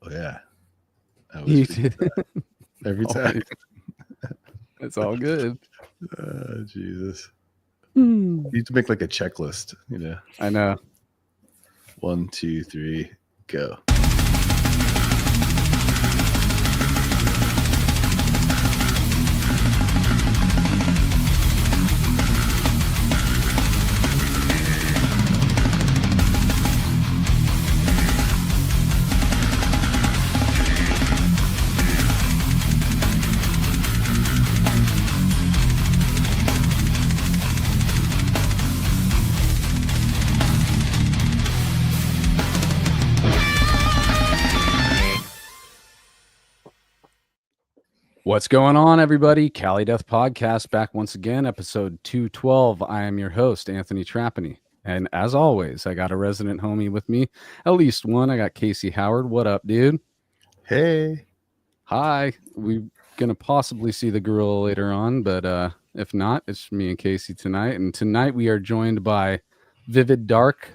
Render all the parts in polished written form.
Oh yeah, I You always did. forget that. Every time. It's all good. Jesus. Hmm. You need to make like a checklist, you know. I know. 1, 2, 3, go. What's going on, everybody? Cali Death Podcast back once again, episode 212. I am your host, Anthony Trapani. And as always, I got a resident homie with me, at least one. I got Casey Howard. What up, dude? Hey. Hi. We're going to possibly see the gorilla later on, but if not, it's me and Casey tonight. And tonight we are joined by Vivid Dark.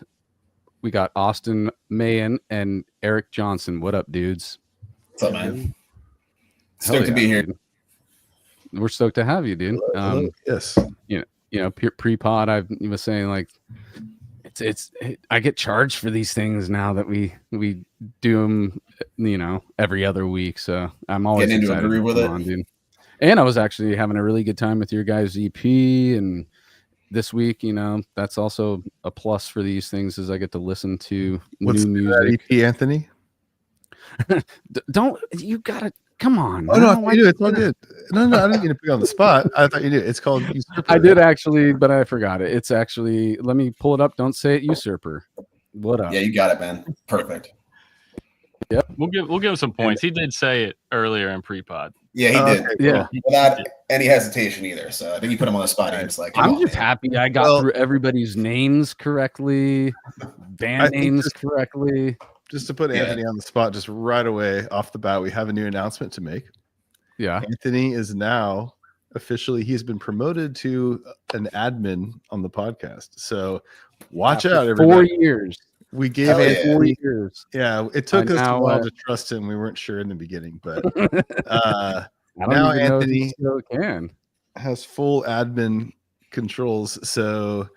We got Austin Mayen and Eric Johnson. What up, dudes? What's up, man? Hell Stoked to be here. Dude. We're stoked to have you, dude. Hello. Yes. You know, pre-pod, I was saying like, I get charged for these things now that we do them, you know, every other week. So I'm always getting into a excited groove with it. on, dude. And I was actually having a really good time with your guys' EP, and this week, you know, that's also a plus for these things is I get to listen to What's new that music. EP, Anthony? Don't you gotta come on? Oh no, you do. It's all good. No, I didn't mean to put you on the spot. I thought you knew. It's called Usurper. I did actually, but I forgot it. It's actually, let me pull it up. Don't say it, Usurper. What up? Yeah, you got it, man. Perfect. Yep. We'll give him some points. He did say it earlier in pre-pod. Yeah, he did. Okay, Yeah. Without any hesitation either. So I think you put him on the spot. He was like, I'm just happy I got through everybody's names correctly, band names correctly. Just to put Anthony on the spot, just right away off the bat, we have a new announcement to make. Yeah. Anthony is now officially, he's been promoted to an admin on the podcast. So watch out, everybody. 4 years. We gave Hell it yeah. 4 years. Yeah, it took I us a now, while to trust him. We weren't sure in the beginning, but I don't now even know if Anthony he still can. has full admin controls. So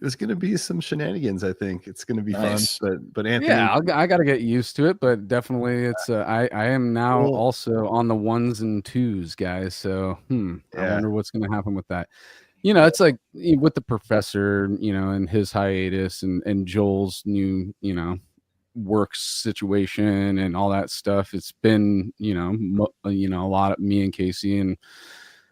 there's going to be some shenanigans. I think it's going to be Nice. fun. But Anthony, Yeah, I got to get used to it, but definitely it's I am now Cool. also on the 1s and 2s, guys. So I Yeah. wonder what's going to happen with that. You know, it's like with the professor, you know, and his hiatus and Joel's new, you know, work situation and all that stuff. It's been, you know, a lot of me and Casey, and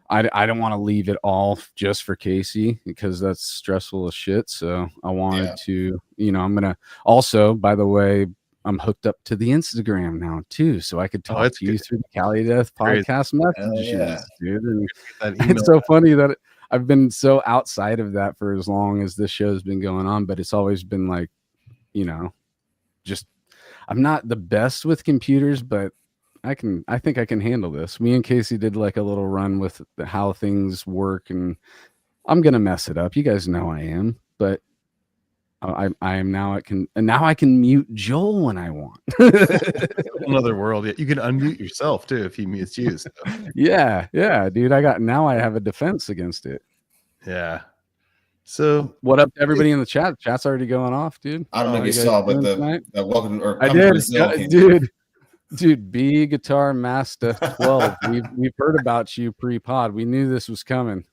I don't want to leave it all just for Casey because that's stressful as shit. So I wanted to, you know, I'm going to also, by the way, I'm hooked up to the Instagram now too. So I could talk to you through the Cali Death podcast messages, dude. And it's so funny that I've been so outside of that for as long as this show's been going on, but it's always been like, you know, just I'm not the best with computers, but I think I can handle this. Me and Casey did like a little run with how things work, and I'm gonna mess it up. You guys know I am, but I am now. I can mute Joel when I want. another world. You can unmute yourself too if he mutes you. So. Yeah, dude. I have a defense against it. Yeah. So what up to everybody in the chat? Chat's already going off, dude. I don't know if you saw, but the welcome or I did, dude. B Guitar Master 12. We've heard about you pre-pod. We knew this was coming.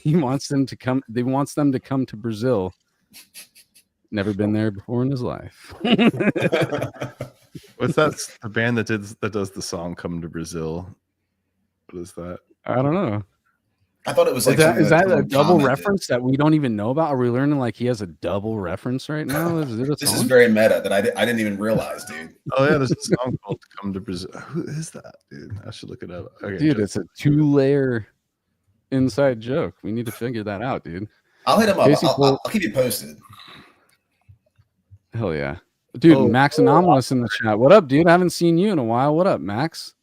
He wants them to come. They wants them to come to Brazil. Never been there before in his life. what's that? The band that does the song "Come to Brazil." What is that? I don't know. I thought it was like is that a double reference that we don't even know about? Are we learning like he has a double reference right now? This is very meta that I didn't even realize, dude. Oh yeah, there's a song called "Come to Brazil." Who is that, dude? I should look it up. Okay, dude, it's a 2-layer inside joke. We need to figure that out, dude. I'll hit him up. I'll keep you posted. Hell yeah, dude. Max Anomalous in the chat. What up, dude? I haven't seen you in a while. What up, Max?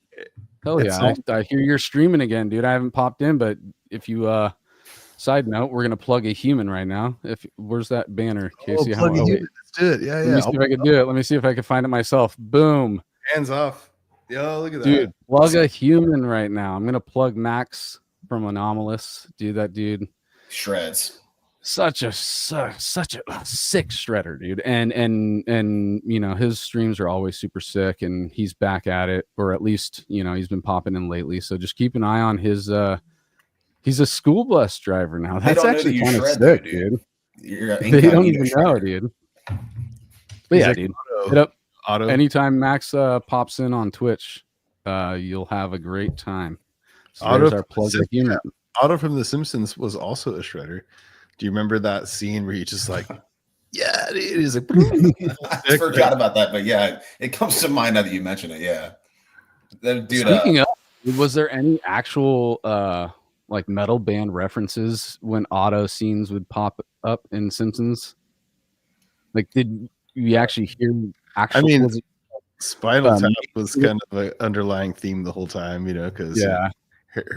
Hell yeah, I hear you're streaming again, dude. I haven't popped in, but if you Side note: we're gonna plug a human right now. Where's that banner, Casey? Plug a wait. human. Let's do it. Yeah, Let me see if I can do it. Let me see if I can find it myself. Boom, Hands off. Yo, look at dude! that. Plug a human right now. I'm gonna plug Max from Anomalous. Dude, that dude. Shreds. Such a sick shredder, dude, and you know his streams are always super sick, and he's back at it, or at least you know he's been popping in lately. So just keep an eye on his. He's a school bus driver now. That's actually kind of sick, dude. They don't even know, dude. But yeah, dude. Hit up Auto. anytime Max pops in on Twitch, you'll have a great time. So Auto there's our plug of human. Otto from The Simpsons was also a shredder. Do you remember that scene where he just like, yeah, dude, he's like, I forgot about that, but yeah, it comes to mind now that you mention it. Yeah, dude. Speaking of, was there any actual like metal band references when auto scenes would pop up in Simpsons? Like, did you actually hear? I mean, Spinal Tap was kind of an underlying theme the whole time, you know, because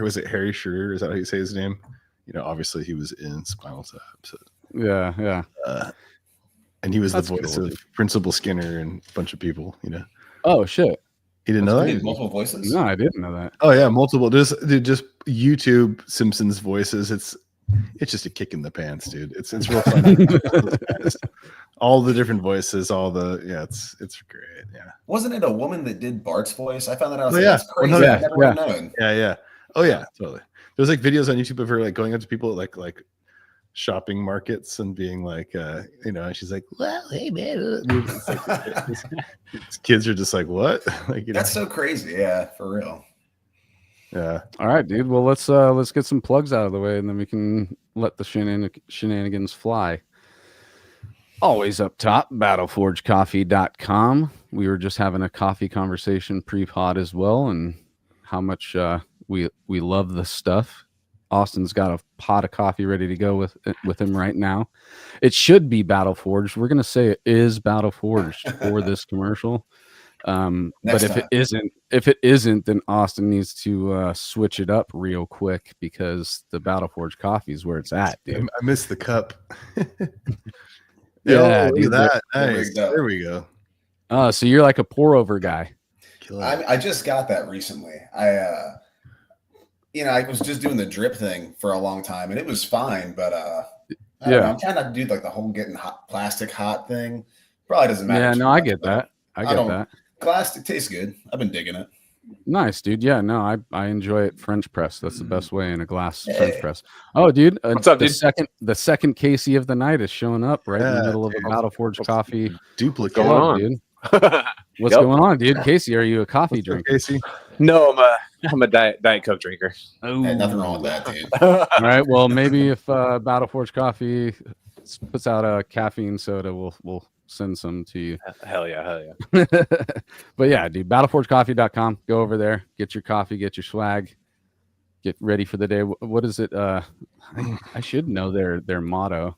was it Harry Shearer? Is that how you say his name? You know, obviously he was in Spinal Tap. So. Yeah. And he was the voice of Principal Skinner and a bunch of people, you know. Oh shit! He didn't know that? Multiple voices? No, I didn't know that. Oh yeah, multiple. Just YouTube Simpsons voices. It's just a kick in the pants, dude. It's real fun. All the different voices, it's great. Yeah. Wasn't it a woman that did Bart's voice? I found that out. That's crazy. I never would have known. Yeah. Oh yeah, totally. There's like videos on YouTube of her like going up to people at like shopping markets and being like, you know, and she's like, well, hey man, these kids are just like, what? Like, you That's so crazy. Yeah, for real. Yeah. All right, dude. Well, let's get some plugs out of the way, and then we can let the shenanigans fly. Always up top, battleforgecoffee.com. We were just having a coffee conversation pre-pod as well, and how much we love the stuff. Austin's got a pot of coffee ready to go with him right now. It should be Battle Forged. We're gonna say it is Battle Forged for this commercial. But if it isn't, then Austin needs to switch it up real quick, because the Battle Forged coffee is where it's at, dude. I missed the cup. Yeah, look at that. Nice. There we go. So you're like a pour over guy. I just got that recently. I was just doing the drip thing for a long time, and it was fine, but I don't know, I'm trying not to do like the whole getting plastic hot thing. Probably doesn't matter. Yeah, no, I get that. I get that. Glass, it tastes good. I've been digging it. Nice, dude. Yeah, no, I enjoy it French press. That's the best way in a glass French press. Oh, dude. What's up, dude? The second Casey of the night is showing up right in the middle of a Battle Forged coffee duplicate. Going on, dude. What's going on, dude? Casey, are you a coffee drinker? Casey? No, I'm a Diet Coke drinker. Oh, nothing wrong with that, dude. All right. Well, maybe if Battle Forged Coffee puts out a caffeine soda, we'll send some to you. Hell yeah. But yeah, dude, battleforgecoffee.com. Go over there, get your coffee, get your swag, get ready for the day. What is it? I should know their motto.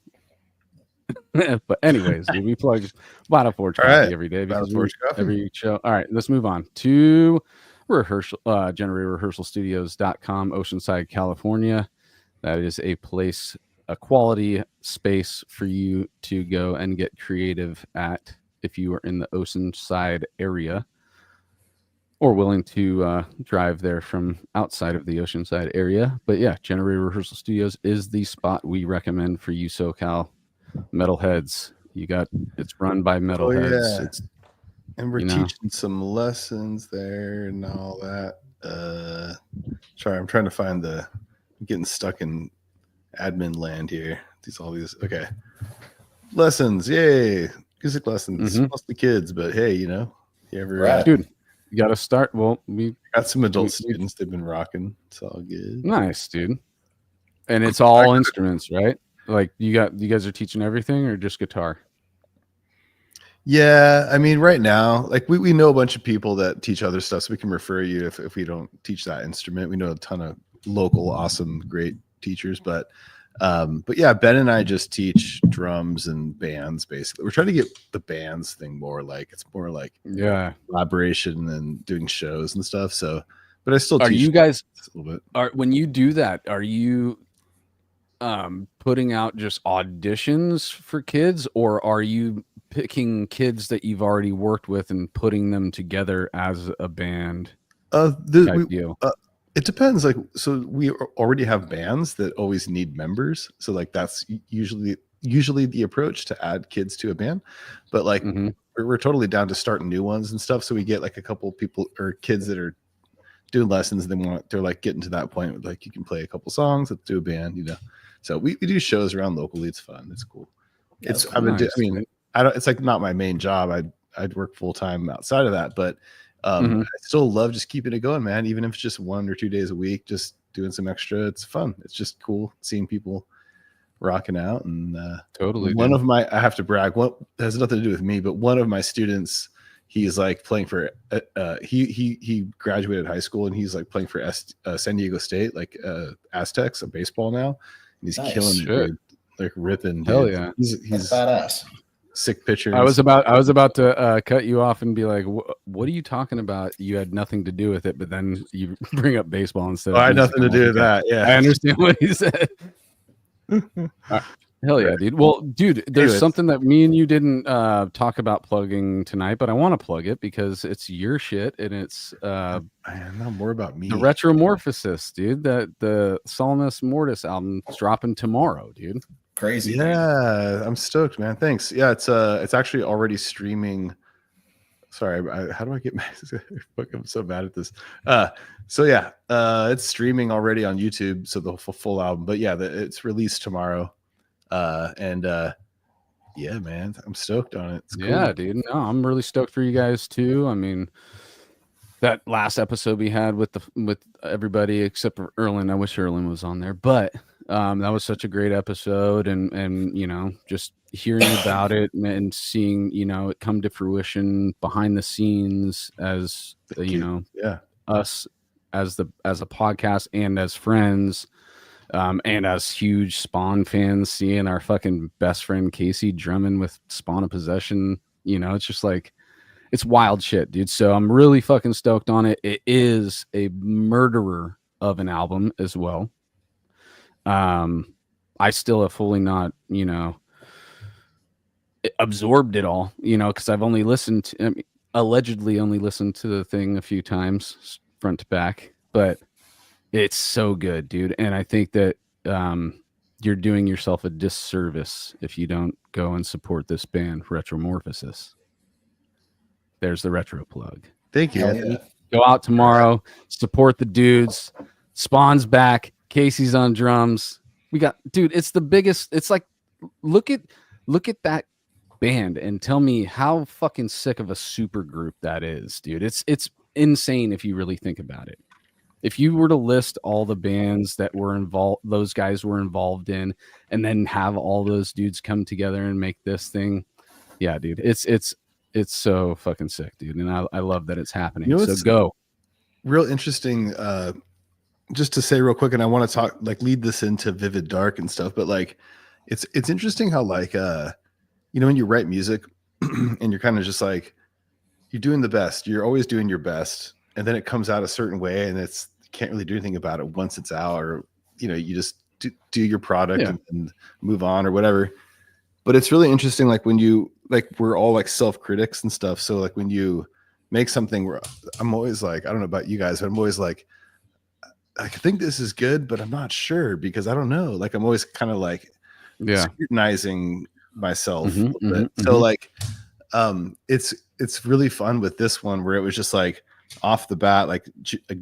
But anyways, dude, we plug Battle Forge Coffee every day because every show. All right, let's move on to generatorrehearsalstudios.com, Oceanside, California. That is a place, a quality space for you to go and get creative at if you are in the Oceanside area or willing to drive there from outside of the Oceanside area. But yeah, Generator Rehearsal Studios is the spot we recommend for you SoCal metalheads. It's run by metalheads. And we're teaching some lessons there and all that. Sorry, I'm trying to find I'm getting stuck in admin land here. Okay. Lessons, yay. Music lessons. Mostly kids, but hey, you ever dude, you gotta start. Well, we got some adult students, they've been rocking. It's all good. Nice, dude. And it's all instruments, right? Like you guys are teaching everything or just guitar? Yeah, I mean, right now, like we know a bunch of people that teach other stuff, so we can refer you if we don't teach that instrument. We know a ton of local, awesome, great teachers, but yeah, Ben and I just teach drums and bands. Basically, we're trying to get the bands thing more like collaboration and doing shows and stuff. So, but I still are teach you guys a little bit. When you do that, are you putting out just auditions for kids, or are you picking kids that you've already worked with and putting them together as a band type deal? It depends. Like, so we already have bands that always need members. So like that's usually the approach to add kids to a band. But like we're totally down to start new ones and stuff. So we get like a couple people or kids that are doing lessons. They're like getting to that point with like you can play a couple songs, let's do a band, you know. So we do shows around locally. It's fun. It's cool. It's cool. Nice. I don't. It's like not my main job. I'd work full time outside of that, but I still love just keeping it going, man. Even if it's just 1 or 2 days a week, just doing some extra. It's fun. It's just cool seeing people rocking out. And totally, one of my, I have to brag. What has nothing to do with me, but one of my students, he's like playing for. He graduated high school and he's like playing for San Diego State, like Aztecs, of baseball now. And he's killing it, dude. Like ripping. Dude. Hell yeah, he's badass. Sick pictures. I was about to cut you off and be like, "What are you talking about? You had nothing to do with it," but then you bring up baseball instead. I had nothing to do with that. Yeah, I understand what he said. Hell yeah, dude. Well, dude, there's something that me and you didn't talk about plugging tonight, but I want to plug it because it's your shit and it's not more about me. The Retromorphosis, dude. The Salamis Mortis album is dropping tomorrow, dude. Crazy. Yeah, I'm stoked, man. Thanks. Yeah, it's actually already streaming. Sorry, how do I get my I'm so bad at this. So yeah, it's streaming already on YouTube, so the full album. But yeah, it's released tomorrow. Yeah, man, I'm stoked on it. It's cool. Yeah, dude. No, I'm really stoked for you guys too. I mean, that last episode we had with everybody except for Erlen. I wish Erlen was on there, but that was such a great episode, and you know, just hearing about it and seeing, you know, it come to fruition behind the scenes as you know, us as a podcast and as friends, and as huge Spawn fans, seeing our fucking best friend Casey drumming with Spawn of Possession, you know, it's just like, it's wild shit, dude. So I'm really fucking stoked on it. It is a murderer of an album as well. I still have fully not, you know, absorbed it all, you know, because I've only allegedly only listened to the thing a few times front to back, but it's so good, dude. And I think that you're doing yourself a disservice if you don't go and support this band, Retromorphosis. There's the retro plug. Thank you. Yeah. Go out tomorrow, support the dudes. Spawn's back. Casey's on drums. We got, dude, it's the biggest. It's like, look at that band and tell me how fucking sick of a super group that is, dude. It's insane if you really think about it. If you were to list all the bands that were involved, those guys were involved in, and then have all those dudes come together and make this thing, yeah, dude, it's so fucking sick, dude. And I love that it's happening. You know, so go. Real interesting. Just to say real quick, and I want to talk, like, lead this into Vivid Dark and stuff, but like, it's interesting how, like, you know, when you write music and you're kind of just like, you're doing the best, you're always doing your best, and then it comes out a certain way, and you can't really do anything about it once it's out, or, you know, you just do your product and move on or whatever. But it's really interesting, like, when you, like, we're all like self-critics and stuff. So like when you make something, where I'm always like, I don't know about you guys, but I'm always like, I think this is good, but I'm not sure because I don't know. Like, I'm always kind of like scrutinizing myself a little bit. So like, it's really fun with this one where it was just like off the bat, like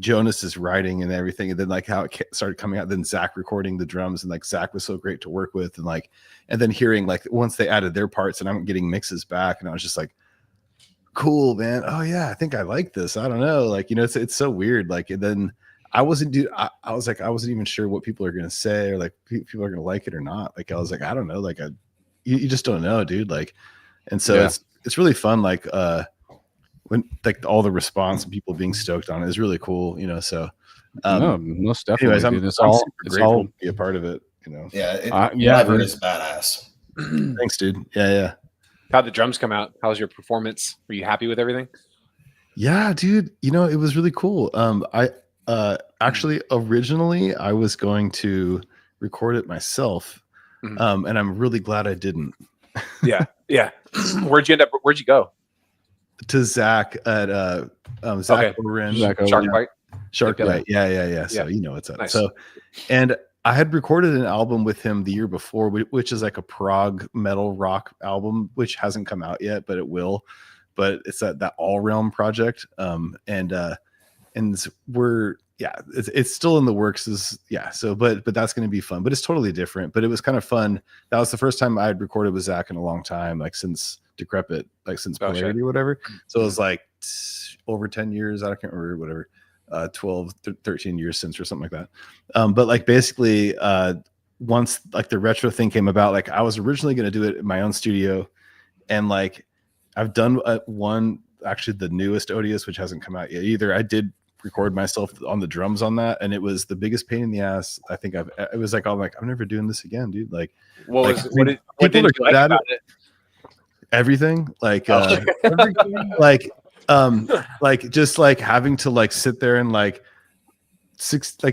Jonas is writing and everything, and then like how it started coming out, then Zach recording the drums, and like Zach was so great to work with, and like, and then hearing like once they added their parts and I'm getting mixes back, and I was just like, cool, man. Oh yeah, I think I like this. I don't know, like, you know, it's so weird. Like, and then I was like, I wasn't even sure what people are gonna say, or like people are gonna like it or not. Like, I was like, I don't know, like, you just don't know, dude. Like, and so it's really fun. Like, when like all the response and people being stoked on it is really cool, you know. So, no, most definitely. Anyways, it's I'm super grateful to be a part of it, you know. Yeah, it is badass. Thanks, dude. Yeah. How'd the drums come out? How was your performance? Were you happy with everything? Yeah, dude. You know, it was really cool. I actually originally I was going to record it myself. Mhm. And I'm really glad I didn't. Yeah. Where'd you go? To Zach at Zach Okay. Oren, Zach Shark Owen. Bite. Shark Yeah. Bite. Yeah. So Yeah. you know what's up. Nice. So, and I had recorded an album with him the year before, which is like a prog metal rock album, which hasn't come out yet, but it will. But it's that All Realm project. And we're it's still in the works. So but that's going to be fun. But it's totally different. But it was kind of fun. That was the first time I had recorded with Zach in a long time, like since Decrepit, like since Polarity or whatever. So it was like over 10 years. I can't remember, whatever. 12 13 years since or something like that. But like basically once like the retro thing came about, like I was originally going to do it in my own studio, and like I've done one, actually the newest Odious, which hasn't come out yet either. I did record myself on the drums on that, and it was the biggest pain in the ass I think it was like, I'm never doing this again, dude. Like What did people you are like good at about it? everything, like Everything? like just like having to like sit there and like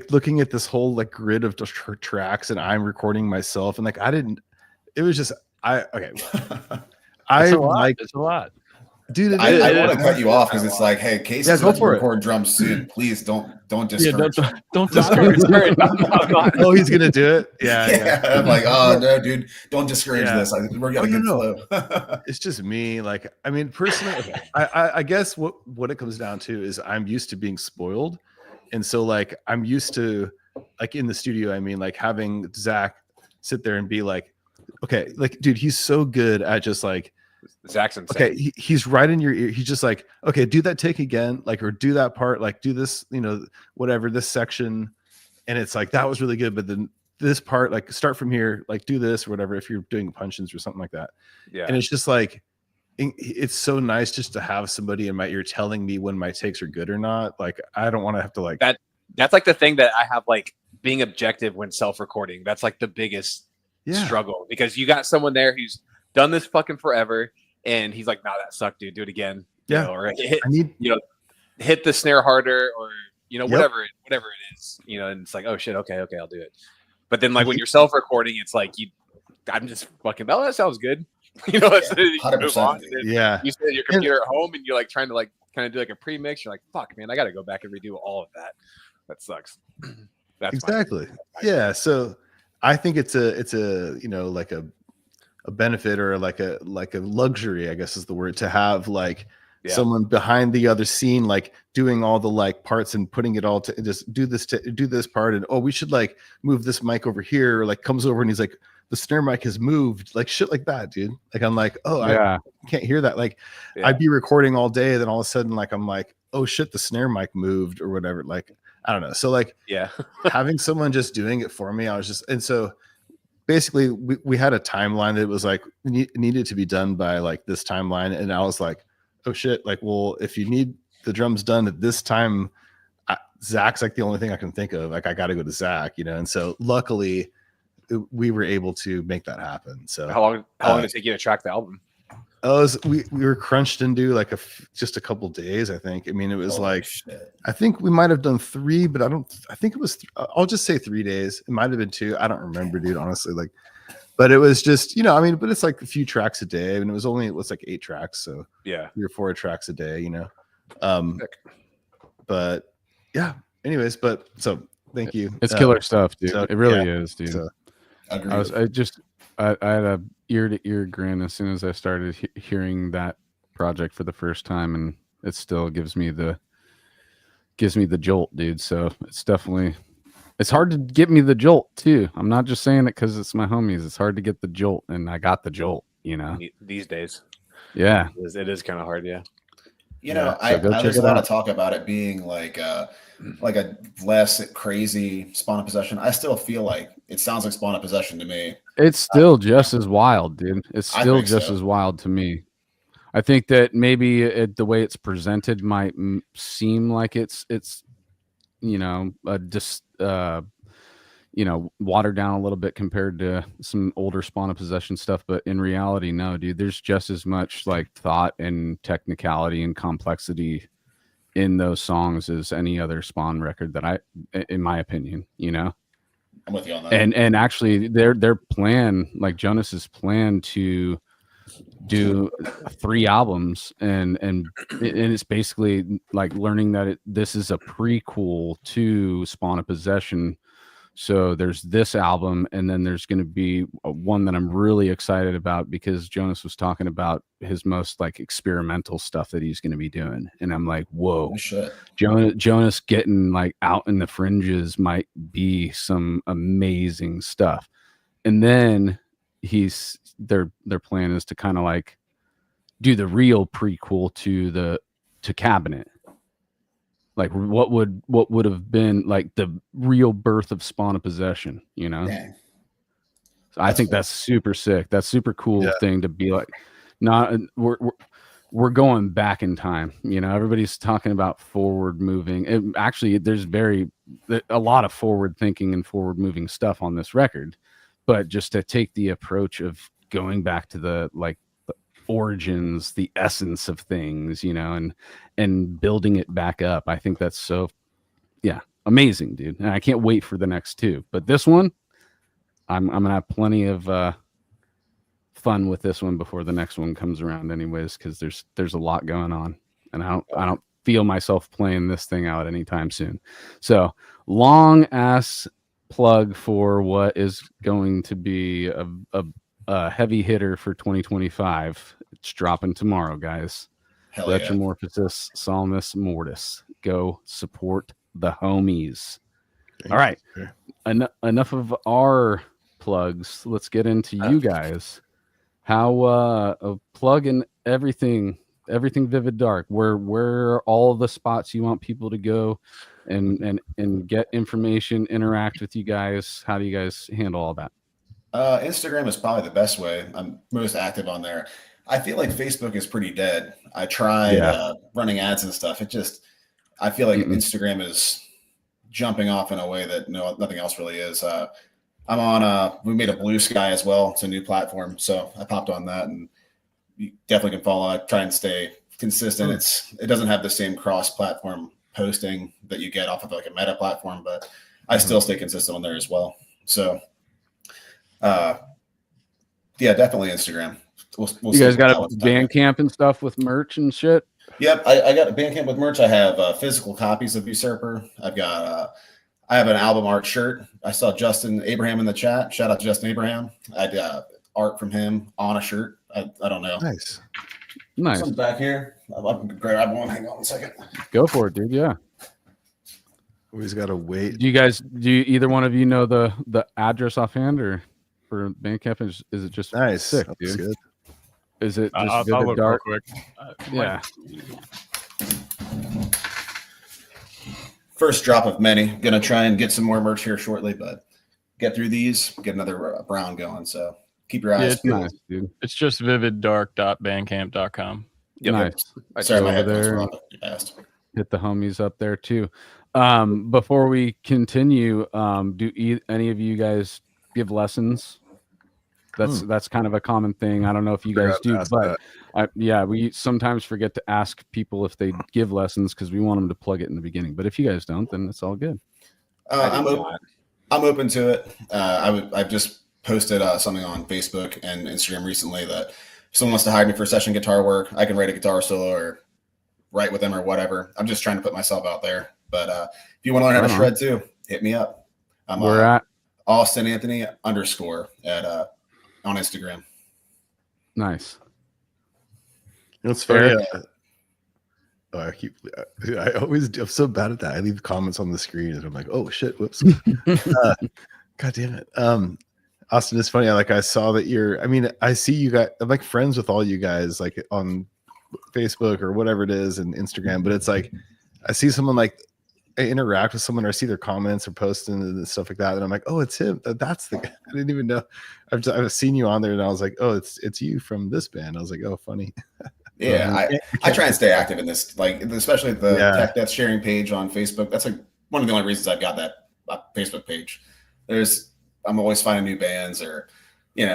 looking at this whole like grid of tracks, and I'm recording myself, and like it was just It's a lot. Dude, I want to cut you off because it's like, hey, Casey's go going to for it. record drums soon. Please don't discourage. Don't discourage. Oh, he's gonna do it. Yeah. I'm like, oh no, dude, don't discourage this. We're gonna get No. flow. It's just me. Like, I mean, personally, I guess what it comes down to is I'm used to being spoiled, and so like I'm used to like in the studio. I mean, like having Zach sit there and be like, okay, like, dude, he's so good at just like. Zach's insane. Okay, he's right in your ear. He's just like, okay, do that take again, like, or do that part, like, do this, whatever, this section, and it's like that was really good, but then this part, like, start from here, like, do this or whatever. If you're doing punch-ins or something like that, and it's just like, it's so nice just to have somebody in my ear telling me when my takes are good or not. Like, I don't want to have to like that. That's like the thing that I have, like being objective when self-recording. That's like the biggest struggle, because you got someone there who's done this fucking forever, and he's like, "Nah, that sucked, dude. Do it again." Or hit the snare harder, or whatever it is. And it's like, oh shit, okay, I'll do it. But then like when you're self-recording, it's like I'm just fucking. Oh, that sounds good. You move on. You sit at your computer at home, and you're like trying to like kind of do like a pre-mix. You're like, fuck, man, I got to go back and redo all of that. That sucks. That's exactly. Yeah. So I think it's a like a benefit, or like a luxury, I guess is the word, to have like someone behind the other scene, like doing all the like parts and putting it all to just do this part, and we should like move this mic over here, or like comes over and he's like, the snare mic has moved, like shit like that, dude. Like I'm like, I can't hear that. Like I'd be recording all day, then all of a sudden like I'm like, oh shit, the snare mic moved or whatever. Like I don't know. So like having someone just doing it for me, and so basically we had a timeline that was like needed to be done by like this timeline, and I was like, oh shit, like, well, if you need the drums done at this time, Zach's like the only thing I can think of. Like I got to go to Zach, and so luckily we were able to make that happen. So how long did it take you to track the album? We were crunched into like just a couple days, I think. I mean, it was I think we might have done 3, but I think it was I'll just say 3 days. It might have been 2. I don't remember, dude, honestly. Like, but it was just, but it's like a few tracks a day. I mean, it was like 8 tracks, so 3 or 4 tracks a day, but yeah, anyways, but so thank you. It's killer stuff, dude. So, it really is, dude. So, I had a ear-to-ear grin as soon as I started hearing that project for the first time, and it still gives me the jolt, dude. So it's hard to get me the jolt too. I'm not just saying it because it's my homies. It's hard to get the jolt, and I got the jolt. These days, yeah, it is kind of hard. Yeah, I just want to talk about it being like a less crazy Spawn of Possession. I still feel like it sounds like Spawn of Possession to me. It's still just as wild, dude. It's still just as wild to me. I think that maybe the way it's presented might seem like it's watered down a little bit compared to some older Spawn of Possession stuff, but in reality, no, dude. There's just as much like thought and technicality and complexity in those songs as any other Spawn record that in my opinion, I'm with you on that. And actually their plan, like Jonas's plan to do 3 albums and it's basically like learning that this is a prequel to Spawn of Possession. So there's this album, and then there's going to be one that I'm really excited about because Jonas was talking about his most like experimental stuff that he's going to be doing, and I'm like, whoa, Jonas getting like out in the fringes might be some amazing stuff. And then their plan is to kind of like do the real prequel to Cabinet. Like what would have been like the real birth of Spawn of Possession, you know? Dang. So I think that's super sick. That's super cool thing to be like. Not we're going back in time, you know. Everybody's talking about forward moving. Actually, there's a lot of forward thinking and forward moving stuff on this record, but just to take the approach of going back to the origins, the essence of things, you know, and building it back up. I think that's so amazing, dude. And I can't wait for the next 2. But this one, I'm gonna have plenty of fun with this one before the next one comes around anyways, because there's a lot going on, and I don't feel myself playing this thing out anytime soon. So long ass plug for what is going to be a heavy hitter for 2025. It's dropping tomorrow, guys. Hell Retromorphosis Salmus Mortis. Go support the homies. All right. Enough of our plugs. Let's get into you guys. How plug in everything Vivid Dark. Where are all the spots you want people to go and get information, interact with you guys? How do you guys handle all that? Instagram is probably the best way. I'm most active on there. I feel like Facebook is pretty dead. I tried running ads and stuff. I feel like Instagram is jumping off in a way that nothing else really is. I'm on we made a Blue Sky as well. It's a new platform. So I popped on that, and you definitely can follow. I try and stay consistent. It doesn't have the same cross-platform posting that you get off of like a Meta platform, but I still stay consistent on there as well. So definitely Instagram. We'll you guys got a Bandcamp and stuff with merch and shit? Yep, I got a Bandcamp with merch. I have physical copies of Usurper. I have an album art shirt. I saw Justin Abraham in the chat. Shout out to Justin Abraham. I did art from him on a shirt. I don't know. Nice. Something back here. I can grab one. Hang on a second. Go for it, dude. Yeah. Always got to wait. Do either one of you know the address offhand or for Bandcamp? Is it just nice? Sick, That's dude. good. Is it just I'll Vivid look Dark? real quick. Yeah. First drop of many. Gonna try and get some more merch here shortly, but get through these, get another brown going. So keep your eyes peeled. Nice, dude. It's just vividdark.bandcamp.com. Yep. Nice. Sorry, my over headphones there. were off. Fast. Hit the homies up there too. Before we continue, do any of you guys give lessons? That's kind of a common thing. I don't know if you guys do, but we sometimes forget to ask people if they give lessons because we want them to plug it in the beginning. But if you guys don't, then it's all good. I'm open to it. I've just posted something on Facebook and Instagram recently that if someone wants to hire me for session guitar work, I can write a guitar solo or write with them or whatever. I'm just trying to put myself out there. But if you want to learn how to shred too, hit me up. We're at Austin Anthony _ at on Instagram. Nice. It's funny. I'm so bad at that. I leave comments on the screen and I'm like, oh shit, whoops. God damn it. Austin, it's funny. I saw that I see you guys. I'm like friends with all you guys, like on Facebook or whatever it is and Instagram, but it's like I see someone I interact with someone or I see their comments or posting and stuff like that, and I'm like, oh, it's him. That's the guy. I didn't even know. I've seen you on there, and I was like, oh, it's you from this band. I was like, oh, funny. Yeah, I try and stay active in this, especially the Tech Death sharing page on Facebook. That's one of the only reasons I've got that Facebook page. I'm always finding new bands or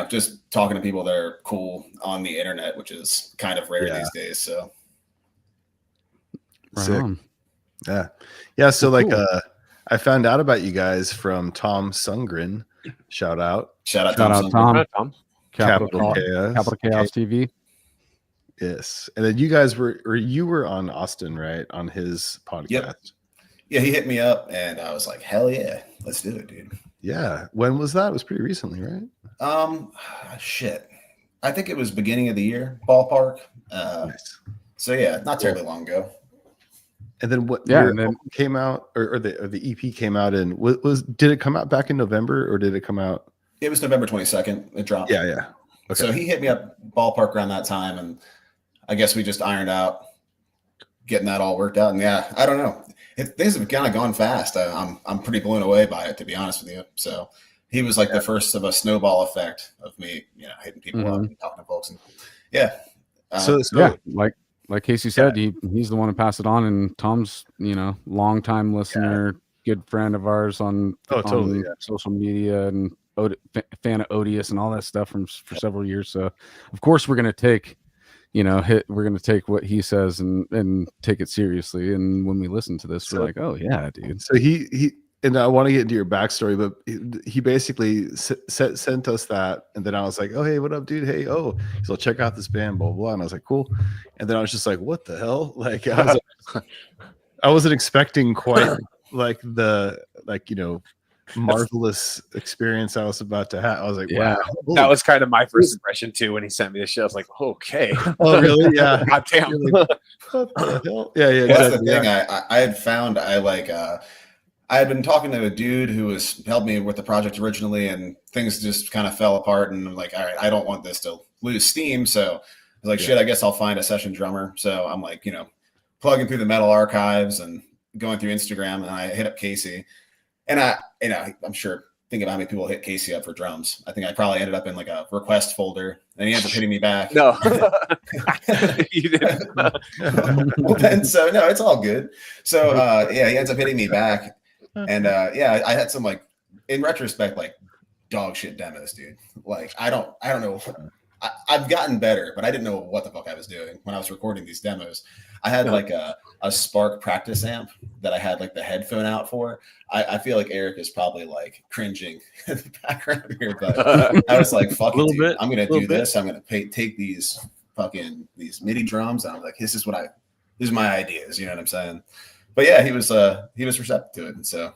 just talking to people that are cool on the internet, which is kind of rare these days. So right sick. On. Yeah. So cool. I found out about you guys from Tom Sundgren. Shout out. Shout out Shout out Tom. Tom. Capital Chaos. Capital Chaos TV. Yes. And then you guys you were on Austin, right? On his podcast. Yep. Yeah, he hit me up and I was like, hell yeah, let's do it, dude. Yeah. When was that? It was pretty recently, right? Shit. I think it was beginning of the year, ballpark. Nice. So yeah, not terribly long ago. And then what? Yeah, and then came out, or the EP came out in did it come out back in November, or did it come out? It was November 22nd. It dropped. Yeah. Okay. So he hit me up ballpark around that time, and I guess we just ironed out getting that all worked out. And yeah, I don't know. Things have kind of gone fast. I'm pretty blown away by it, to be honest with you. So he was like the first of a snowball effect of me, hitting people up and talking to folks. And yeah. Like Casey said, he's the one who passed it on, and Tom's, longtime listener, good friend of ours on social media, and fan of Odious and all that stuff for several years. So of course we're gonna take, we're gonna take what he says and take it seriously. And when we listen to this, we're like, oh yeah, dude. So he and I want to get into your backstory, but he basically sent us that, and then I was like, "Oh, hey, what up, dude? Hey, so check out this band, blah, blah blah." And I was like, "Cool," and then I was just like, "What the hell?" Like, I wasn't expecting quite like marvelous experience I was about to have. I was like, "Wow." That was kind of my first impression too when he sent me the shit. I was like, "Okay." Oh, really? Yeah. God damn. Like, what the hell? Yeah. That's the thing. I had found I had been talking to a dude who was helped me with the project originally, and things just kind of fell apart. And I'm like, all right, I don't want this to lose steam. So I was like, shit, I guess I'll find a session drummer. So I'm like, plugging through the metal archives and going through Instagram, and I hit up Casey. And I'm sure, think about how many people hit Casey up for drums. I think I probably ended up in like a request folder, and he ends up hitting me back. No, you didn't. Well, then, so no, it's all good. So he ends up hitting me back. And I had some in retrospect, dog shit demos, dude. Like I don't know. I've gotten better, but I didn't know what the fuck I was doing when I was recording these demos. I had a Spark practice amp that I had the headphone out for. I feel like Eric is probably cringing in the background here, but I was like, fuck it, dude. I'm gonna do this. I'm gonna take these MIDI drums, and I'm like, this is my ideas. You know what I'm saying? But yeah, he was receptive to it, and so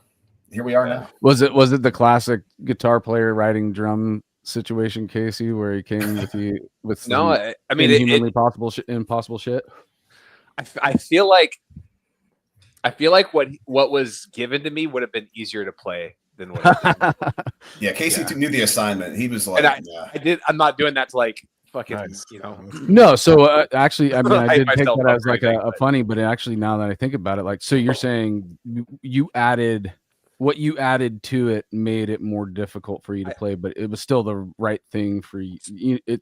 here we are now. Was it the classic guitar player writing drum situation, Casey, where he came with no? I mean, impossible shit. I feel like what was given to me would have been easier to play than what. Yeah, Casey knew the assignment. He was like, I'm not doing that to fucking, No, so actually, I mean, I did take that as a funny, but actually, now that I think about it, so you're saying what you added to it made it more difficult for you to play, but it was still the right thing for you. The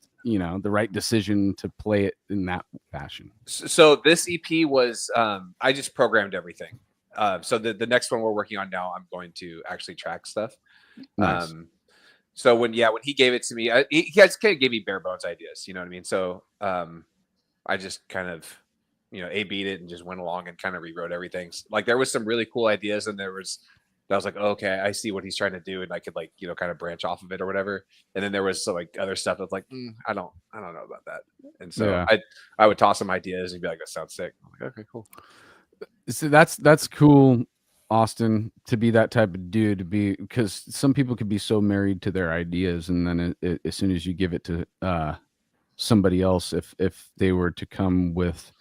right decision to play it in that fashion. So this EP was, I just programmed everything. So the next one we're working on now, I'm going to actually track stuff. Nice. So when he gave it to me, he just kind of gave me bare bones ideas. You know what I mean? So I just kind of, A-B'd it and just went along and kind of rewrote everything. There was some really cool ideas, and I was like, oh, okay, I see what he's trying to do, and I could kind of branch off of it or whatever. And then there was some other stuff that's I don't know about that. And so I would toss some ideas and be like, that sounds sick. I'm like, okay, cool. So that's cool, Austin, to be that type of dude, because some people could be so married to their ideas, and then as soon as you give it to somebody else, if they were to come with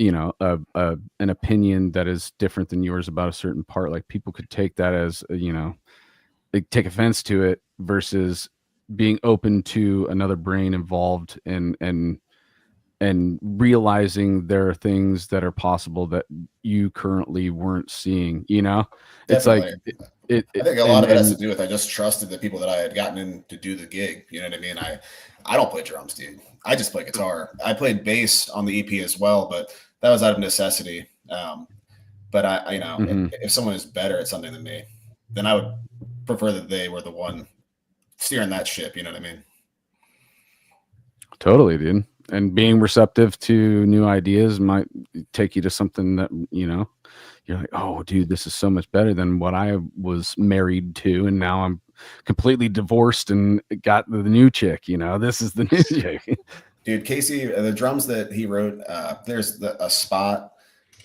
an opinion that is different than yours about a certain part, people could take that as they take offense to it, versus being open to another brain involved and realizing there are things that are possible that you currently weren't seeing. It's Definitely. I think a lot of it has to do with I just trusted the people that I had gotten in to do the gig. You know what I mean? I don't play drums, dude. I just play guitar. I played bass on the EP as well, but that was out of necessity. But if someone is better at something than me, then I would prefer that they were the one steering that ship. You know what I mean? Totally, dude. And being receptive to new ideas might take you to something that you're like, oh, dude, this is so much better than what I was married to, and now I'm completely divorced and got the new chick. This is the new chick. Dude, Casey, the drums that he wrote, there's a spot,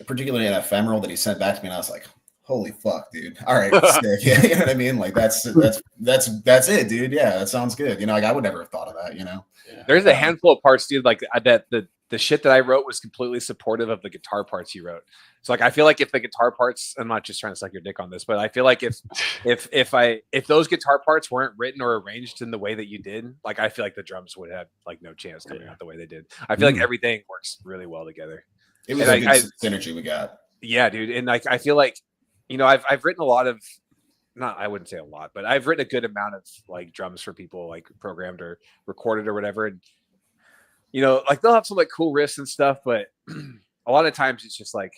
particularly an ephemeral, that he sent back to me, and I was like, holy fuck, dude. All right, sick. Yeah, you know what I mean? Like that's it, dude. Yeah, that sounds good. Like I would never have thought of that, Yeah. There's a handful of parts, dude, like that the shit that I wrote was completely supportive of the guitar parts you wrote. So like I feel like if the guitar parts, I'm not just trying to suck your dick on this, but I feel like if those guitar parts weren't written or arranged in the way that you did, like I feel like the drums would have like no chance coming out the way they did. I feel like everything works really well together. It was a good synergy we got. Yeah, dude. And like I feel like, I've written a lot of, I wouldn't say a lot, but I've written a good amount of like drums for people, like programmed or recorded or whatever. And like they'll have some like cool riffs and stuff, but a lot of times it's just like,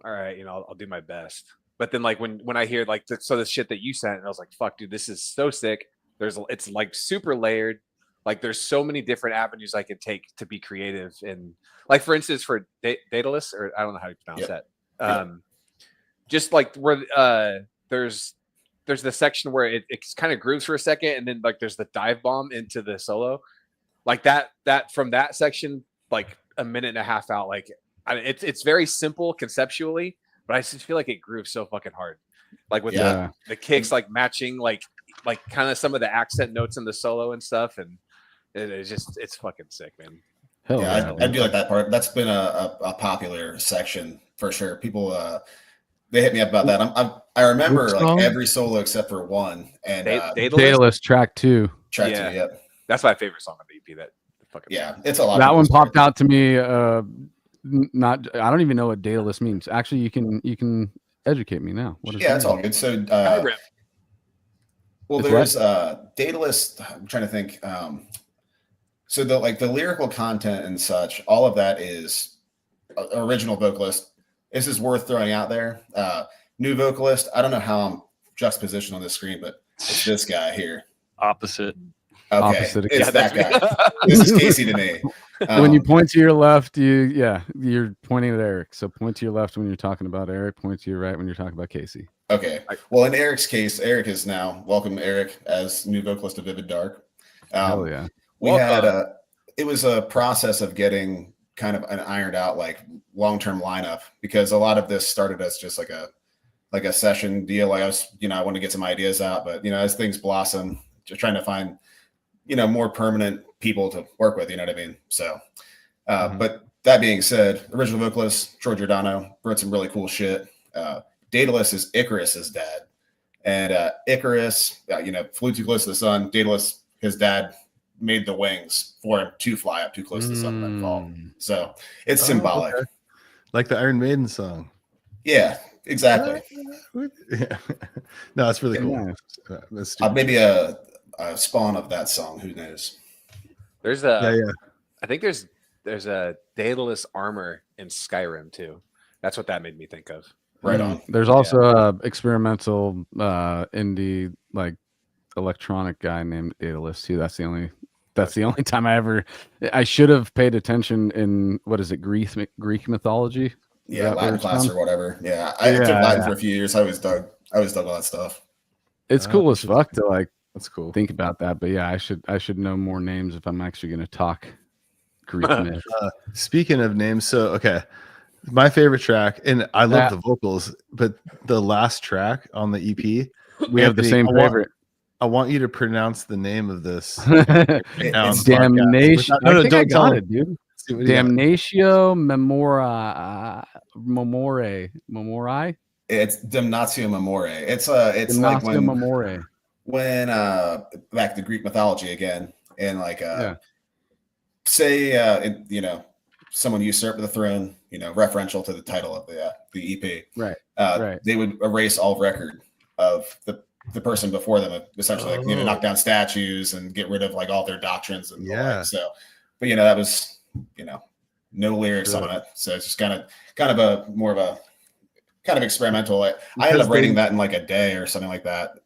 all right, I'll do my best. But then like when I hear like the shit that you sent, and I was like, fuck, dude, this is so sick. It's like super layered. Like there's so many different avenues I could take to be creative. And like, for instance, for Daedalus, or I don't know how to pronounce that. Just like where there's the section where it kind of grooves for a second, and then like there's the dive bomb into the solo, like that from that section, like a minute and a half out, like it's very simple conceptually, but I just feel like it grooves so fucking hard, like with the kicks like matching like kind of some of the accent notes in the solo and stuff, and it's fucking sick, man. I do like that part. That's been a popular section for sure. People they hit me up about that. I remember like every solo except for one, and Daedalus track 2. Track 2, yep. That's my favorite song on the EP. That fucking it's a lot. That one popped out to me. I don't even know what Daedalus means. Actually, you can educate me now. What is it's all good. So well, there's Daedalus. I'm trying to think. So the lyrical content and such, all of that is original vocalist. This is worth throwing out there. New vocalist. I don't know how I'm juxtapositioned on this screen, but it's this guy here. Opposite. Okay, Opposite. It's that guy. This is Casey to me. When you point to your left, you're pointing at Eric. So point to your left when you're talking about Eric. Point to your right when you're talking about Casey. Okay. Well, in Eric's case, Eric is now welcome Eric as new vocalist of Vivid Dark. Hell yeah. We had it was a process of getting kind of an ironed out like long-term lineup, because a lot of this started as just like a session deal. Like I want to get some ideas out, but as things blossom, just trying to find more permanent people to work with, you know what I mean? So but that being said, original vocalist George Giordano wrote some really cool shit. Daedalus is Icarus's dad, and Icarus flew too close to the sun. Daedalus, his dad, made the wings for him to fly up too close to the sun and then fall. So it's symbolic. Okay. Like the Iron Maiden song. Yeah, exactly. Yeah. No, it's really cool. Maybe a spawn of that song. Who knows? There's I think there's a Daedalus armor in Skyrim too. That's what that made me think of. Right on. There's also a experimental indie like electronic guy named Daedalus too. That's the only time I should have paid attention in Greek mythology. Yeah, Latin class or whatever. Yeah, I took Latin for a few years. I always dug all that stuff. It's cool as fuck to like. That's cool. Think about that, but yeah, I should know more names if I'm actually going to talk Greek myth. Speaking of names, so okay, my favorite track, and I love the vocals, but the last track on the EP, we have the same favorite. I want you to pronounce the name of this. It's Damnation. No, don't tell it, dude. Damnatio Memoriae. It's Damnatio Memoriae. It's Damnatio like Memoriae. When back to Greek mythology again, and like say someone usurped the throne, referential to the title of the EP, right? They would erase all record of the person before them, essentially knock down statues and get rid of like all their doctrines and so, but that was no lyrics on it, so it's just kind of a more of a kind of experimental. I ended up writing that in like a day or something like that.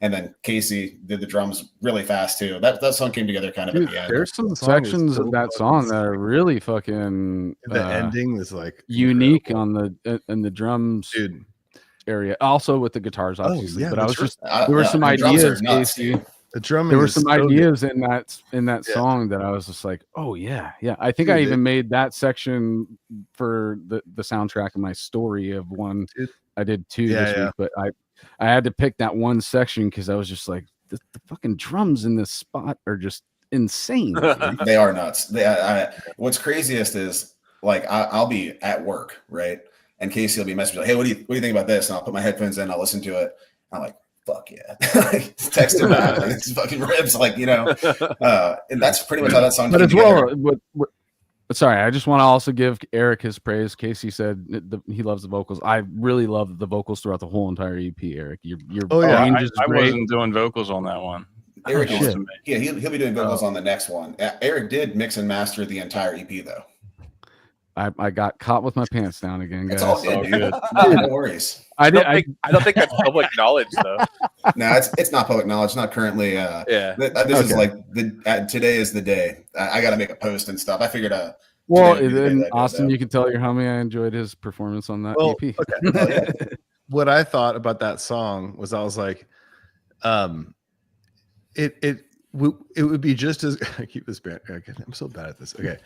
and then Casey did the drums really fast too. That song came together kind of Dude, at the end. there's some The song is sections so of that fucking song that sick. are really fucking The ending is like unique incredible. on the drums Dude. area. Also with the guitars, obviously. yeah, but the I was drum- just there were some the drums are ideas, nuts, Casey. dude. The drumming There were is some so good. ideas in that Yeah. song that I was just like, oh yeah. I think Dude, I even made that section for the soundtrack of my story of one Dude. I did two Yeah, this yeah. week, but I had to pick that one section because I was just like, the fucking drums in this spot are just insane. Dude. They are nuts. What's craziest is like I'll be at work, right? And Casey will be messaging like, "Hey, what do you think about this?" And I'll put my headphones in, I'll listen to it. I'm like, "Fuck yeah!" Text him back, like, it's fucking rips, like and that's pretty much how that song. But came as well, together. but sorry, I just want to also give Eric his praise. Casey said he loves the vocals. I really love the vocals throughout the whole entire EP. Eric, your range is I great. wasn't doing vocals on that one. Eric, shit. yeah, he'll be doing vocals on the next one. Eric did mix and master the entire EP though. I got caught with my pants down again, guys. It's all good, dude. No worries. I don't think that's public knowledge though. No, it's not public knowledge. Not currently. Yeah. This is like today is the day. I got to make a post and stuff. I figured. Well, today would be the day then that I did Austin, that. you can tell your homie I enjoyed his performance on that Well, EP. okay. What I thought about that song was I was like, it would be just as I keep this bad. I'm so bad at this. Okay.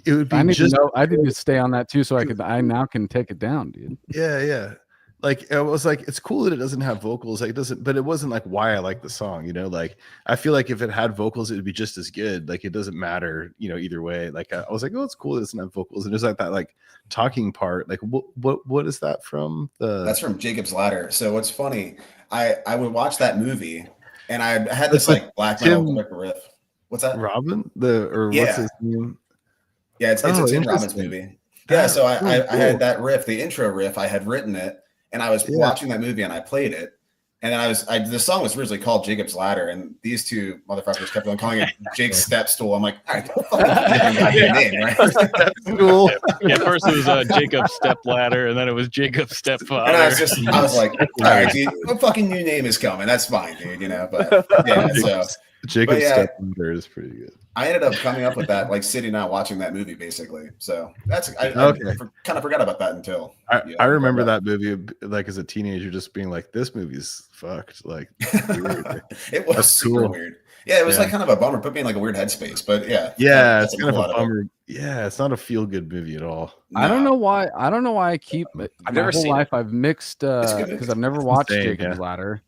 It would be I need just to know. I need to stay on that too, so I now can take it down, dude. yeah. Like I was like, it's cool that it doesn't have vocals. Like it doesn't, but it wasn't like why I like the song, like I feel like if it had vocals, it would be just as good. Like it doesn't matter, either way. Like I was like, oh, it's cool it doesn't have vocals. And there's like that like talking part. Like what is that from? That's from Jacob's Ladder. So what's funny, I would watch that movie and I had this like black metal riff. What's that? Robin? What's his name? Yeah, it's a Tim Robbins movie. Yeah, so I had that riff, the intro riff, I had written it. And I was watching that movie and I played it. And then the song was originally called Jacob's Ladder. And these two motherfuckers kept on calling it Jake's Step Stool. I'm like, all right, your name, right? Stool. Yeah, first it was Jacob's Step Ladder, and then it was Jacob's Stepfather. And I was like, all right, dude, what fucking new name is coming? That's fine, dude, But yeah, so Jacob's Step Ladder is pretty good. I ended up coming up with that, like sitting out watching that movie, basically. So I kind of forgot about that until I remember that movie like as a teenager, just being like, "This movie's fucked." Like, it was super weird. Yeah, it was like kind of a bummer. Put me in like a weird headspace, but it's kind of a bummer. Yeah, it's not a feel good movie at all. No. I don't know why. I keep. I've never seen life. I've mixed because I've never watched Jacob's Ladder.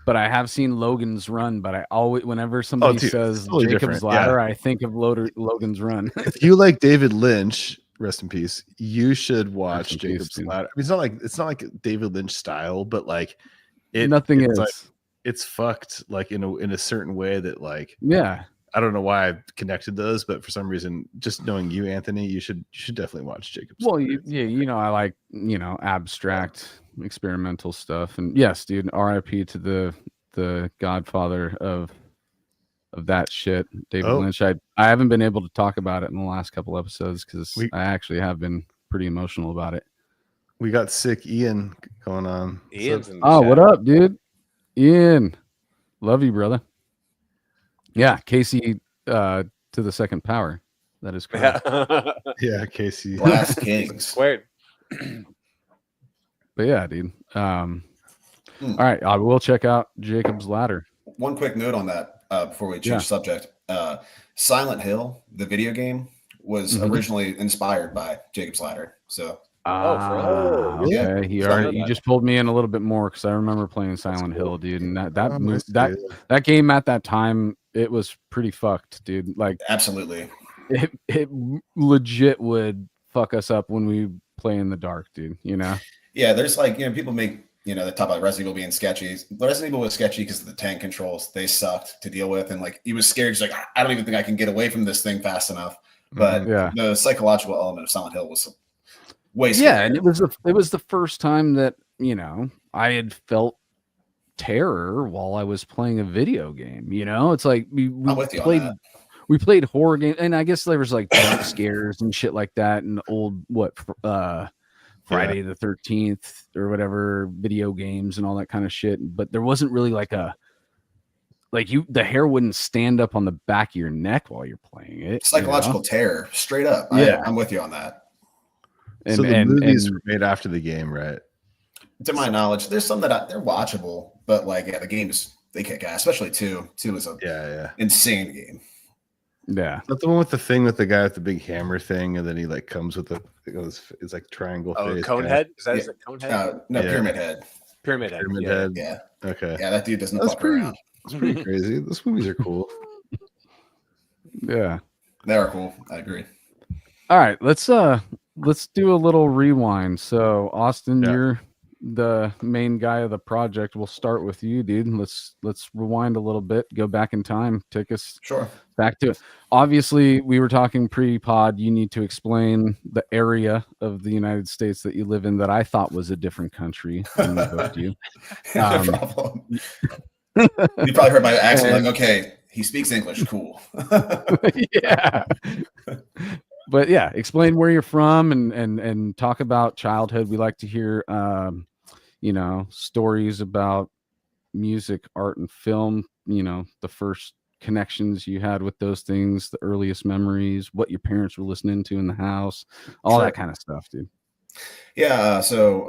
But I have seen Logan's Run. But I always, whenever somebody says totally Jacob's Ladder, I think of Logan's Run. If you like David Lynch, rest in peace, you should watch Jacob's Ladder. I mean, it's not like David Lynch style, but like nothing is. Like, it's fucked like in a certain way that like I don't know why I connected those, but for some reason, just knowing you, Anthony, you should definitely watch Jacob's Ladder. I like abstract experimental stuff, and yes, dude, RIP to the godfather of that shit, David Lynch. I haven't been able to talk about it in the last couple episodes because I actually have been pretty emotional about it. We got sick Ian going on. Ian's what up, dude? Ian, love you, brother. Yeah, Casey to the second power. That is correct. Yeah, Casey. Blast Kings squared. But yeah, dude. All right, I will check out Jacob's Ladder. One quick note on that before we change subject. Silent Hill, the video game, was originally inspired by Jacob's Ladder. So okay. You just pulled me in a little bit more because I remember playing Silent Hill, dude, and that game at that time, it was pretty fucked, dude. Like absolutely, it legit would fuck us up when we play in the dark, dude. Yeah, there's like people make they talk about Resident Evil being sketchy. Resident Evil was sketchy because of the tank controls. They sucked to deal with, and like he was scared. He's like, I don't even think I can get away from this thing fast enough. But the psychological element of Silent Hill was way scarier. Yeah, and it was the first time that I had felt terror while I was playing a video game. It's like we played horror games, and I guess there was like jump scares and shit like that, and old Friday the 13th or whatever, video games and all that kind of shit. But there wasn't really like the hair wouldn't stand up on the back of your neck while you're playing it. Psychological terror, straight up. Yeah. I'm with you on that. So the movies were made after the game, right? To my knowledge, there's some that they're watchable, but like, yeah, the games, they kick ass, especially 2. 2 is a insane game. Yeah. Is that the one with the thing with the guy with the big hammer thing, and then he like comes with it's like triangle face. Conehead? Is that a Conehead? No, Pyramid Head. Pyramid Head. Pyramid Head. Yeah. Okay. Yeah, that dude doesn't fuck around. It's pretty crazy. Those movies are cool. Yeah. They are cool. I agree. All right, let's do a little rewind. So, Austin, you're the main guy of the project. We'll start with you, dude. Let's rewind a little bit, go back in time, take us back to it. Obviously, we were talking pre-pod. You need to explain the area of the United States that you live in that I thought was a different country when we booked you. No problem. You probably heard my accent, like, okay, he speaks English, cool. Yeah. But yeah, explain where you're from and talk about childhood. We like to hear stories about music, art, and film, the first connections you had with those things, the earliest memories, what your parents were listening to in the house, all that kind of stuff, dude. Yeah, so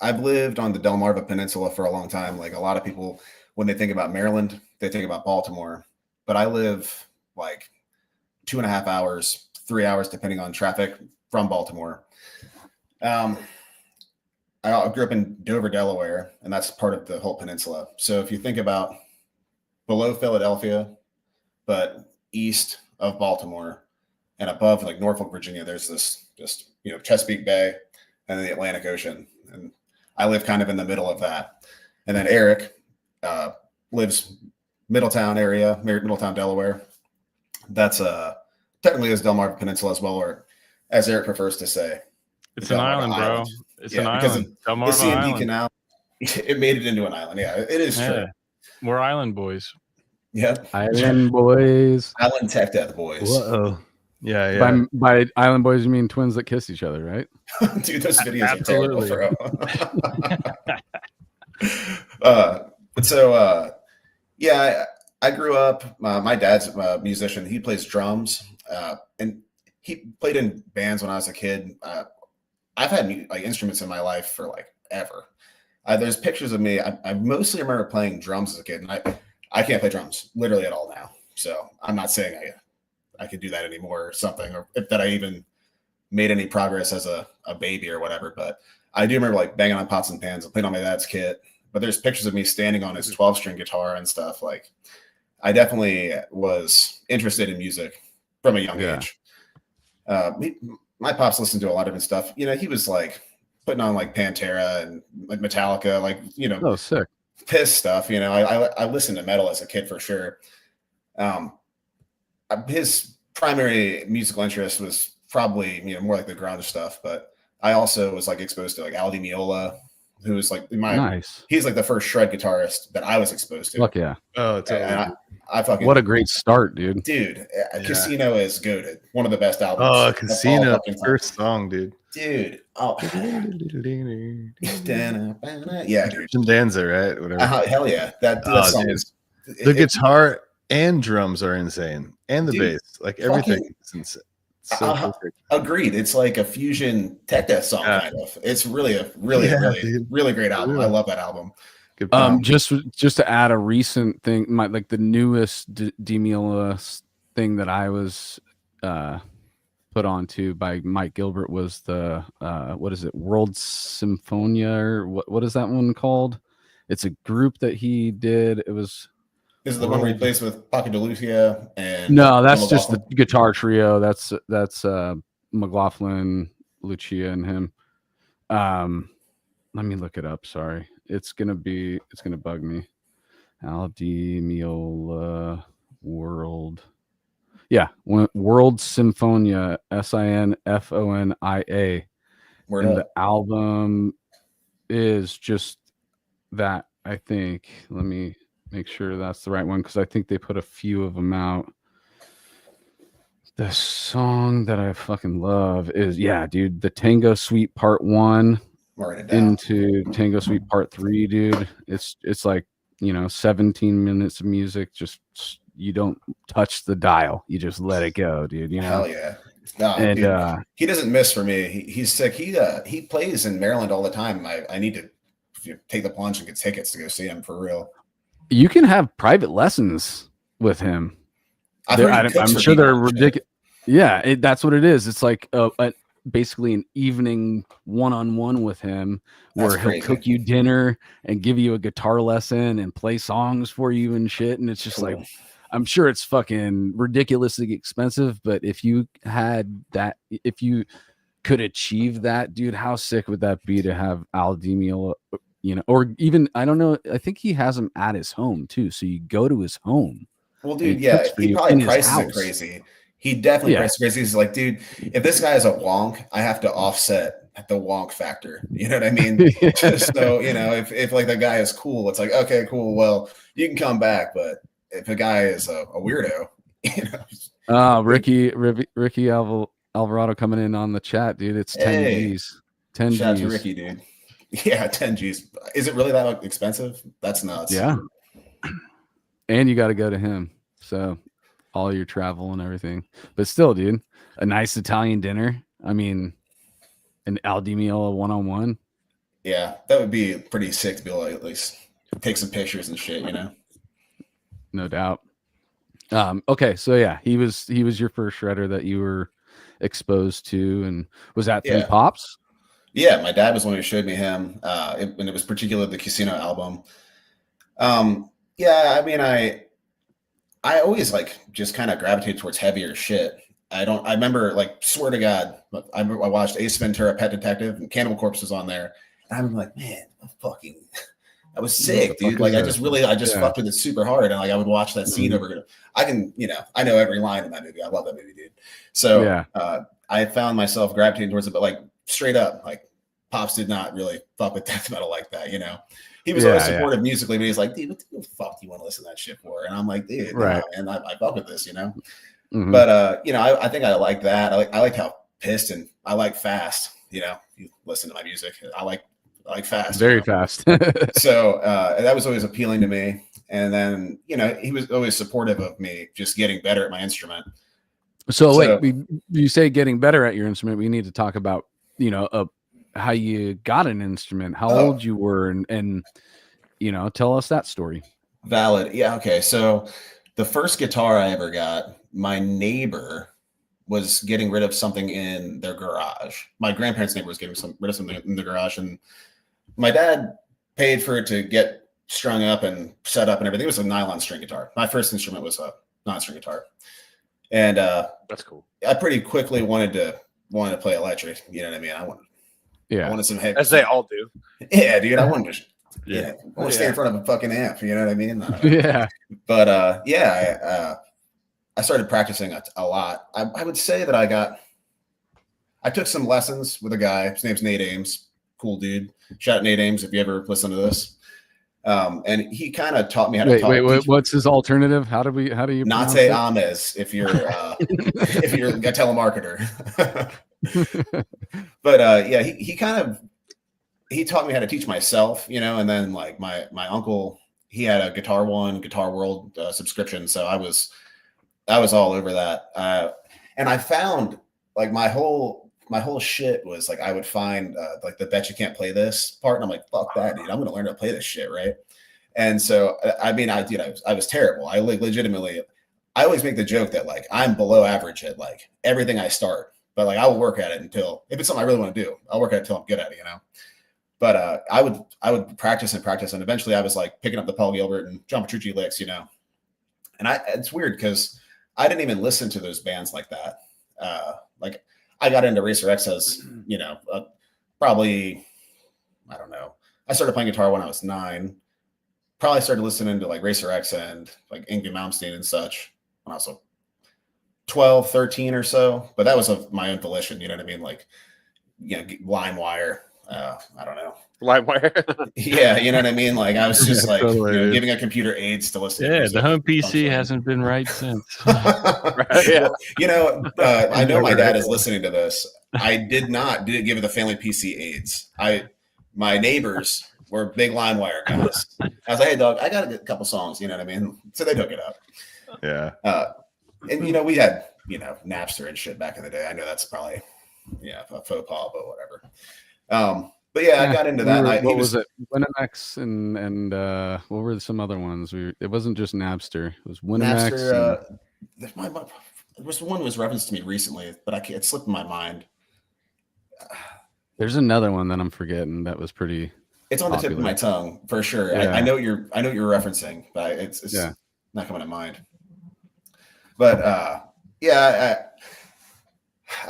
I've lived on the Delmarva Peninsula for a long time. Like a lot of people, when they think about Maryland, they think about Baltimore. But I live like 2.5 hours, 3 hours, depending on traffic, from Baltimore. I grew up in Dover, Delaware, and that's part of the whole peninsula. So if you think about below Philadelphia, but east of Baltimore and above like Norfolk, Virginia, there's this just, Chesapeake Bay and then the Atlantic Ocean. And I live kind of in the middle of that. And then Eric lives Middletown area, Middletown, Delaware. That's technically is Delmarva Peninsula as well, or as Eric prefers to say. It's an island, bro. It's an island. The C&D Canal, it made it into an island. Yeah, it is true. We're island boys. Yep. Island boys. Island Tech Death boys. Whoa. Yeah. By island boys, you mean twins that kiss each other, right? Dude, those videos are terrible, bro. But so, I grew up. My dad's a musician. He plays drums, and he played in bands when I was a kid. I've had instruments in my life for like ever. There's pictures of me. I mostly remember playing drums as a kid, and I can't play drums literally at all now. So I'm not saying I could do that anymore or something, or if that I even made any progress as a baby or whatever. But I do remember like banging on pots and pans and playing on my dad's kit. But there's pictures of me standing on his 12-string guitar and stuff. Like I definitely was interested in music from a young age. My pops listened to a lot of different stuff. He was like putting on like Pantera and like Metallica, like, oh, sick. Piss stuff. I listened to metal as a kid for sure. His primary musical interest was probably, more like the grunge stuff, but I also was like exposed to like Al Di Meola, who was like he's like the first shred guitarist that I was exposed to. Fuck yeah. Oh, totally. I fucking, what a great start, dude. Casino is goated. One of the best albums. Oh, Casino, first song, dude. Dude. Oh. Yeah, dude. Danza, right? Whatever. Hell yeah. That song is the guitar and drums are insane, and the bass, like everything is insane. So perfect. Agreed. It's like a fusion tech death song, kind of. It's really a really great album. I love that album. Just to add a recent thing, the newest Demila thing that I was put onto by Mike Gilbert was the what is it, World Symphonia, or what is that one called? It's a group that he did. It was. Is it the one where he plays with Paco de Lucia and? No, that's just the guitar trio. That's McLaughlin, Lucia, and him. Let me look it up. Sorry, it's gonna bug me. Al Di Meola World. Yeah, World Symphonia, Sinfonia. And the album is just that. I think. Let me make sure that's the right one, because I think they put a few of them out. The song that I fucking love is, dude, the Tango Suite Part 1 Write it down. into Tango Suite Part 3, dude. It's like, 17 minutes of music. Just you don't touch the dial. You just let it go, dude. Hell yeah. No, and dude, he doesn't miss for me. He's sick. He plays in Maryland all the time. I need to take the plunge and get tickets to go see him for real. You can have private lessons with him. I'm sure they're ridiculous. Yeah, that's what it is. It's like basically an evening one-on-one with him where he'll cook you dinner and give you a guitar lesson and play songs for you and shit. And it's just like, I'm sure it's fucking ridiculously expensive, but if you had that, if you could achieve that, dude, how sick would that be to have Al Demio, or even, I don't know, I think he has him at his home too. So you go to his home. Well, dude, yeah, he probably prices it crazy. He definitely prices it crazy. He's like, dude, if this guy is a wonk, I have to offset the wonk factor. You know what I mean? So, if like the guy is cool, it's like, okay, cool. Well, you can come back, but if a guy is a weirdo, Ricky Alvarado coming in on the chat, dude. It's 10 G's. 10 shout G's. Shout out to Ricky, dude. Yeah, 10 G's. Is it really that expensive? That's nuts. Yeah. And you got to go to him. So all your travel and everything. But still, dude, a nice Italian dinner. I mean, an Al Demio one-on-one. Yeah, that would be pretty sick to be able to at least take some pictures and shit, No doubt. Okay, so yeah, he was your first shredder that you were exposed to, and was that through Pops? Yeah, my dad was the one who showed me him, and it was particularly the Casino album. Yeah, I mean, I always like just kind of gravitated towards heavier shit. I remember, like, swear to God, I watched Ace Ventura: Pet Detective, and Cannibal Corpse was on there, and I'm like, man, I was sick, dude. Like, I just fucked with it super hard, and like I would watch that scene over. I know every line in that movie. I love that movie, dude. So I found myself gravitating towards it, but like straight up, like Pops did not really fuck with death metal like that, He was always supportive musically, but he's like, dude, what the fuck do you want to listen to that shit for? And I'm like, dude, and I fuck with this, Mm-hmm. But I think I like that. I like how pissed, and I like fast. You listen to my music. I like fast, very fast. So that was always appealing to me. And then he was always supportive of me just getting better at my instrument. So wait, you say getting better at your instrument. We need to talk about how you got an instrument, how old you were, and tell us that story. Valid. Yeah. Okay. So the first guitar I ever got, my neighbor was getting rid of something in their garage. My grandparents' neighbor was getting rid of something in the garage, and my dad paid for it to get strung up and set up and everything. It was a nylon string guitar. My first instrument was a non-string guitar, and that's cool. I pretty quickly wanted to play electric. You know what I mean? I wanted some head, as they all do. Yeah, dude. I wanted to. I want to stay in front of a fucking amp. You know what I mean? Yeah. But I started practicing a lot. I would say that I took some lessons with a guy. His name's Nate Ames. Cool dude. Shout out Nate Ames if you ever listen to this. And he kind of taught me how to talk. Wait, what's his alternative? How do you Nate Ames if you're if you're a telemarketer. But he taught me how to teach myself, and then like my uncle, he had a Guitar World subscription, so I was all over that. And I found like my whole shit was like I would find like the bet you can't play this part, and I'm like, fuck that, dude. I'm gonna learn how to play this shit, right? And so I mean, I was terrible. I like legitimately, I always make the joke that like I'm below average at like everything I start, but like I will work at it until, if it's something I really want to do, I'll work at it until I'm good at it, But I would practice, and eventually I was like picking up the Paul Gilbert and John Petrucci licks, And it's weird because I didn't even listen to those bands like that. Like I got into Racer X as, probably, I don't know. I started playing guitar when I was 9. Probably started listening to like Racer X and like Ingrid Malmsteen and such when I was 12, 13 or so. But that was of my own volition, you know what I mean? Like, LimeWire. I don't know. LimeWire. Yeah, you know what I mean. Like I was just like totally. giving a computer aids to listen. Yeah, to the home PC hasn't been right since. Yeah. Well, I know my dad is listening to this. I didn't give the family PC aids. My neighbors were big LimeWire guys. I was like, hey dog, I got a couple songs, you know what I mean? So they took it up. Yeah. And we had Napster and shit back in the day. I know that's probably a faux pas, but whatever. But yeah, I got into that. What was it? Winimex and what were some other ones? It wasn't just Napster. It was Winimex. Napster. There was one was referenced to me recently, but it slipped in my mind. There's another one that I'm forgetting that was pretty. It's on the tip of my tongue for sure. Yeah. I know what you're referencing, but it's not coming to mind. But I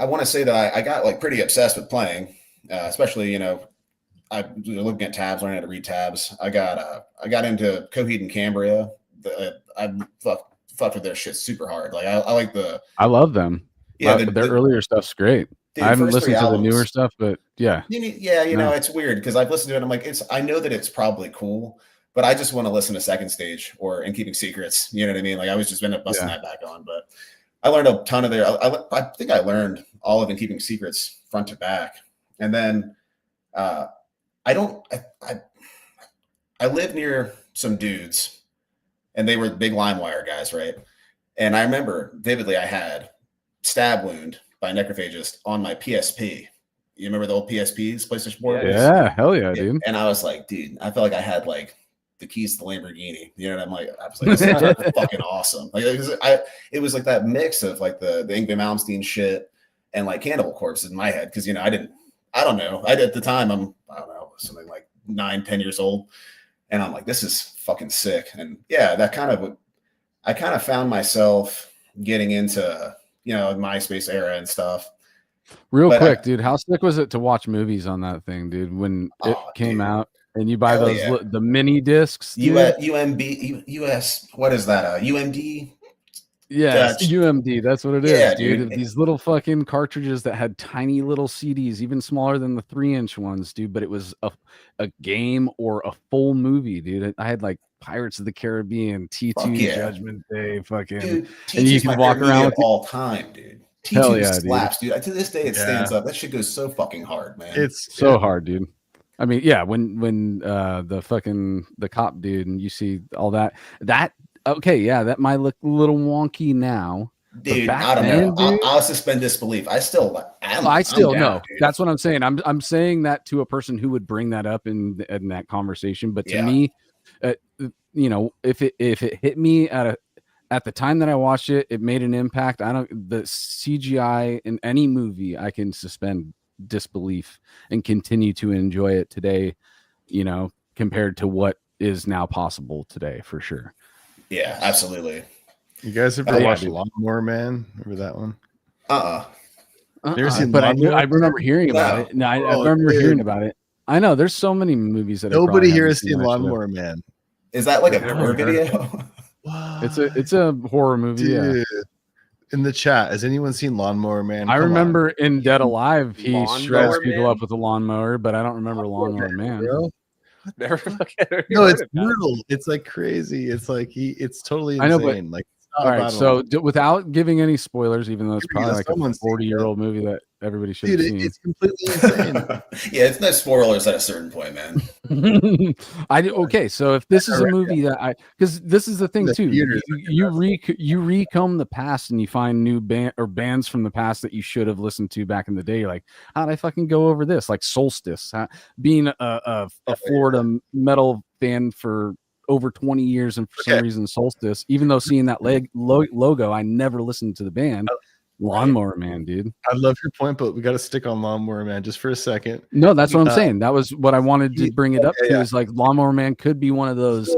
want to say that I got like pretty obsessed with playing, especially I was looking at tabs, learning how to read tabs. I got into Coheed and Cambria. I fucked with their shit super hard. Like I like I love them. Yeah, their earlier stuff's great. Dude, I haven't listened to the newer stuff, but yeah. It's weird because I've listened to it. I'm like, I know that it's probably cool, but I just want to listen to Second Stage or In Keeping Secrets. You know what I mean? Like I was just busting that back on, but I learned a ton of I think I learned all of In Keeping Secrets front to back. And then I live near some dudes and they were big LimeWire guys, right? And I remember vividly I had Stab Wound by Necrophagist on my PSP. You remember the old PSPs, PlayStation 4? Yeah, hell yeah, dude. And I was like, dude, I felt like I had like the keys to the Lamborghini. You know what I'm like? I was like, this is fucking awesome. Like it was like that mix of like the Yngwie Malmsteen shit and like Cannibal Corpse in my head. Cause I don't know. At the time I don't know, something like 9-10 years old. And I'm like, this is fucking sick. And yeah, I kind of found myself getting into, MySpace era and stuff. Real quick, dude, how sick was it to watch movies on that thing, dude? When it came out and you buy the mini discs, US, what is that? UMD? Yeah, UMD. That's what it is, dude. These little fucking cartridges that had tiny little CDs, even smaller than the 3-inch ones, dude. But it was a game or a full movie, dude. I had like Pirates of the Caribbean, T2, Judgment Day, fucking. Dude, and you can walk around with all time, dude. T2 slaps, dude. To this day, it stands up. That shit goes so fucking hard, man. It's so hard, dude. I mean, yeah, when the cop dude and you see all that okay, yeah, that might look a little wonky now. Dude, I don't know. Dude, I'll suspend disbelief. I still know. That's what I'm saying. I'm saying that to a person who would bring that up in that conversation. But to me, if it hit me at the time that I watched it, it made an impact. The CGI in any movie, I can suspend disbelief and continue to enjoy it today, compared to what is now possible today, for sure. Yeah, absolutely. You guys ever watched Lawnmower Man? Remember that one? Never seen but I remember hearing about it. No, I remember hearing about it. I know there's so many movies that nobody here has seen Lawnmower Man. Is that like a horror video? It's a horror movie. Dude. Yeah. In the chat, has anyone seen Lawnmower Man? I remember in Dead Alive, he shreds people up with a lawnmower, but I don't remember Lawnmower Man. No, it's brutal. It's like crazy. It's like it's totally insane. I know, but all right. So without giving any spoilers, even though it's probably like a 40-year-old movie that everybody should have seen. It's completely insane. Yeah, it's no spoilers at a certain point, man. Okay, so if this is a movie that because this is the thing too, you recomb the past and you find new bands from the past that you should have listened to back in the day. You're like, how did I fucking go over this? Like Solstice, being a Florida metal fan for over 20 years, and for some reason Solstice, even though seeing that logo, I never listened to the band. Lawnmower Man, dude. I love your point, but we got to stick on Lawnmower Man just for a second. No, that's what I'm saying. That was what I wanted to bring it up to. Is like Lawnmower Man could be one of those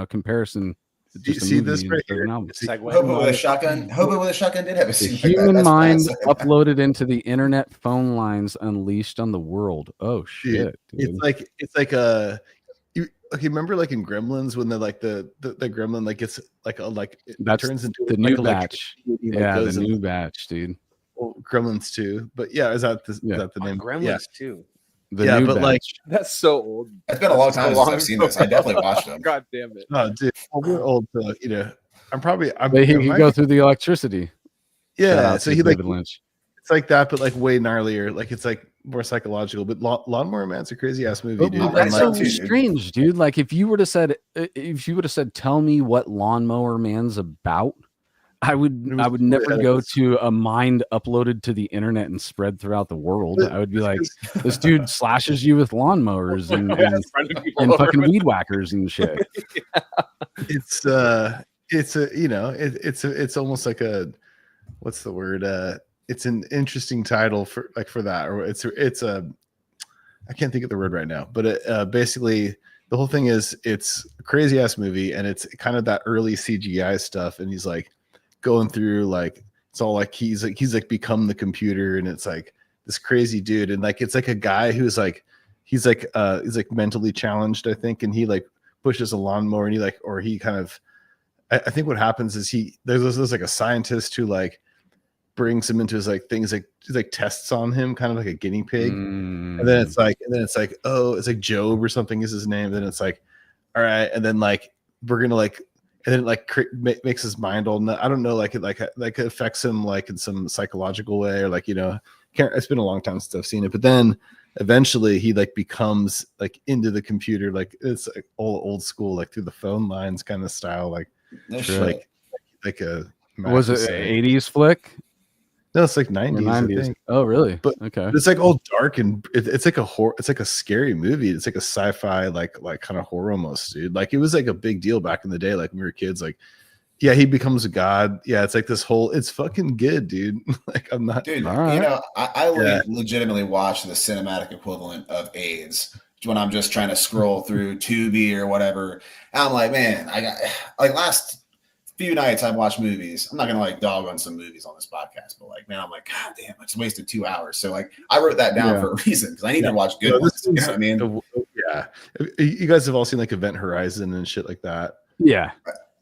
comparison. Do you see this right here? Hobo with a shotgun. Hobo with a shotgun did have a scene. Human mind uploaded into the internet phone lines unleashed on the world. Oh shit! Dude. It's like a. Okay, remember like in Gremlins when they're like the gremlin like it's like that turns into the new batch. Yeah, the new batch, dude. Gremlins 2. But yeah, is that the name? Gremlins too. The new but batch. like That's so old. It's been a long time since I've seen this. I definitely watched them. God damn it. oh, dude, we're old. So, I'm But he could go through the electricity. Shout Yeah, out so to he like David Lynch. it's like that, but like way gnarlier. Like it's like more psychological. But Lawnmower Man's a crazy ass movie, dude. That's like, so dude. strange, dude. Like if you would have said, tell me what Lawnmower Man's about, I would never go to a mind uploaded to the internet and spread throughout the world. I would be like, this dude slashes you with lawnmowers and fucking weed whackers and shit. It's it's almost like a, what's the word? It's an interesting title for that, or it's a, I can't think of the word right now, but basically the whole thing is it's a crazy ass movie, and it's kind of that early CGI stuff, and he's like going through like, it's all like he's become the computer, and it's like this crazy dude, and like it's like a guy who's like he's like mentally challenged, I think, and he like pushes a lawnmower, and he kind of, I think what happens is there's like a scientist who like brings him into his like things, like tests on him, kind of like a guinea pig. And then it's like oh, it's like Job or something is his name. Then it's like, all right, and then like we're gonna like, and then it like makes his mind all I don't know, like it affects him like in some psychological way, or like it's been a long time since I've seen it, but then eventually he like becomes like into the computer, like it's like old school, like through the phone lines kind of style, like like a, was it an 80s flick? No, it's like 90s. I think. Oh, really? But okay, it's like all dark, and it's like a horror. It's like a scary movie. It's like a sci-fi, like kind of horror almost, dude. Like it was like a big deal back in the day, like when we were kids. Like, yeah, he becomes a god. Yeah, it's like this whole. It's fucking good, dude. Like I'm not, dude. Right. I legitimately watch the cinematic equivalent of AIDS when I'm just trying to scroll through Tubi or whatever. And I'm like, man, I got like last few nights I've watched movies. I'm not gonna like dog on some movies on this podcast, but like, man, I'm like, God damn, I just wasted 2 hours. So like, I wrote that down for a reason, because I need to watch good ones. You know what I mean? Yeah, you guys have all seen like Event Horizon and shit like that. Yeah,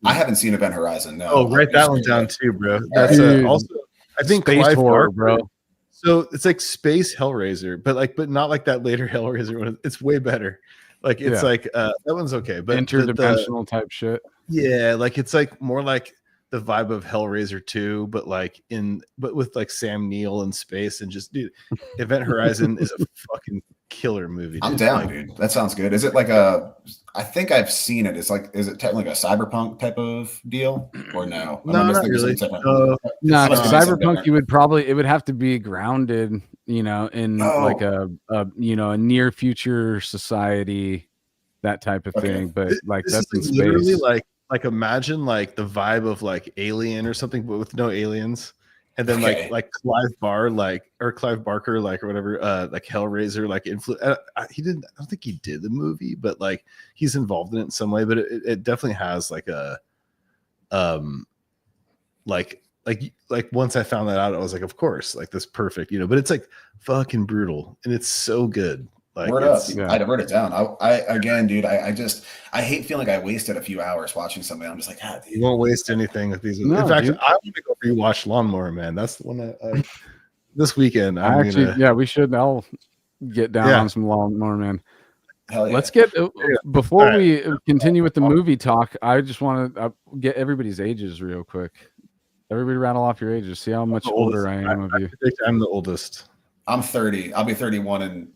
I haven't seen Event Horizon. No. Oh, write that one down too, bro. That's also, I think, Space Clive horror, Barker, bro. So it's like space Hellraiser, but not like that later Hellraiser one. It's way better. Like it's like that one's okay, but interdimensional type shit. Yeah, like it's like more like the vibe of Hellraiser 2, but with like Sam Neill in space, and just, dude, Event Horizon is a fucking killer movie. Dude. I'm down, dude. That sounds good. Is it like I think I've seen it. Is it technically like a cyberpunk type of deal, or no? No, not really. No, cyberpunk, it would have to be grounded, in like a near future society, that type of thing. But like this that's in space. Literally like imagine like the vibe of like Alien or something, but with no aliens. And then like Clive Barker, like, or whatever, like Hellraiser, like he didn't. I don't think he did the movie, but like he's involved in it in some way. But it definitely has like a, like once I found that out, I was like, of course, like this perfect, But it's like fucking brutal, and it's so good. Like, word up. Yeah. I wrote it down. I again, dude, I hate feeling like I wasted a few hours watching something. I'm just like, God, dude. You won't waste anything with these. No, in fact, dude. I want to go rewatch Lawnmower Man. That's the one I this weekend. We should. I'll get down on some Lawnmower Man. Hell yeah. Let's get before we continue with the movie talk. I just want to get everybody's ages real quick. Everybody rattle off your ages. See how much older I am of you. I'm the oldest. I'm 30. I'll be 31 in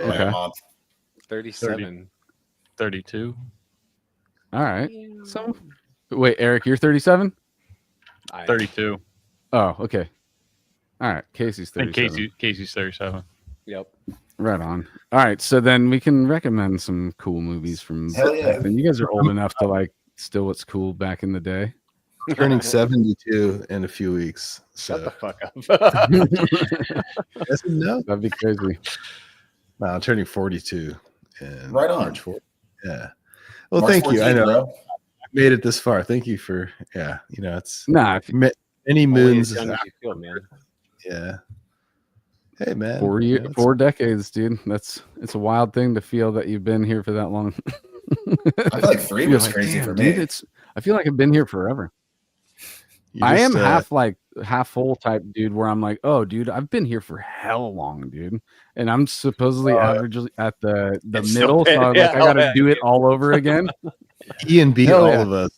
a month. 37. 32. All right. So, wait, Eric, you're 37? 32. Oh, okay. All right. Casey's 37. And Casey's 37. Yep. Right on. All right. So then we can recommend some cool movies from. Hell yeah. And you guys are old enough to like still what's cool back in the day. Turning 72 in a few weeks. So. Shut the fuck up. No. That'd be crazy. Wow, I'm turning 42. Right on. March 4th. Yeah. Well, March thank 14th, you. I know. Bro. I made it this far. Thank you for, it's any moons. As young as you feel, man. Yeah. Hey, man. 4 decades, dude. It's a wild thing to feel that you've been here for that long. I feel like 3 was crazy for me. Dude, I feel like I've been here forever. I am half like half full type dude where I'm like, oh, dude, I've been here for hell long, dude, and I'm supposedly averagely at the It's still middle, so pit. Yeah, I got to hell do it yeah. all over again. Ian beat Hell all yeah. of us.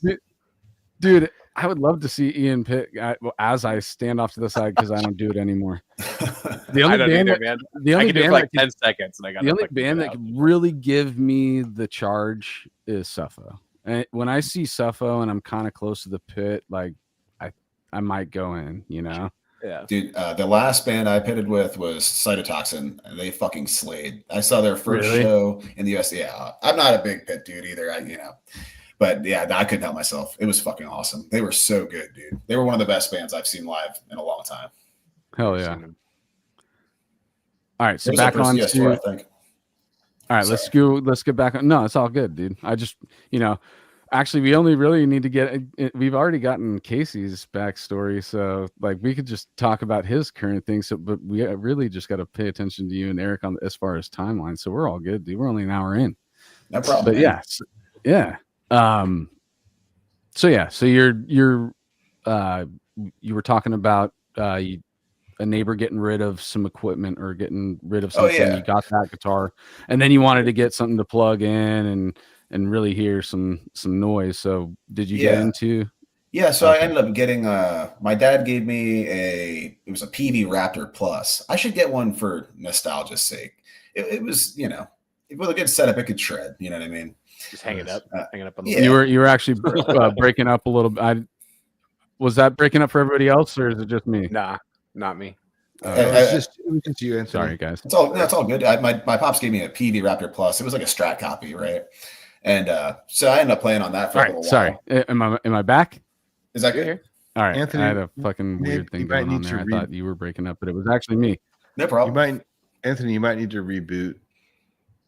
Dude, I would love to see Ian Pitt as I stand off to the side because I don't do it anymore. The I only don't band either, that, man. the I only can do it band for like that 10 seconds, and I got the only band that could really give me the charge is Suffo. And when I see Suffo and I'm kind of close to the pit, like I might go in, you know. Yeah, dude. The last band I pitted with was Cytotoxin, and they fucking slayed. I saw their first Really? show in the US. Yeah, I'm not a big pit dude either. But yeah, I couldn't help myself. It was fucking awesome. They were so good, dude. They were one of the best bands I've seen live in a long time. Hell yeah. All right, so It was back their first on US to tour, I think. all right, let's get back on. No, it's all good, dude. I just, actually, we only really need to get. We've already gotten Casey's backstory, so like we could just talk about his current things. So, but we really just got to pay attention to you and Eric on as far as timeline. So we're all good, dude. We're only an hour in. No problem. But man. yes, yeah. So yeah, so you were talking about a neighbor getting rid of some equipment or getting rid of something. yeah. You got that guitar, and then you wanted to get something to plug in and really hear some noise. So did you get into? Yeah, so I ended up getting my dad gave me it was a PV Raptor Plus. I should get one for nostalgia's sake. It was, with a good setup, it could shred. You know what I mean? just hang it up on the Yeah. You were actually breaking up a little bit. Was that breaking up for everybody else, or is it just me? Nah, not me. It was just you, Anthony. Sorry, guys. It's all good. My pops gave me a PV Raptor Plus. It was like a Strat copy, right? And so I ended up playing on that for All a little right, sorry. while. Am I back? Is that good? All right, Anthony, I had a fucking weird thing going on there. I thought you were breaking up, but it was actually me. No problem. Anthony, you might need to reboot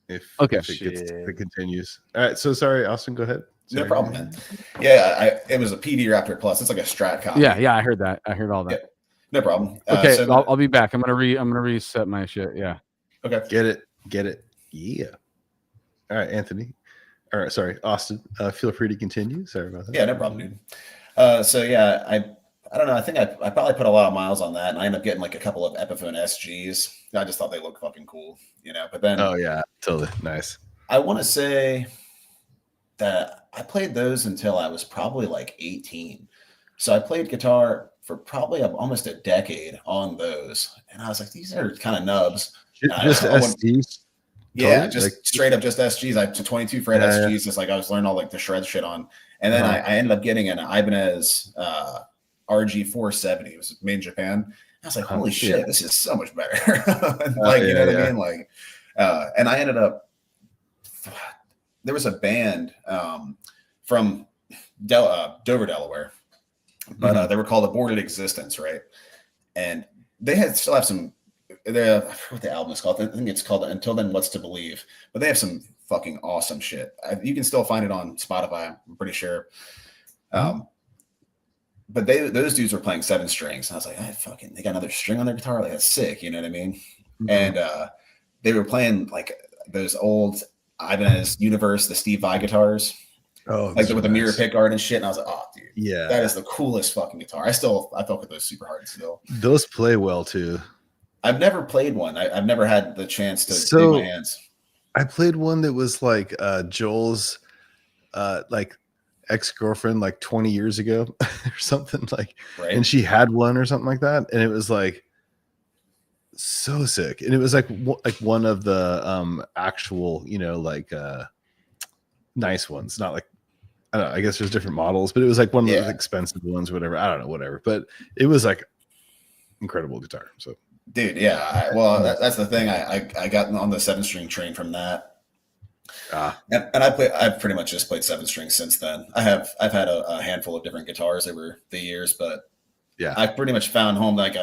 if it continues. All right, so sorry, Austin, go ahead. No problem, man. Yeah, it was a PV Raptor Plus. It's like a Strat copy. Yeah, I heard that. I heard all that. Yeah, no problem. Okay, so I'll be back. I'm gonna reset my shit. Yeah. Okay. Get it. Yeah. All right, Anthony. All right, sorry, Austin. Feel free to continue. Sorry about that. Yeah, no problem, dude. So yeah, I don't know. I think I probably put a lot of miles on that, and I ended up getting like a couple of Epiphone SGs. I just thought they looked fucking cool, But then, oh yeah, totally nice. I want to say that I played those until I was probably like 18. So I played guitar for probably almost a decade on those, and I was like, these are kind of nubs. Just SGs. Yeah, just straight up just SGs. I to 22 fret SGs. Just like I was learning all like the shred shit on, and then I ended up getting an Ibanez RG 470. It was made in Japan. I was like, holy shit, this is so much better. Like, you know what I mean? Like, and I ended up. There was a band from Dover, Delaware, but they were called Aborted Existence, right? And they still have some. I forget what the album is called. I think it's called Until Then, What's to Believe. But they have some fucking awesome shit. You can still find it on Spotify, I'm pretty sure. But those dudes were playing 7 strings. And I was like, they got another string on their guitar. Like, that's sick. You know what I mean? Mm-hmm. And they were playing like those old Ibanez Universe, the Steve Vai guitars. Oh, like with the mirror pickguard and shit. And I was like, oh, dude. Yeah. That is the coolest fucking guitar. I fuck with those super hard still. Those play well too. I've never played one. I've never had the chance to do my hands. I played one that was like Joel's like ex-girlfriend like 20 years ago or something like, right. And she had one or something like that. And it was like so sick. And it was like one of the actual, nice ones, not like, I don't know, I guess there's different models, but it was like one of the expensive ones, whatever. I don't know, whatever. But it was like incredible guitar. So dude, yeah. That's the thing. I got on the 7-string train from that. And I've pretty much just played 7 strings since then. I've had a handful of different guitars over the years, but yeah, I've pretty much found home. Like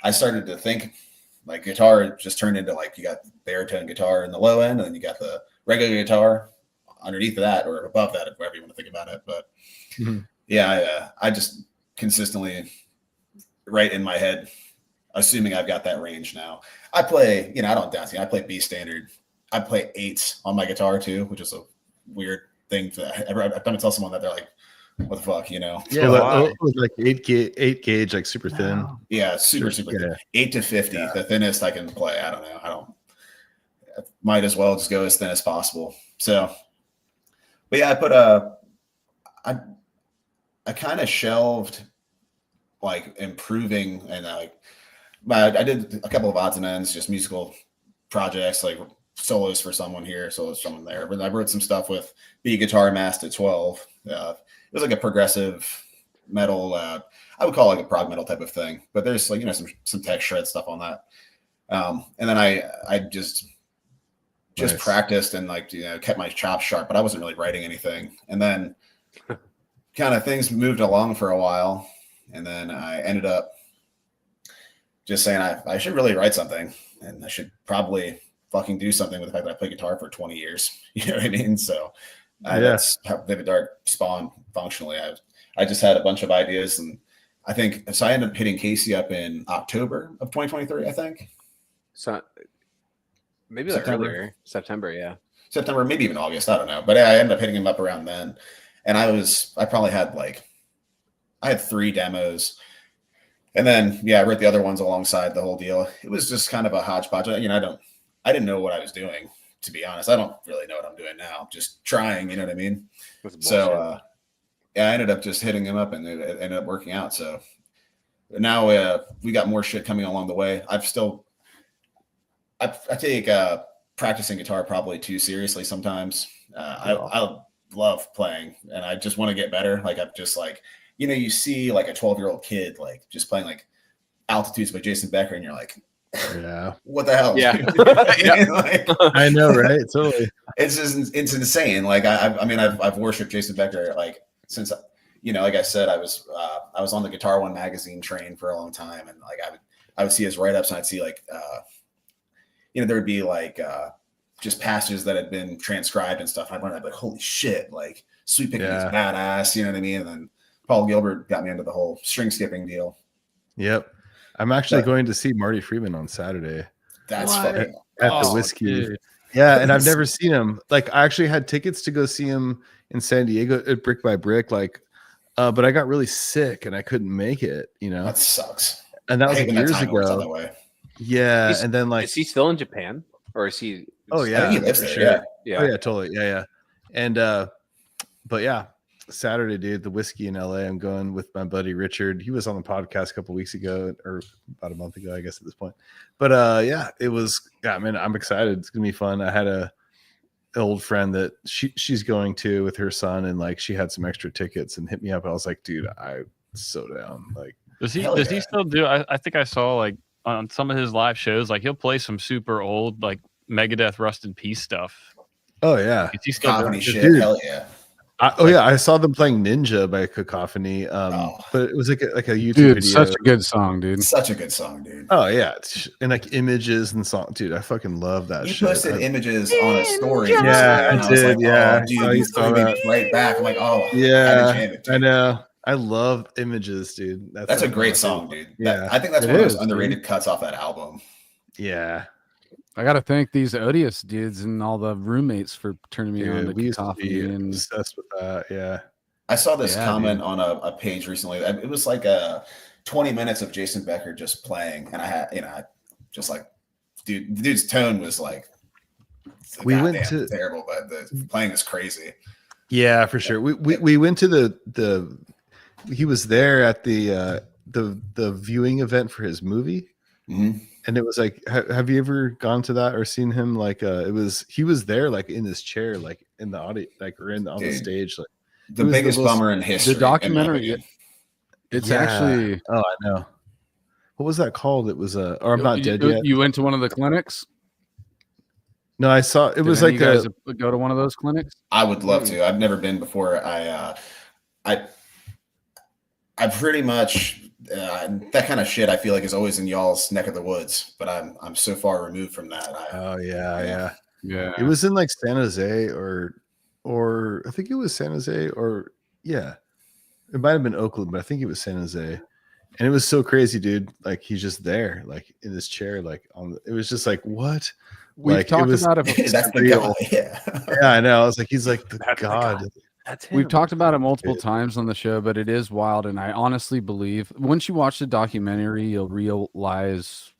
I started to think like guitar just turned into like, you got baritone guitar in the low end, and then you got the regular guitar underneath of that or above that, whatever you want to think about it. But I just consistently right in my head, assuming I've got that range now. I play, I don't dance. I play B standard. I play 8s on my guitar too, which is a weird thing. I'm going to tell someone that they're like, what the fuck, you know? Yeah, it was like 8 gauge, like super thin. Yeah, super thin. 8 to 50, the thinnest I can play. I don't know. Might as well just go as thin as possible. So, but yeah, I kind of shelved like improving, and I did a couple of odds and ends, just musical projects, like solos for someone here, solos for someone there. But I wrote some stuff with the Guitar Master 12. It was like a progressive metal. I would call it like a prog metal type of thing, but there's like, some tech shred stuff on that. And then I just nice. Practiced and kept my chops sharp, but I wasn't really writing anything. And then kind of things moved along for a while, and then I ended up just saying I should really write something, and I should probably fucking do something with the fact that I played guitar for 20 years. You know what I mean? So that's how Vivid Dark spawned functionally. I just had a bunch of ideas, and I think so. I ended up hitting Casey up in October of 2023, I think. So maybe like earlier, September, yeah. September, maybe even August, I don't know. But I ended up hitting him up around then. And I probably had I had 3 demos. And then, I wrote the other ones alongside the whole deal. It was just kind of a hodgepodge. I didn't know what I was doing, to be honest. I don't really know what I'm doing now. Just trying, you know what I mean? So, I ended up just hitting him up, and it ended up working out. So now we got more shit coming along the way. I take practicing guitar probably too seriously sometimes. I love playing, and I just want to get better. Like I'm just you see like a 12-year-old kid just playing like Altitudes by Jason Becker, and you're like, yeah, what the hell? Yeah, I know, right? Totally. It's insane. Like I've worshipped Jason Becker since like I said, I was on the Guitar One magazine train for a long time, and I would see his write-ups, and I'd see there would be just passages that had been transcribed and stuff. I'd be like, holy shit, Sweet Picking is badass, you know what I mean? And then Paul Gilbert got me into the whole string skipping deal. Yep. I'm actually going to see Marty Freeman on Saturday. That's fucking at the Whiskey. Dude. Yeah, and I've never seen him. I actually had tickets to go see him in San Diego at Brick by Brick, but I got really sick and I couldn't make it, That sucks. And that was years ago. Yeah, and then is he still in Japan, or is he? Oh yeah, I think he lives there. Sure. Yeah. Oh yeah, totally. Yeah. And but yeah, Saturday, dude, the Whiskey in LA. I'm going with my buddy Richard. He was on the podcast a couple weeks ago, or about a month ago, I guess at this point. But it was. Yeah, man, I'm excited. It's gonna be fun. I had an old friend that she's going to with her son, and she had some extra tickets and hit me up. I was like, dude, I'm so down. Does he still do? I think I saw on some of his live shows, he'll play some super old Megadeth Rust in Peace stuff. Oh yeah, is he still Cacophony shit? Dude. Hell yeah. I saw them playing Ninja by Cacophony. But it was like a YouTube video. Such a good song, dude. Such a good song, dude. Oh yeah, and images and song, dude. I fucking love that. You posted images on a story. Yeah, I did. Oh, dude, you saw that right back. I'm like, oh yeah, I know. I love Images, dude. That's a great song, dude. Yeah, I think that's one of those underrated cuts off that album. Yeah. I got to thank these Odious dudes and all the roommates for turning me on to we Cacophony. And obsessed with that. Yeah. I saw this comment on a page recently. It was 20 minutes of Jason Becker just playing. And I had, dude, the dude's tone was we went to terrible, but the playing is crazy. Yeah, for sure. We went to he was there at the viewing event for his movie. Mm-hmm. And it was have you ever gone to that or seen him? He was there in his chair, in the audio, on the stage. The biggest bummer in history. The documentary. It's actually. Oh, I know. What was that called? It was or I'm Not Dead Yet. You went to one of the clinics? No, I saw it. Was you guys go to one of those clinics? I would love to. I've never been before. I pretty much. That kind of shit I feel is always in y'all's neck of the woods, but I'm so far removed from that. Yeah. It was in San Jose or I think it was San Jose or it might have been Oakland, but I think it was San Jose. And it was so crazy, dude. He's just there, in his chair, it was just what? We've talked about it. That's the guy. Yeah. Yeah, I know. I was he's the god. That's him. We've talked about it multiple times on the show, but it is wild. And I honestly believe once you watch the documentary, you'll realize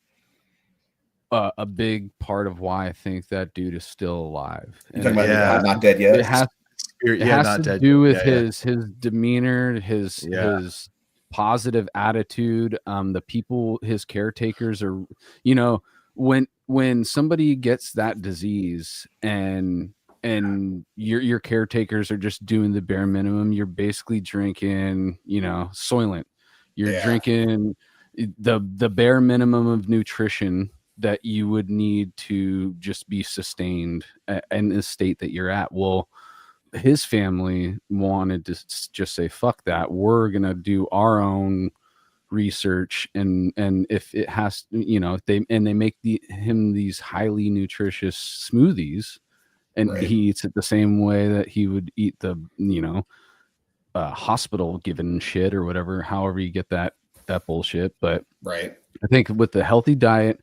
a big part of why I think that dude is still alive. You're talking about not dead yet? It has to do with his demeanor, his positive attitude. The people, his caretakers are, you know, when somebody gets that disease and your caretakers are just doing the bare minimum, you're basically drinking, you know, Soylent. You're drinking the bare minimum of nutrition that you would need to just be sustained in the state that you're at. Well, his family wanted to just say, fuck that. We're going to do our own research. And if it has, you know, they make him these highly nutritious smoothies, and he eats it the same way that he would eat the, you know, hospital given shit or whatever, however you get that bullshit. But I think with the healthy diet,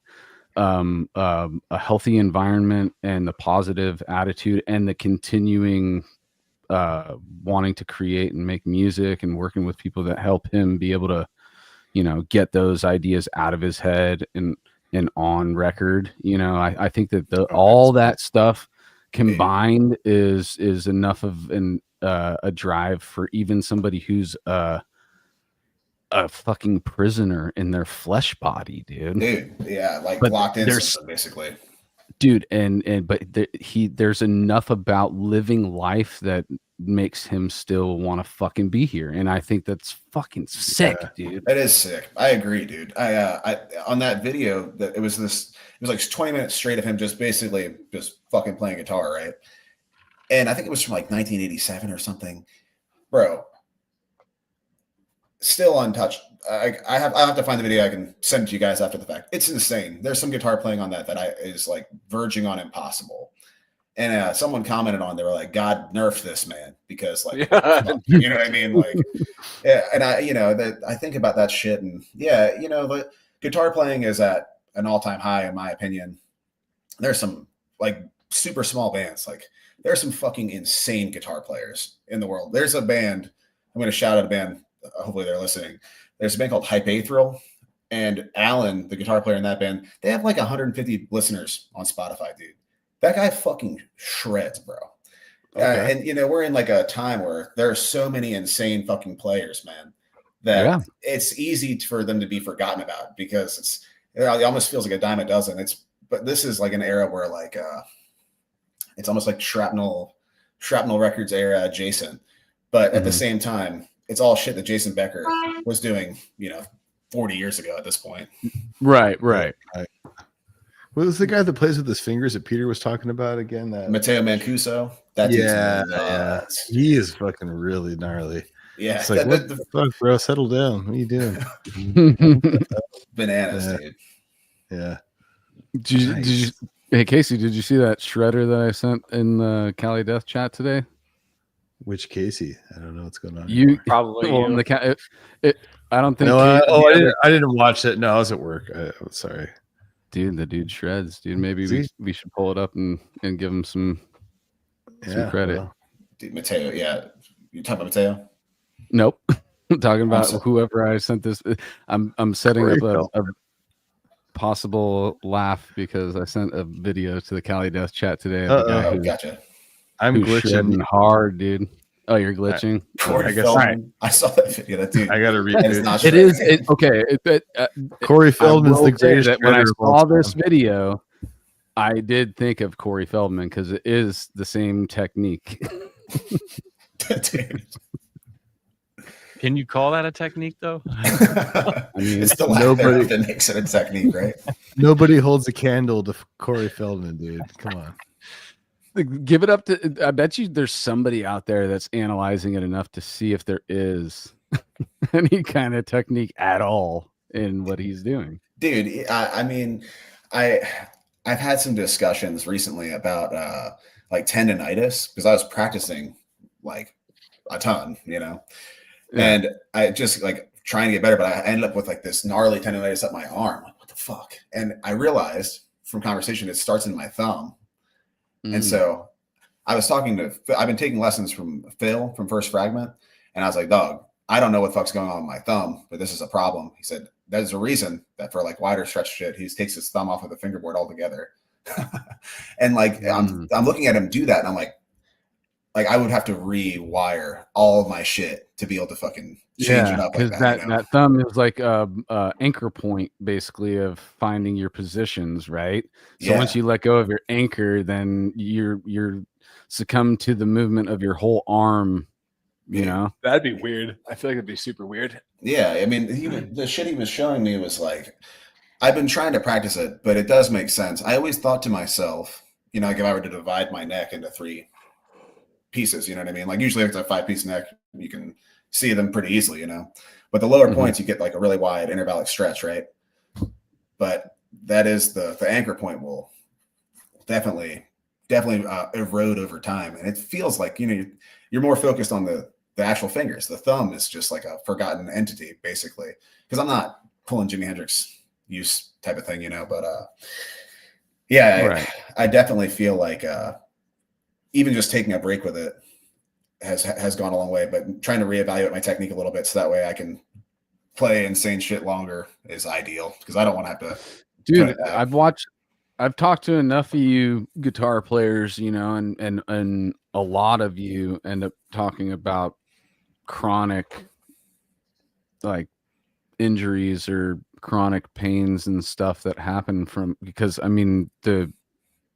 a healthy environment and the positive attitude and the continuing wanting to create and make music and working with people that help him be able to, you know, get those ideas out of his head and on record, you know, I think that all that stuff combined is enough of a drive for even somebody who's a fucking prisoner in their flesh body, dude. Like locked in something, basically, dude. But there's enough about living life that makes him still want to fucking be here, and I think that's fucking sick, dude. That is sick. I agree, dude. I on that video that it was like 20 minutes straight of him just basically just fucking playing guitar, right? And I think it was from like 1987 or something, bro. Still untouched. I have to find the video. I can send it to you guys after the fact. It's insane. There's some guitar playing on that is like verging on impossible. And someone commented on, they were like, God nerfed this man because like, you know what I mean? Like, and I, you know, that I think about that shit and you know, the guitar playing is at an all-time high, in my opinion. There's some like super small bands. Like there's some fucking insane guitar players in the world. There's a band, I'm going to shout out a band. Hopefully they're listening. There's a band called Hypaethral, and Alan, the guitar player in that band, they have like 150 listeners on Spotify, dude. That guy fucking shreds, bro. And you know, we're in like a time where there are so many insane fucking players, man, that it's easy for them to be forgotten about because it almost feels like a dime a dozen. But this is like an era where like it's almost like Shrapnel Records era adjacent, but at the same time, it's all shit that Jason Becker was doing, you know, 40 years ago at this point. Right. What was the guy that plays with his fingers that Peter was talking about again? That Matteo Mancuso. He is fucking really gnarly. Yeah. It's like, what the fuck, bro? Settle down. What are you doing? Bananas, dude. Yeah. Did you, hey, Casey, did you see that shredder that I sent in the Cali Death chat today? Which Casey? I don't know what's going on. You probably. Well, I don't think. No, I didn't watch it. No, I was at work. I'm sorry. Dude, the dude shreds. Dude, maybe we should pull it up and give him some credit. Well. Dude, Matteo, you talking about Matteo? Nope. I'm talking about whoever I sent this. I'm setting up a possible laugh because I sent a video to the Cali Death chat today. Gotcha. I'm glitching hard, dude. Oh, you're glitching. I guess I saw that video. That dude. I gotta read it. It is okay. Corey Feldman's the greatest. When I saw this video, I did think of Corey Feldman because it is the same technique. Can you call that a technique, though? I mean, it's the nobody that makes it a technique, right? Nobody holds a candle to Corey Feldman, dude. Come on. Give it up to. I bet you there's somebody out there that's analyzing it enough to see if there is any kind of technique at all in what he's doing, dude. I mean, I've had some discussions recently about like tendonitis because I was practicing like a ton, you know, and I just like trying to get better, but I ended up with like this gnarly tendonitis up my arm. Like, what the fuck? And I realized from conversation it starts in my thumb. And so I've been taking lessons from Phil from First Fragment, and I was like, dog, I don't know what the fuck's going on with my thumb, but this is a problem. He said, there's a reason that for like wider stretch shit, he takes his thumb off of the fingerboard altogether. And like, I'm looking at him do that, and I'm like I would have to rewire all of my shit to be able to fucking change it up like that. That thumb is like a anchor point, basically, of finding your positions, right? So once you let go of your anchor, then you're succumb to the movement of your whole arm. You know, that'd be weird. I feel like it'd be super weird. Yeah, I mean, the shit he was showing me was like, I've been trying to practice it, but it does make sense. I always thought to myself, you know, like if I were to divide my neck into 3 pieces, you know what I mean? Like usually if it's a 5-piece neck, you can see them pretty easily, you know, but the lower points, you get like a really wide intervallic stretch, right? But that is the anchor point will definitely erode over time. And it feels like, you know, you're more focused on the actual fingers. The thumb is just like a forgotten entity, basically, because I'm not pulling Jimi Hendrix use type of thing, you know, but I definitely feel like even just taking a break with it has gone a long way, but trying to reevaluate my technique a little bit so that way I can play insane shit longer is ideal, because I don't want to have to. Dude, I've talked to enough of you guitar players, you know, and a lot of you end up talking about chronic like injuries or chronic pains and stuff that happen from, because I mean,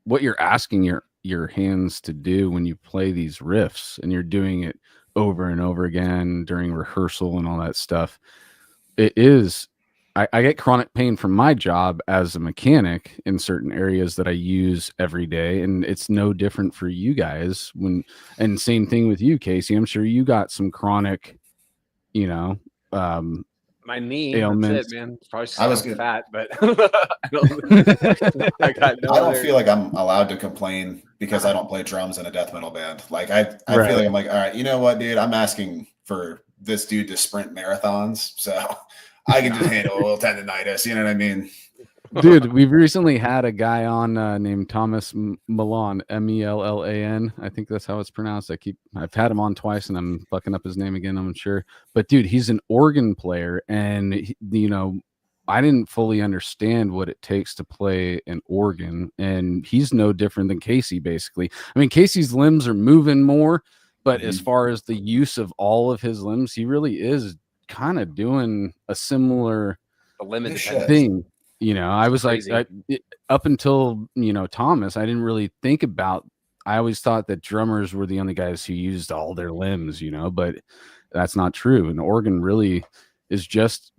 what you're asking your hands to do when you play these riffs and you're doing it over and over again during rehearsal and all that stuff, it is, I get chronic pain from my job as a mechanic in certain areas that I use every day. And it's no different for you guys and same thing with you, Casey. I'm sure you got some chronic, you know, my knee ailments. That's it, man. Probably I was fat, but I don't feel like I'm allowed to complain because I don't play drums in a death metal band. Like I feel like I'm like, all right, you know what, dude, I'm asking for this dude to sprint marathons, so I can just handle a little tendonitis. You know what I mean? Dude, we've recently had a guy on named Thomas Mellan, Mellan. I think that's how it's pronounced. I've had him on twice, and I'm fucking up his name again, I'm sure. But dude, he's an organ player, and you know, I didn't fully understand what it takes to play an organ, and he's no different than Casey, basically. I mean, Casey's limbs are moving more, but as far as the use of all of his limbs, he really is kind of doing a similar thing. You know, I was like, up until, you know, Thomas, I didn't really think about, I always thought that drummers were the only guys who used all their limbs, you know, but that's not true. An organ really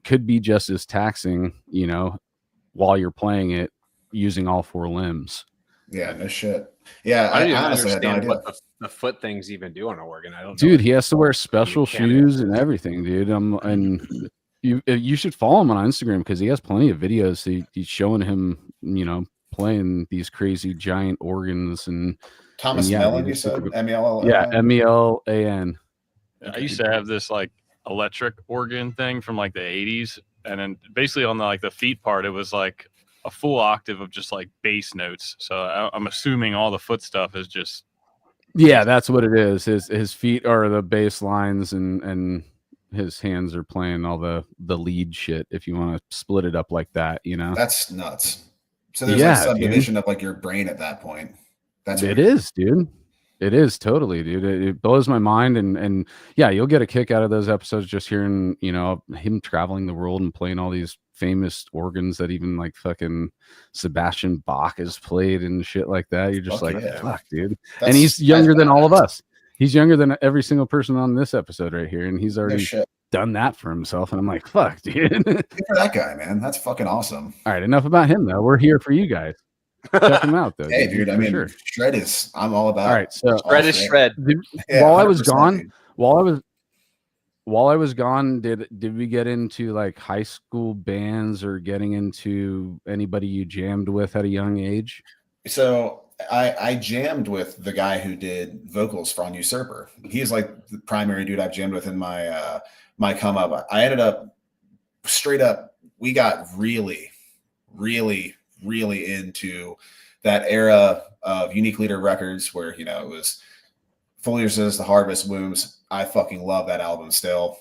could be just as taxing, you know, while you're playing it using all 4 limbs. Yeah, no shit. Yeah, I honestly had no idea what the foot things even do on an organ. I don't know. Dude, he has to wear special shoes and everything, dude. And you should follow him on Instagram because he has plenty of videos. He's showing him, you know, playing these crazy giant organs. And Thomas Mellan, you said? M-E-L-L-A-N? Yeah, M-E-L-A-N. I used to have this like electric organ thing from like the 80s, and then basically on the feet part, it was like a full octave of just like bass notes. So I'm assuming all the foot stuff is just that's what it is. His feet are the bass lines, and his hands are playing all the lead shit, if you want to split it up like that, you know. That's nuts. So there's like subdivision of like your brain at that point. That's it is, dude. It is totally, dude. It blows my mind, and yeah, you'll get a kick out of those episodes just hearing, you know, him traveling the world and playing all these famous organs that even like fucking Sebastian Bach has played and shit like that. You're just fuck, dude. And he's younger than all of us. He's younger than every single person on this episode right here, and he's already done that for himself. And I'm like, fuck, dude. Good for that guy, man. That's fucking awesome. All right, enough about him though. We're here for you guys. Check him out though. Hey, dude. I mean, Shred is. I'm all about. All right, so Shred is Shred. While I was gone, while I was gone, did we get into like high school bands or getting into anybody you jammed with at a young age? So I jammed with the guy who did vocals for On Usurper. He's like the primary dude I've jammed with in my my come up. I ended up straight up. We got really into that era of Unique Leader Records, where it was Fully Resist, The Harvest, Wombs. I fucking love that album still.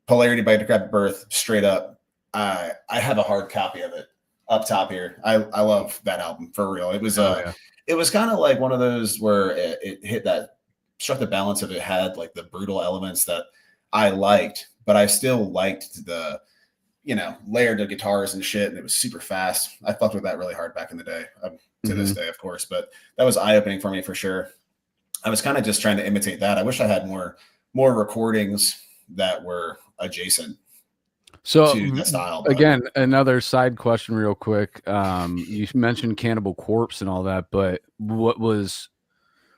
Polarity by Decrepit Birth, straight up. I have a hard copy of it up top here. I love that album for real. It was it was kind of like one of those where it hit that, struck the balance of it had like the brutal elements that I liked, but I still liked the layered the guitars and shit, and it was super fast. I fucked with that really hard back in the day, to this day, of course, but that was eye-opening for me for sure. I was kind of just trying to imitate that. I wish I had more recordings that were adjacent to that style. Again, another side question real quick. You mentioned Cannibal Corpse and all that, but what was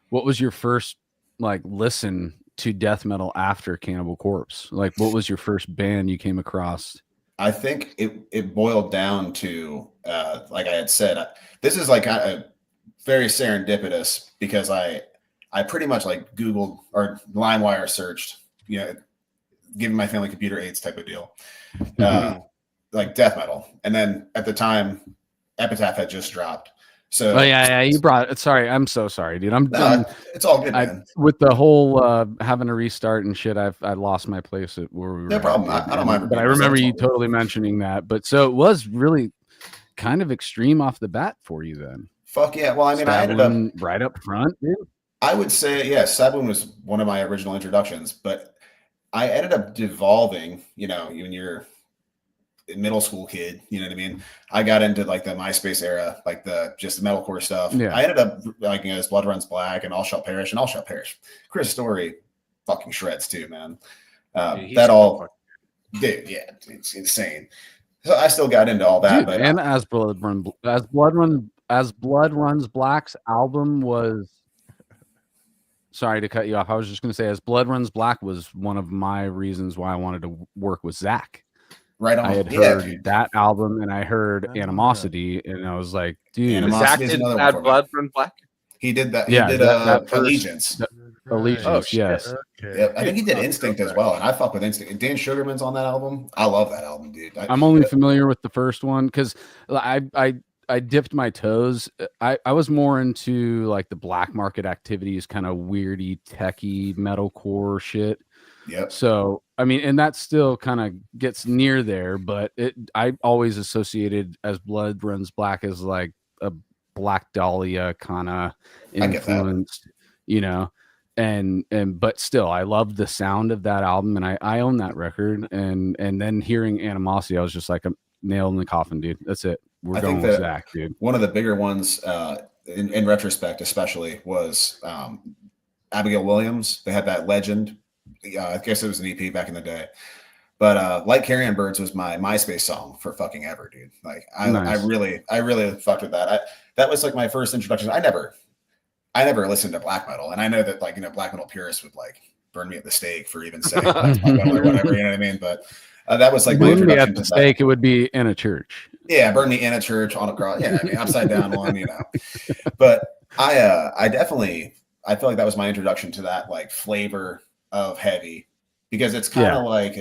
your first like listen to death metal after Cannibal Corpse? Like, what was your first band you came across? I think it boiled down to, like I had said, this is like very serendipitous because I pretty much like Googled or LimeWire searched, giving my family computer aids type of deal, like death metal. And then at the time, Epitaph had just dropped. So you brought it. Sorry, I'm so sorry, dude. It's all good, man. With the whole having to restart and shit, I lost my place at where we were. No problem. I don't mind. But I remember you totally mentioning that. But so it was really kind of extreme off the bat for you then. Fuck yeah. Well, I mean, I ended up right up front, dude. I would say, Sabun was one of my original introductions, but I ended up devolving, when you're a middle school kid, you know what I mean? I got into like the MySpace era, like just the metalcore stuff. Yeah. I ended up liking as Blood Runs Black and All Shall Perish. Chris Story fucking shreds too, man. That all, dude, yeah, it's insane. So I still got into all that. Dude, but and as Blood Runs Black's album was, sorry to cut you off. I was just going to say, as Blood Runs Black was one of my reasons why I wanted to work with Zach. Right on. I had heard that album and I heard Animosity, and I was like, dude, Zach did Blood Runs Black. He did that. He did Allegiance. Allegiance, yes. Okay. Yeah, I think he did Instinct as well, and I fuck with Instinct. Dan Sugarman's on that album. I love that album, dude. I'm only familiar with the first one because I dipped my toes. I was more into like the black market activities, kind of weirdy, techie metalcore shit. Yep. So, I mean, and that still kind of gets near there, but I always associated as Blood Runs Black as like a Black Dahlia kind of influenced, but still, I loved the sound of that album, and I own that record. And then hearing Animosity, I was just like a nail in the coffin, dude. That's it. We're going with Zach, dude. One of the bigger ones, in retrospect, especially, was Abigail Williams. They had that Legend. I guess it was an EP back in the day, but Like Carrion Birds was my MySpace song for fucking ever, dude. Like I really fucked with that. That was like my first introduction. I never listened to black metal, and I know that like black metal purists would like burn me at the stake for even saying black metal or whatever, you know what I mean? But that was like my introduction at the stake. It would be in a church. Yeah, burn me in a church on a cross. Yeah, I mean upside down one, But I definitely feel like that was my introduction to that like flavor of heavy, because it's kind of like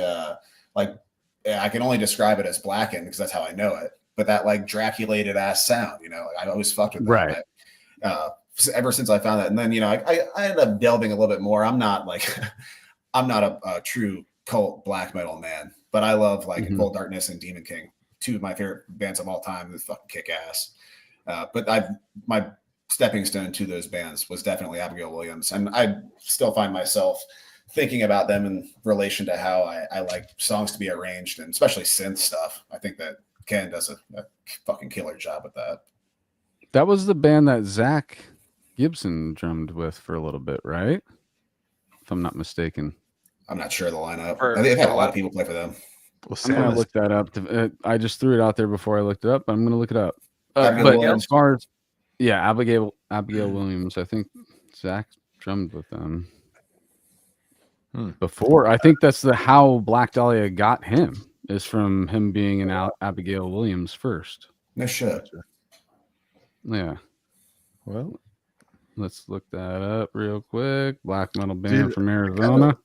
I can only describe it as blackened because that's how I know it, but that like Draculated ass sound, like I always fucked with that. Right. Ever since I found that, and then I ended up delving a little bit more. I'm not a true cult black metal man, but I love like Cold Darkness and Demon King, two of my favorite bands of all time. That fucking kick ass. But my stepping stone to those bands was definitely Abigail Williams, and I still find myself thinking about them in relation to how I like songs to be arranged, and especially synth stuff. I think that Ken does a fucking killer job with that. That was the band that Zach Gibson drummed with for a little bit, right? If I'm not mistaken. I'm not sure of the lineup. I think they've had a lot of people play for them. I'm going to look that up. I just threw it out there before I looked it up. I'm going to look it up. But as far as, Abigail Williams, I think Zach drummed with them. Before. I think that's how Black Dahlia got him, is from him being in Abigail Williams first. No shit. Yeah. Well, let's look that up real quick. Black metal band from Arizona.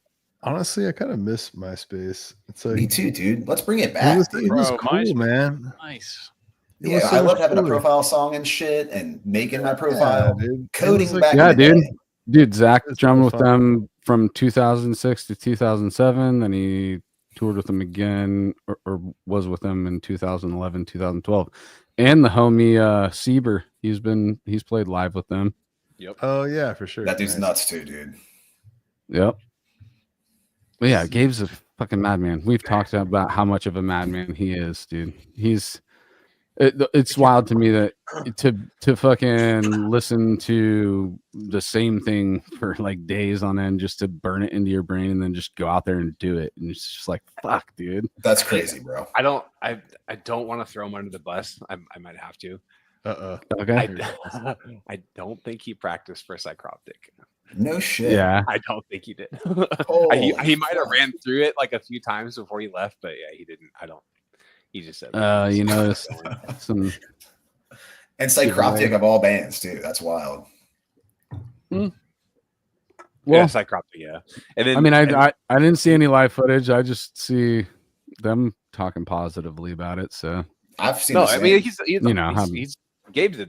Honestly, I kind of miss MySpace. It's like, me too, dude. Let's bring it back. It was cool, man. Nice. Yeah, so I much loved having a cooler. profile song and shit, and making my Yeah, profile, dude. coding like, back in Yeah, the dude. day. Dude, Zach It's drummed so with fun. them from 2006 to 2007. Then he toured with them again, or was with them in 2011, 2012. And the homie Sieber, he's played live with them. Yep. Oh yeah, for sure. That dude's Nice. nuts too, dude. Yep. But yeah, Gabe's a fucking madman. We've talked about how much of a madman he is, dude. It's wild to me that to fucking listen to the same thing for like days on end just to burn it into your brain and then just go out there and do it. And it's just like, fuck, dude. That's crazy, bro. I don't want to throw him under the bus. I might have to. Okay. I don't think he practiced for Psychroptic. No shit. Yeah. I don't think he did. Holy he might have fuck. ran through it like a few times before he left, but yeah, he didn't. He just said, You know, some And Psychroptic of all bands too. That's wild. well, yeah, Psychroptic, yeah. And then I mean, I didn't see any live footage. I just see them talking positively about it. So I've seen. no, the I mean same. he's you know, he's Gabe's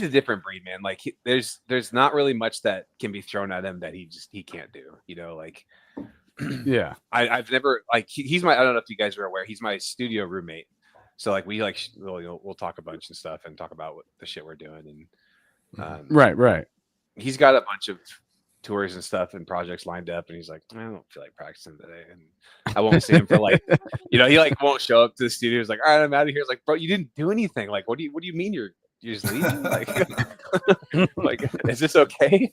a different breed, man. Like there's not really much that can be thrown at him that he can't do. You know, like yeah. I've never like he's my, I don't know if you guys are aware, he's my studio roommate. So like we like we'll talk a bunch and stuff and talk about what the shit we're doing and Right. he's got a bunch of tours and stuff and projects lined up, and he's like, I don't feel like practicing today, and I won't see him for like, you know, he like won't show up to the studio. He's like, all right, I'm out of here. It's like, bro, you didn't do anything. Like, what do you mean you're just leaving? Like, like, is this okay?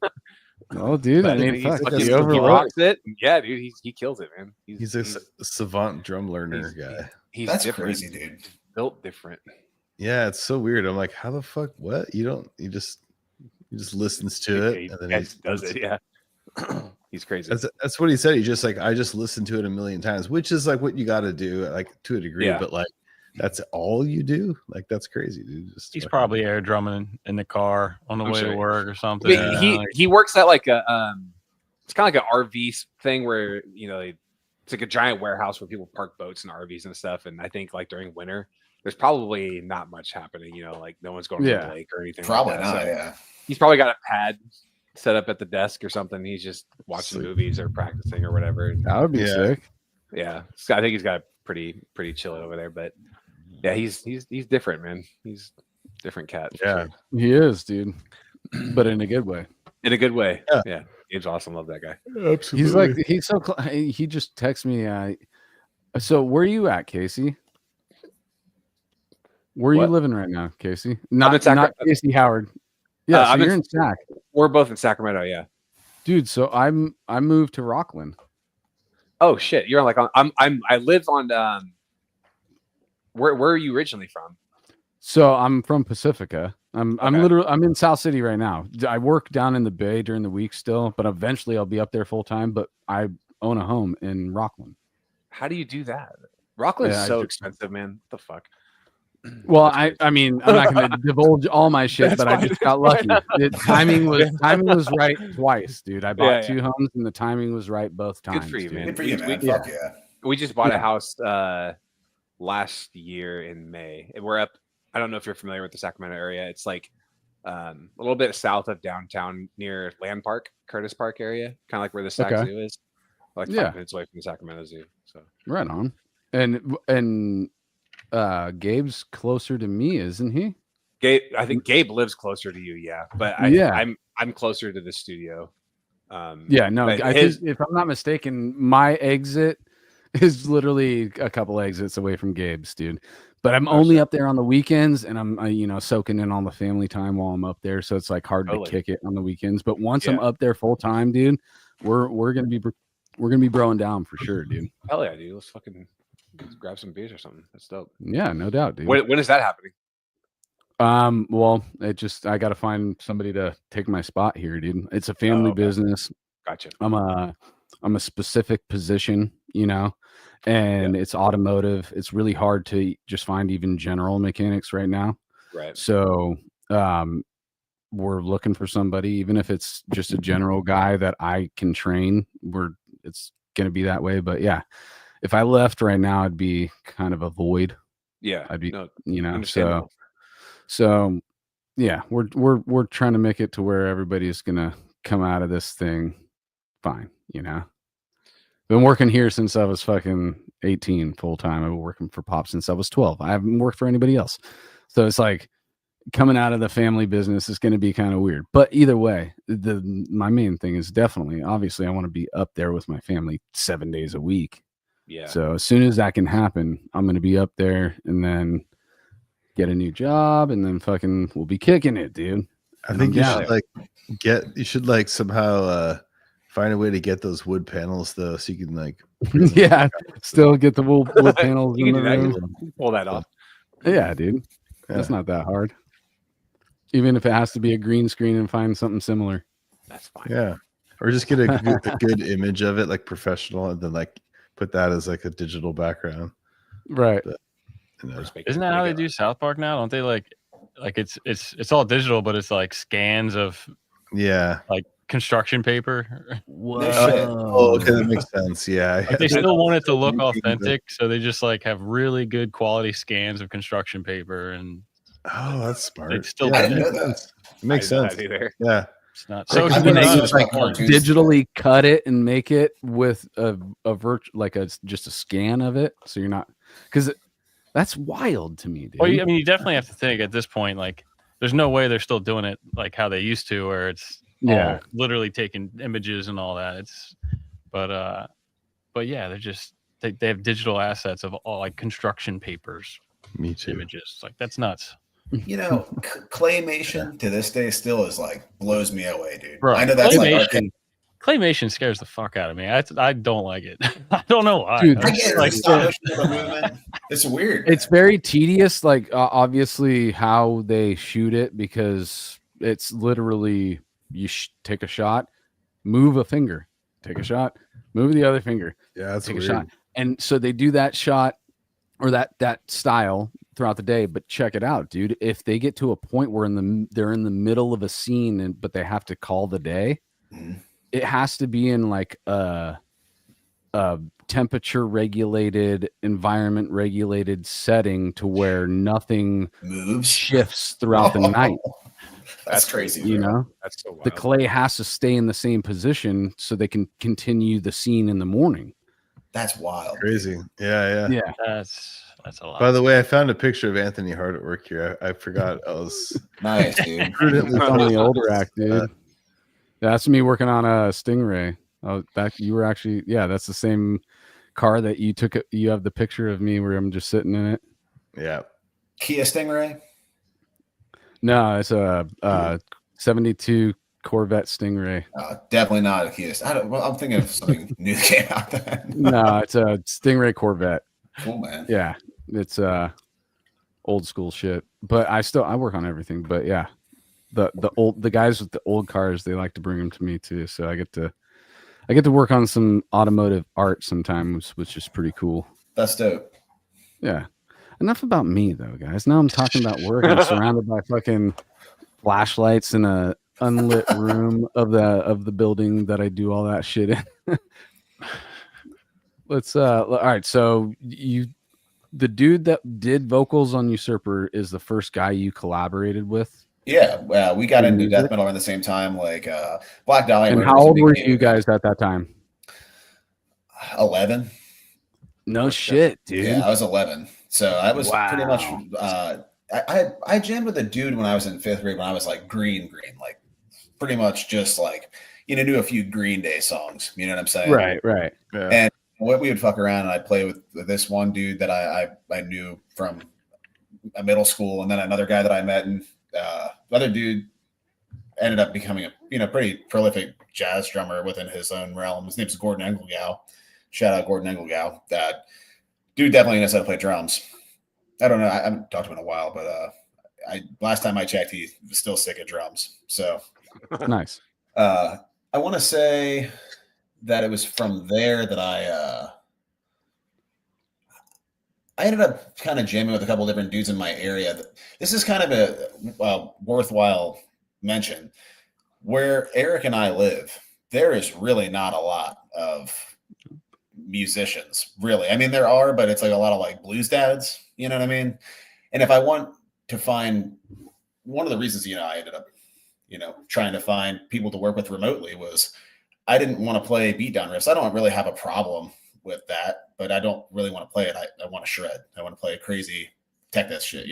Oh, dude, I But mean, he's fuck, fucking- you he overworked. rocks it. Yeah, dude, he kills it, man. He's a savant drum learner guy. He's That's different. crazy, dude. Built different. Yeah, it's so weird. I'm like, how the fuck? What? He just listens to it, He and then he does it. Yeah, he's crazy. That's what he said. He just like, I just listened to it a million times, which is like what you got to do, like to a degree. Yeah. But like, that's all you do. Like, that's crazy, dude. Just He's fucking- probably air drumming in the car on the I'm way sure. to work or something. I mean, he works at like a it's kind of like an RV thing where, you know, it's like a giant warehouse where people park boats and RVs and stuff. And I think like during winter, there's probably not much happening. You know, like no one's going to the lake or anything. Probably like that. not. So Yeah. he's probably got a pad set up at the desk or something. He's just watching movies or practicing or whatever. And, That would be sick. yeah, so I think he's got a pretty chill over there. But yeah, he's different, man. He's a different cat. for Yeah. sure. He is, dude, but in a good way. In a good way. Yeah. Yeah, Gabe's awesome. Love that guy. Absolutely. He's like, he's so. He just texts me. So where are you at, Casey? Where are you What? living right now, Casey? in Not Casey Howard. Yeah, so I'm you're in- in Sac, We're both in Sacramento. Yeah. dude. So I moved to Rockland. Oh shit! You're on like on. I live on. Where are you originally from? So I'm from Pacifica. I'm Okay. literally I'm in South City right now. I work down in the Bay during the week still, but eventually I'll be up there full time. But I own a home in Rockland. How do you do that? Rockland's Yeah, I so do- expensive, man. What the fuck? Well, I mean, I'm not going to divulge all my shit, That's but I fine, just got that's lucky. fine. The timing was right twice, dude. I bought Yeah, two homes, and the timing was right both times. Good for you, dude. man. Good for you, man. We- Fuck yeah. We just bought Yeah. a house last year in May, and we're up. I don't know if you're familiar with the Sacramento area. It's like a little bit south of downtown, near Land Park, Curtis Park area, kind of like where the Sac Okay. Zoo is. Like 5 Yeah. minutes away from the Sacramento Zoo. So Right on. And Gabe's closer to me, isn't he? Gabe, I think Gabe lives closer to you, yeah. But Yeah. I'm closer to the studio. Yeah, no. but I his- think, if I'm not mistaken, my exit is literally a couple exits away from Gabe's, dude. But I'm only up there on the weekends, and I'm soaking in all the family time while I'm up there. So it's like hard Totally. to kick it on the weekends. But once I'm Yeah. up there full time, dude, we're gonna be broing down for sure, dude. Hell yeah, dude. Let's grab some beers or something. That's dope. Yeah, no doubt, dude. When is that happening? Well, I got to find somebody to take my spot here, dude. It's a family okay. business. Gotcha. I'm a specific position, and it's automotive. It's really hard to just find even general mechanics right now. Right. So, we're looking for somebody, even if it's just a general guy that I can train. It's going to be that way. But yeah, if I left right now, it'd be kind of a void. Yeah, I'd be, no, you know, understandable. so yeah, we're trying to make it to where everybody's gonna come out of this thing fine, you know. Been working here since I was fucking 18 full time. I've been working for Pop since I was 12. I haven't worked for anybody else. So it's like coming out of the family business is going to be kind of weird. But either way, my main thing is definitely, obviously, I want to be up there with my family 7 days a week. Yeah. So as soon as that can happen, I'm going to be up there and then get a new job and then fucking we'll be kicking it, dude. I think you should like somehow find a way to get those wood panels though, so you can like yeah, still get the wood panels You in can the do that. room. You can pull that off. Yeah, dude. That's not that hard. Even if it has to be a green screen and find something similar. That's fine. Yeah. Or just get a good image of it, like professional, and then like put that as like a digital background. Right. But, you know. Isn't that how they do South Park now? Don't they like it's all digital, but it's like scans of like construction paper. Oh, okay, that makes sense. Yeah. Like they still want it to look authentic, so they just like have really good quality scans of construction paper and oh, that's smart. It's still I didn't know that. It makes sense. Either. Yeah. It's not So I've can been they on just this like cartoons. digitally cut it and make it with a like just a scan of it? So you're not, because that's wild to me, dude. Well, I mean, you definitely have to think at this point, like, there's no way they're still doing it like how they used to, where it's all literally taking images and all that. But yeah, they're just they have digital assets of all like construction papers, Me too. images. Like that's nuts. You know, claymation to this day still is like blows me away, dude. Bro, I know that's like archaic. Claymation scares the fuck out of me. I don't like it. I don't know why. Dude, I get it. Like, Stop motion of the movement. It's weird. It's very tedious, like obviously how they shoot it, because it's literally you take a shot, move a finger, take a shot, move the other finger, Yeah, that's take weird. a shot. And so they do that shot or that style throughout the day. But check it out, dude. If they get to a point where they're in the middle of a scene but they have to call the day, it has to be in like a temperature regulated, environment regulated setting to where nothing moves, shifts throughout the night. That's crazy. You know, that's so wild. The clay has to stay in the same position so they can continue the scene in the morning. That's wild. Crazy. Yeah. That's a lot. By the way, I found a picture of Anthony Hart at work here. I forgot. I was nice, dude. prudently on the older rack, dude. That's me working on a Stingray. You were actually, that's the same car that you took. You have the picture of me where I'm just sitting in it. Yeah. Kia Stingray? No, it's a 72 Corvette Stingray. Definitely not a Kia. I'm thinking of something new that came out then. No, it's a Stingray Corvette. Cool, man. Yeah, it's old school shit. But I work on everything. But yeah, the guys with the old cars, they like to bring them to me too. So I get to work on some automotive art sometimes, which is pretty cool. That's dope. Yeah. Enough about me though, guys. Now I'm talking about work. I'm surrounded by fucking flashlights in a unlit room of the building that I do all that shit in. Let's all right. So the dude that did vocals on Usurper is the first guy you collaborated with. Yeah, we got into death metal around the same time, like Black Dahlia. And how old were you guys at that time? 11. No shit, dude. Yeah, I was 11. So I was pretty much. I jammed with a dude when I was in 5th grade when I was like green, like pretty much just like knew a few Green Day songs. You know what I'm saying? Right. Yeah. And what we would fuck around and I'd play with this one dude that I knew from a middle school, and then another guy that I met, and the other dude ended up becoming a pretty prolific jazz drummer within his own realm. His name's Gordon Engelgau. Shout out Gordon Engelgau. That dude definitely knows how to play drums. I don't know. I haven't talked to him in a while, but last time I checked, he was still sick of drums. So nice. I want to say that it was from there that I ended up kind of jamming with a couple different dudes in my area. This is kind of a worthwhile mention. Where Eric and I live, there is really not a lot of musicians, really. I mean, there are, but it's like a lot of like blues dads, you know what I mean? And if I want to find, one of the reasons, I ended up, trying to find people to work with remotely was I didn't want to play beatdown riffs. I don't really have a problem with that, but I don't really want to play it. I want to shred. I want to play crazy tech death shit,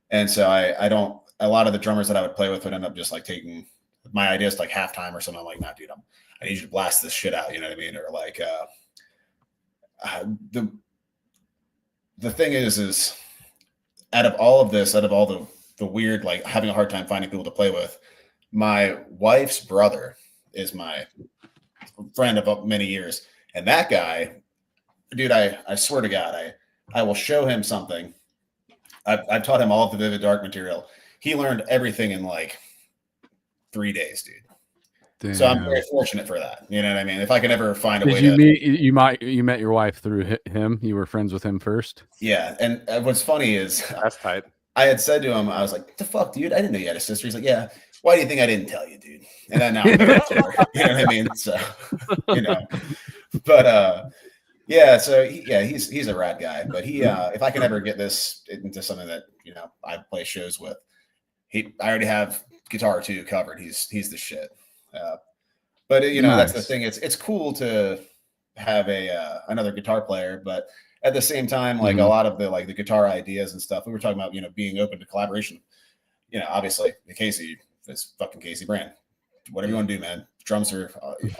And so I don't, a lot of the drummers that I would play with would end up just like taking my ideas like halftime or something. I'm like, nah, dude, I need you to blast this shit out. You know what I mean? Or like, the thing is out of all of this, out of all the weird, like having a hard time finding people to play with, my wife's brother is my friend of many years. And that guy, dude, I swear to God, I will show him something. I've taught him all of the Vivid Dark material. He learned everything in like 3 days, dude. Damn. So I'm very fortunate for that. You know what I mean? If I can ever find a way to you met your wife through him. You were friends with him first. Yeah. And what's funny is that's tight. I had said to him, I was like, "What the fuck, dude? I didn't know you had a sister." He's like, "Yeah. Why do you think I didn't tell you, dude?" And then now I'm married to her. You know what I mean? So, but yeah, so he's a rad guy. But he if I can ever get this into something that, I play shows with, I already have guitar 2 covered. He's the shit. But nice. That's the thing. It's cool to have another guitar player, but at the same time, like a lot of the guitar ideas and stuff, we were talking about, being open to collaboration. Obviously Casey is fucking Casey Brand. Whatever you want to do, man. Drums are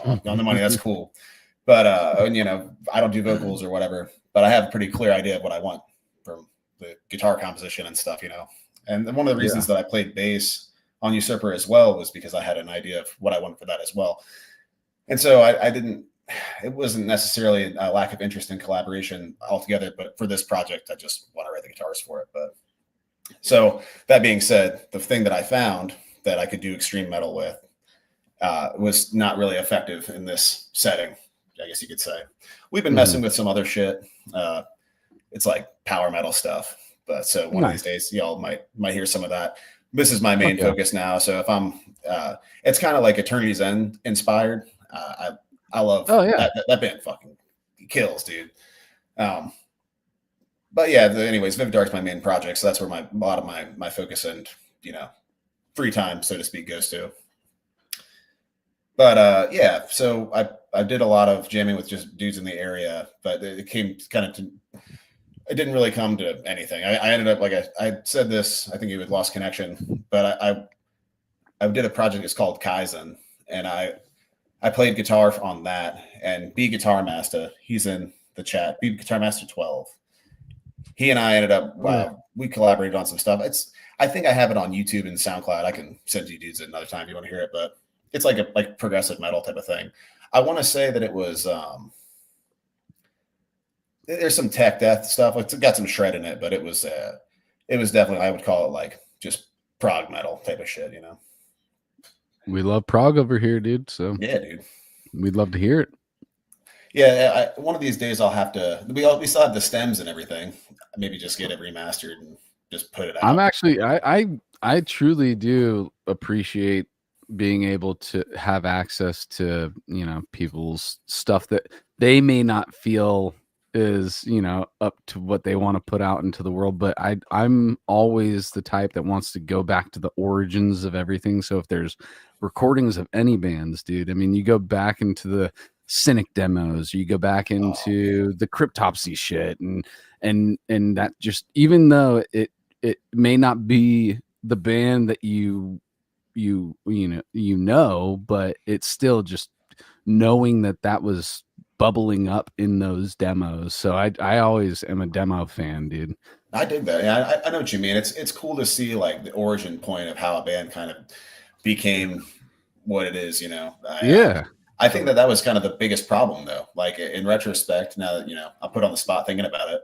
on the money. That's cool. But I don't do vocals or whatever, but I have a pretty clear idea of what I want from the guitar composition and stuff, And one of the reasons that I played bass on Usurper as well was because I had an idea of what I wanted for that as well. And so it wasn't necessarily a lack of interest in collaboration altogether, but for this project, I just want to write the guitars for it. But so that being said, the thing that I found that I could do extreme metal with was not really effective in this setting, I guess you could say. We've been messing with some other shit. It's like power metal stuff. But so one of these days, y'all might hear some of that. This is my main focus now. So if I'm, it's kind of like Eternity's End inspired. I love that band fucking kills, dude. But yeah, anyways, Vivid Dark's my main project. So that's where a lot of my focus and, free time, so to speak, goes to. But yeah, so I did a lot of jamming with just dudes in the area, but it came kind of to, it didn't really come to anything. I ended up, like I said this, I think you had lost connection, but I did a project. It's called Kaizen, and I played guitar on that. And B Guitar Master, he's in the chat. B Guitar Master 12. He and I ended up we collaborated on some stuff. I think I have it on YouTube and SoundCloud. I can send you dudes another time if you want to hear it, but it's like a progressive metal type of thing. I want to say that it was there's some tech death stuff. It's got some shred in it, but it was definitely, I would call it like just prog metal type of shit, We love prog over here, dude. So yeah, dude, we'd love to hear it. Yeah, one of these days I'll have to. We still have the stems and everything. Maybe just get it remastered and just put it out. I'm actually, I truly do appreciate being able to have access to people's stuff that they may not feel is up to what they want to put out into the world, but I'm always the type that wants to go back to the origins of everything. So if there's recordings of any bands, dude, I mean, you go back into the Cynic demos, you go back into the Cryptopsy shit, and that, just even though it may not be the band that you know, but it's still just knowing that was bubbling up in those demos. So I always am a demo fan, dude. I dig that. Yeah, I know what you mean. It's cool to see like the origin point of how a band kind of became what it is, I think that was kind of the biggest problem, though. Like in retrospect, now that I'm put on the spot thinking about it,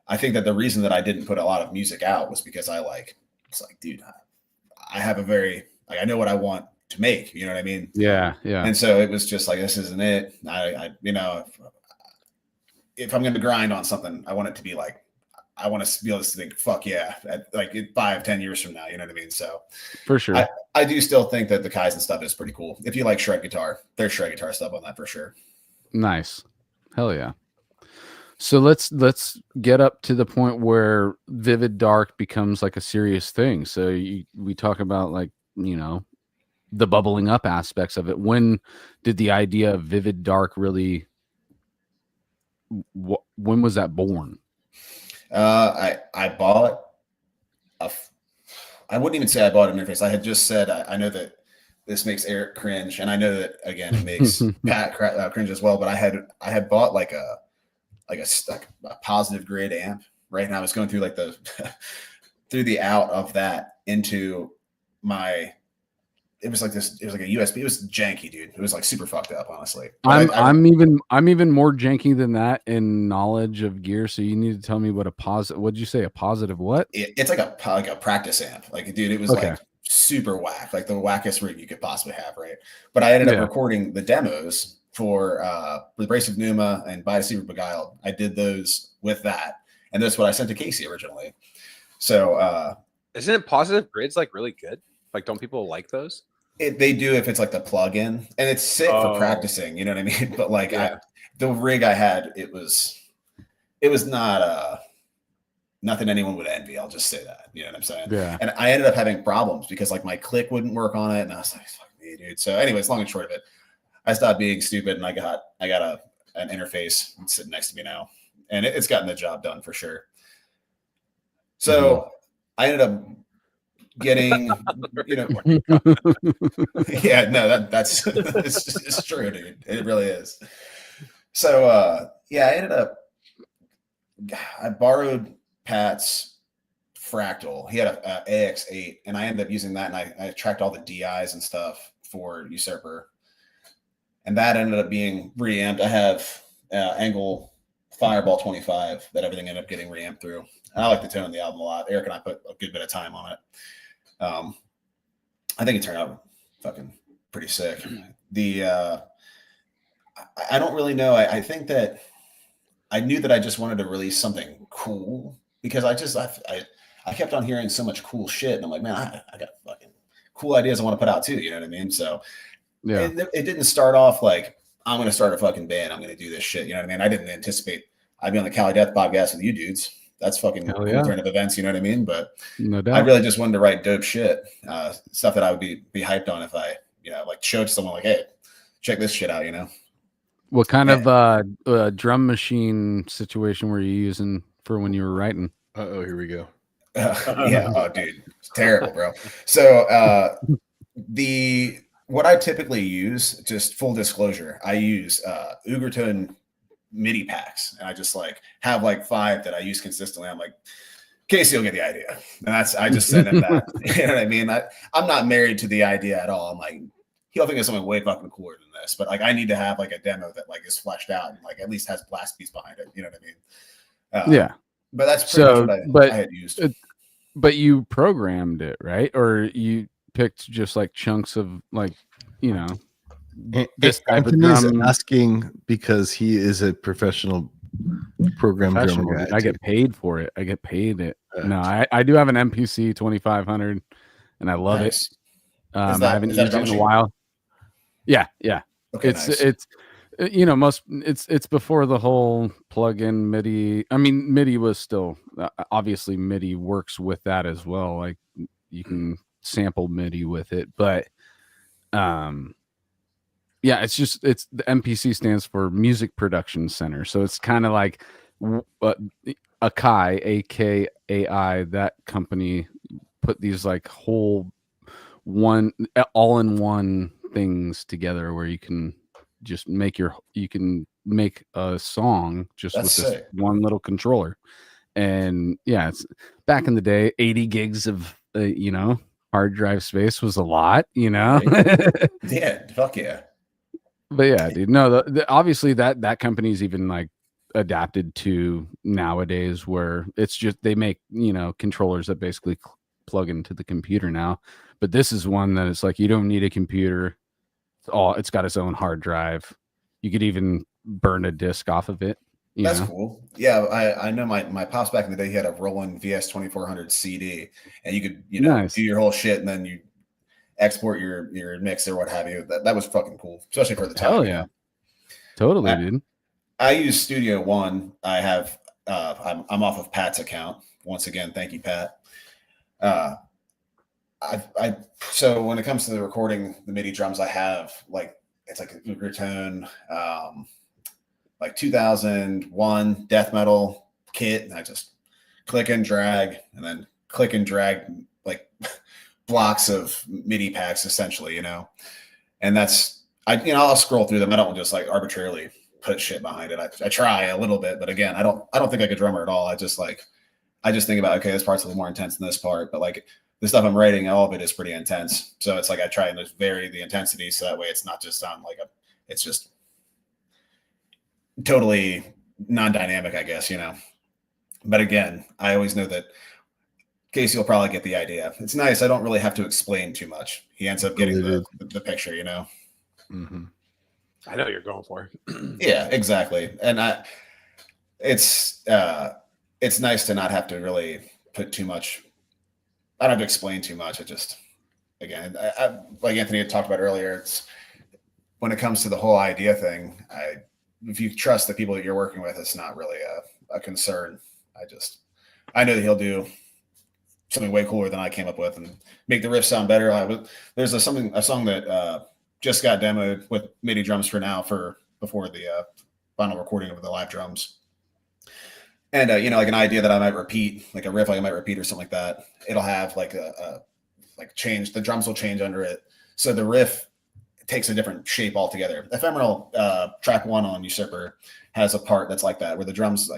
I think that the reason that I didn't put a lot of music out was because it's like, dude, I have I know what I want to make. You know what I mean? Yeah. And so it was just like, this isn't it. If I'm going to grind on something, I want it to be like, I want to be able to think, fuck yeah, like 5-10 years from now, you know what I mean? So for sure, I do still think that the Kaizen stuff is pretty cool. If you like shred guitar, there's shred guitar stuff on that for sure. Nice. Hell yeah. So let's get up to the point where Vivid Dark becomes like a serious thing. So we talk about like, you know, the bubbling up aspects of it. When did the idea of Vivid Dark really when was that born? I bought I wouldn't even say I bought an interface. I had just said I know that this makes Eric cringe, and I know that again it makes Pat cringe as well. But I had bought like a positive grid amp, right? And I was going through like the through the out of that into my. It was like this. It was like a USB. It was janky, dude. It was like super fucked up, honestly. I'm even more janky than that in knowledge of gear. So you need to tell me what a positive. What'd you say? A positive what? It's like a practice amp. Like, dude, it was like super whack, like the wackest rig you could possibly have, right? But I ended up recording the demos for Abrasive Pneuma and By Deceiver Beguiled. I did those with that, and that's what I sent to Casey originally. So, isn't it positive grids like really good? Like, don't people like those? They do if it's like the plug-in, and it's sick for practicing. You know what I mean? But like the rig I had, it was not nothing anyone would envy. I'll just say that. You know what I'm saying? Yeah. And I ended up having problems because like my click wouldn't work on it, and I was like, "Fuck me, dude." So, anyways, long and short of it, I stopped being stupid, and I got an interface sitting next to me now, and it's gotten the job done for sure. So I ended up getting, you know, yeah, no, that's it's true, dude. It really is. So, I borrowed Pat's Fractal. He had a AX8, and I ended up using that, and I tracked all the DIs and stuff for Usurper, and that ended up being reamped. I have Angle Fireball 25 that everything ended up getting reamped through. And I like the tone of the album a lot. Eric and I put a good bit of time on it. I think it turned out fucking pretty sick. I don't really know. I think that I knew that I just wanted to release something cool because I kept on hearing so much cool shit, and I'm like, man, I got fucking cool ideas I want to put out too. You know what I mean? So it didn't start off like I'm going to start a fucking band. I'm going to do this shit. You know what I mean? I didn't anticipate I'd be on the Cali Death podcast with you dudes. That's fucking cool turn of events, you know what I mean? But no doubt. I really just wanted to write dope shit, stuff that I would be hyped on if I, like showed someone like, hey, check this shit out, What kind of drum machine situation were you using for when you were writing? Oh, here we go. Oh, dude, it's terrible, bro. So what I typically use, just full disclosure, I use Ugerton MIDI packs, and I just like have like 5 that I use consistently. I'm like, Casey will get the idea, and I just send him that. You know what I mean? I'm not married to the idea at all. I'm like, he'll think of something way fucking cooler than this, but like I need to have like a demo that like is fleshed out and like at least has blast beats behind it. You know what I mean? Yeah. But that's pretty much what I had used. But you programmed it, right? Or you picked just like chunks of like, this type of drum. Asking because he is a professional program drummer guy. I get paid for it. I get paid it. No, I do have an MPC 2500, and I love it. I haven't used it in a while. Yeah. Okay, it's it's before the whole plug-in MIDI. I mean, MIDI was still obviously MIDI works with that as well. Like you can sample MIDI with it, but yeah, it's the MPC stands for Music Production Center. So it's kind of like Akai, AKAI, that company put these like whole all-in-one things together where you can just make a song just with this one little controller. And yeah, it's back in the day, 80 gigs of hard drive space was a lot, Yeah, fuck yeah. But yeah, dude, no, obviously that company's even like adapted to nowadays where it's just they make controllers that basically plug into the computer now. But this is one that it's like you don't need a computer. It's got its own hard drive. You could even burn a disc off of it. That's cool. Yeah, I know my pops back in the day, he had a Roland VS 2400 CD, and you could do your whole shit, and then you export your mix or what have you. That was fucking cool, especially for the time. Hell yeah, totally, dude. I use Studio One. I have I'm off of Pat's account once again. Thank you, Pat. So when it comes to the recording the MIDI drums, I have like it's like a Ubertone, like 2001 death metal kit, and I just click and drag, and then click and drag like blocks of MIDI packs essentially, and that's I'll scroll through them. I don't just like arbitrarily put shit behind it. I try a little bit, but again, I don't think like a drummer at all. I just think about, okay, this part's a little more intense than this part, but like the stuff I'm writing, all of it is pretty intense. So it's like I try and just vary the intensity so that way it's not just on it's just totally non-dynamic, I guess, But again, I always know that Casey will probably get the idea. It's nice. I don't really have to explain too much. He ends up getting the picture, Mm-hmm. I know what you're going for. Yeah, exactly. And it's nice to not have to really put too much. I don't have to explain too much. I just, again, like Anthony had talked about earlier, it's when it comes to the whole idea thing, if you trust the people that you're working with, it's not really a concern. I know that he'll do something way cooler than I came up with and make the riff sound better. There's a song that just got demoed with MIDI drums before the final recording of the live drums. And, like an idea that I might repeat, like a riff I might repeat or something like that. It'll have like change. The drums will change under it. So the riff takes a different shape altogether. Ephemeral track 1 on Usurper has a part that's like that, where the drums,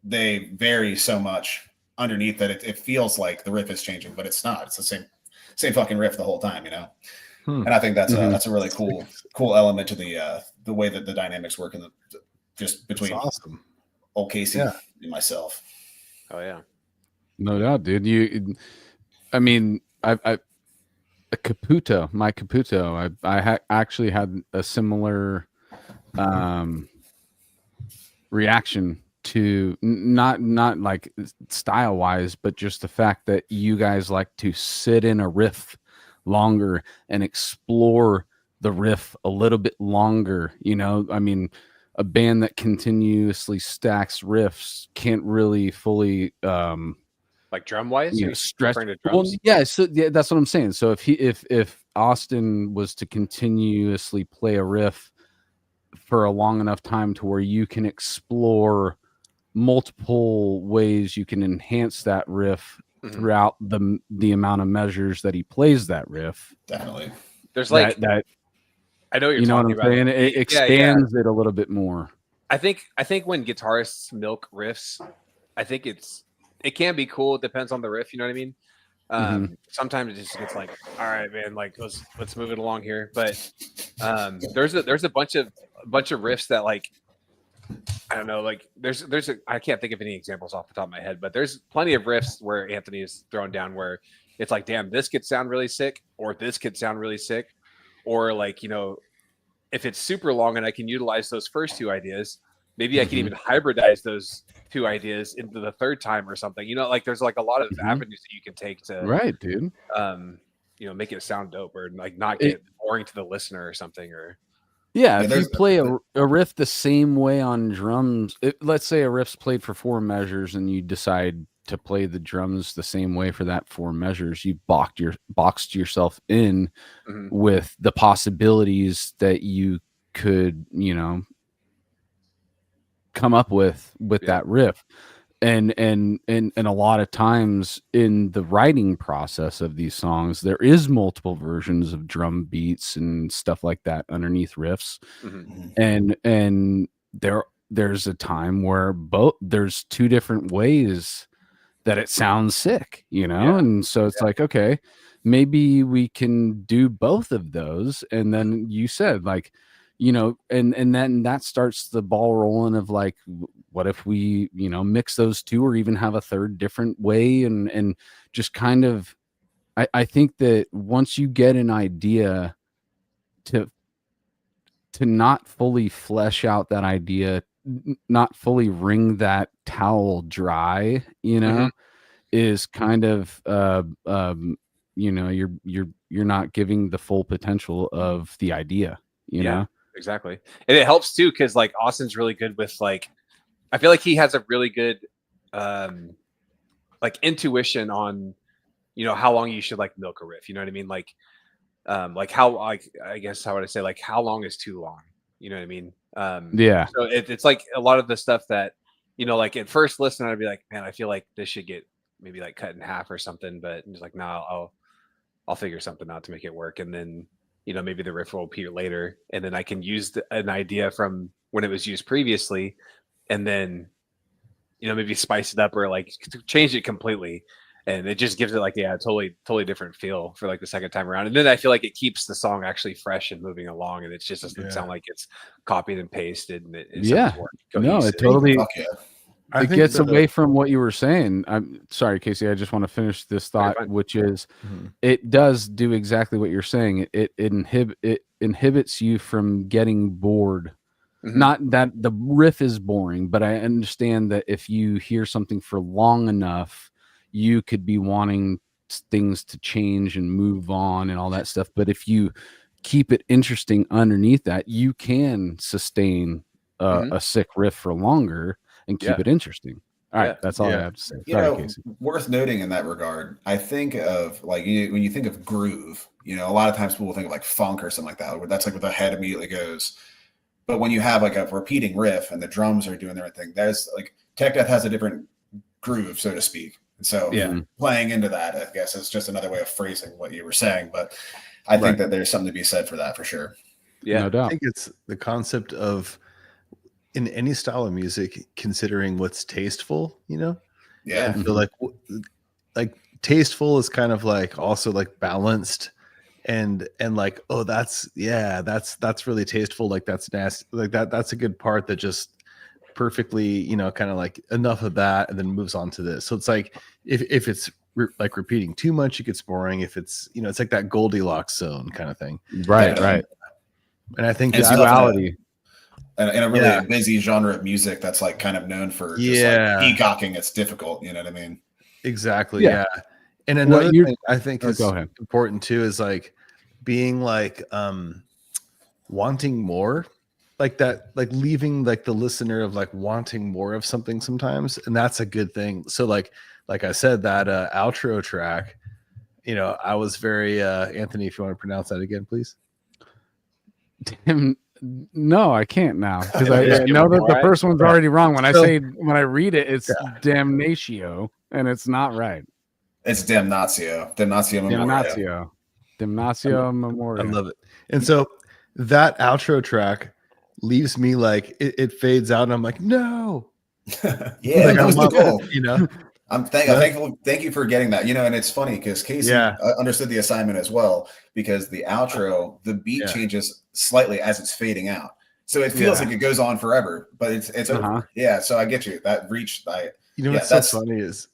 they vary so much underneath that it feels like the riff is changing, but it's not. It's the same fucking riff the whole time, And I think that's a really cool element to the way that the dynamics work just between awesome. Old Casey and myself. Oh yeah, no doubt, dude. My Caputo. I actually had a similar reaction to not like style wise, but just the fact that you guys like to sit in a riff longer and explore the riff a little bit longer. A band that continuously stacks riffs can't really fully like drum wise, stretch. Well, yeah, so yeah, that's what I'm saying. So if Austin was to continuously play a riff for a long enough time to where you can explore multiple ways you can enhance that riff throughout the amount of measures that he plays that riff. Definitely. There's like that. I know what you're talking about. Saying? It expands it a little bit more. I think when guitarists milk riffs, I think it can be cool. It depends on the riff. You know what I mean? Sometimes it just gets like, all right, man, like let's move it along here. But there's a bunch of riffs that like, I don't know, like I can't think of any examples off the top of my head, but there's plenty of riffs where Anthony is thrown down where it's like, damn, this could sound really sick, or this could sound really sick. Or like, if it's super long and I can utilize those first two ideas, maybe I can even hybridize those two ideas into the third time or something. Like there's like a lot of avenues that you can take to dude. Make it sound dope or like not get boring to the listener or something. Or if you play a riff the same way on drums, let's say a riff's played for 4 measures and you decide to play the drums the same way for that 4 measures, you boxed yourself in with the possibilities that you could, come up with that riff. And a lot of times in the writing process of these songs, there is multiple versions of drum beats and stuff like that underneath riffs. And there's a time where there's 2 different ways that it sounds sick, and so it's like, okay, maybe we can do both of those. And then you said like, and then that starts the ball rolling of like, what if we, mix those 2 or even have a third different way and just kind of, I think that once you get an idea to not fully flesh out that idea, not fully wring that towel dry, is kind of you're not giving the full potential of the idea, know. exactly. And it helps too, because like Austin's really good with like, I feel like he has a really good like intuition on, you know, how long you should like milk a riff. You know what I mean? Like how, like, I guess how would I say, like how long is too long? You know what I mean? Yeah. So it's like a lot of the stuff that, you know, like at first listen, I'd be like, man, I feel like this should get maybe like cut in half or something, but I'm just like, nah, I'll figure something out to make it work. And then, you know, maybe the riff will appear later, and then I can use an idea from when it was used previously, and then, you know, maybe spice it up or like change it completely. And it just gives it like, yeah, a totally different feel for like the second time around. And then I feel like it keeps the song actually fresh and moving along, and it just doesn't sound like it's copied and pasted. And it sounds more cohesive. No, it totally. Fuck yeah. It gets away from what you were saying. I'm sorry, Casey. I just want to finish this thought, which is, it does do exactly what you're saying. It inhibits you from getting bored. Not that the riff is boring, but I understand that if you hear something for long enough, you could be wanting things to change and move on and all that stuff. But if you keep it interesting underneath that, you can sustain a sick riff for longer and keep it interesting. All right, that's all I have to say. Sorry, Casey. Worth noting in that regard, I think of like when you think of groove, you know, a lot of times people think of like funk or something like that, where that's like where the head immediately goes. But when you have like a repeating riff and the drums are doing their own thing, there's like Tech Death has a different groove, so to speak. And so playing into that, I guess, is just another way of phrasing what you were saying. But I think that there's something to be said for that for sure. Yeah, no doubt. I think it's the concept of, in any style of music, considering what's tasteful, you know? Yeah. I feel like tasteful is kind of like also like balanced and like, oh, that's really tasteful. Like that's nasty. Like that's a good part that just perfectly, you know, kind of like enough of that and then moves on to this. So it's like, if it's like repeating too much, it gets boring. If it's, you know, it's like that Goldilocks zone kind of thing. Right. And I think it's duality. In a really busy genre of music that's like kind of known for just like peacocking, it's difficult, you know what I mean? Exactly. Yeah. And another thing I think is important too is like being like wanting more, like that, like leaving like the listener of like wanting more of something sometimes, and that's a good thing. So like I said, that outro track, you know, I was very Anthony, if you want to pronounce that again, please. No, I can't now, because I know that the first one's already wrong. When I read it, it's damnatio, and it's not right. It's damnatio memoriam. I love it. And so that outro track leaves me like it fades out, and I'm like, no. Yeah, like, that was the goal. You know, I'm thankful. Thank you for getting that. You know, and it's funny because Casey understood the assignment as well, because the outro, the beat changes slightly as it's fading out, so it feels like it goes on forever, but it's over. Yeah, so I get you. That reached. You know what's so funny is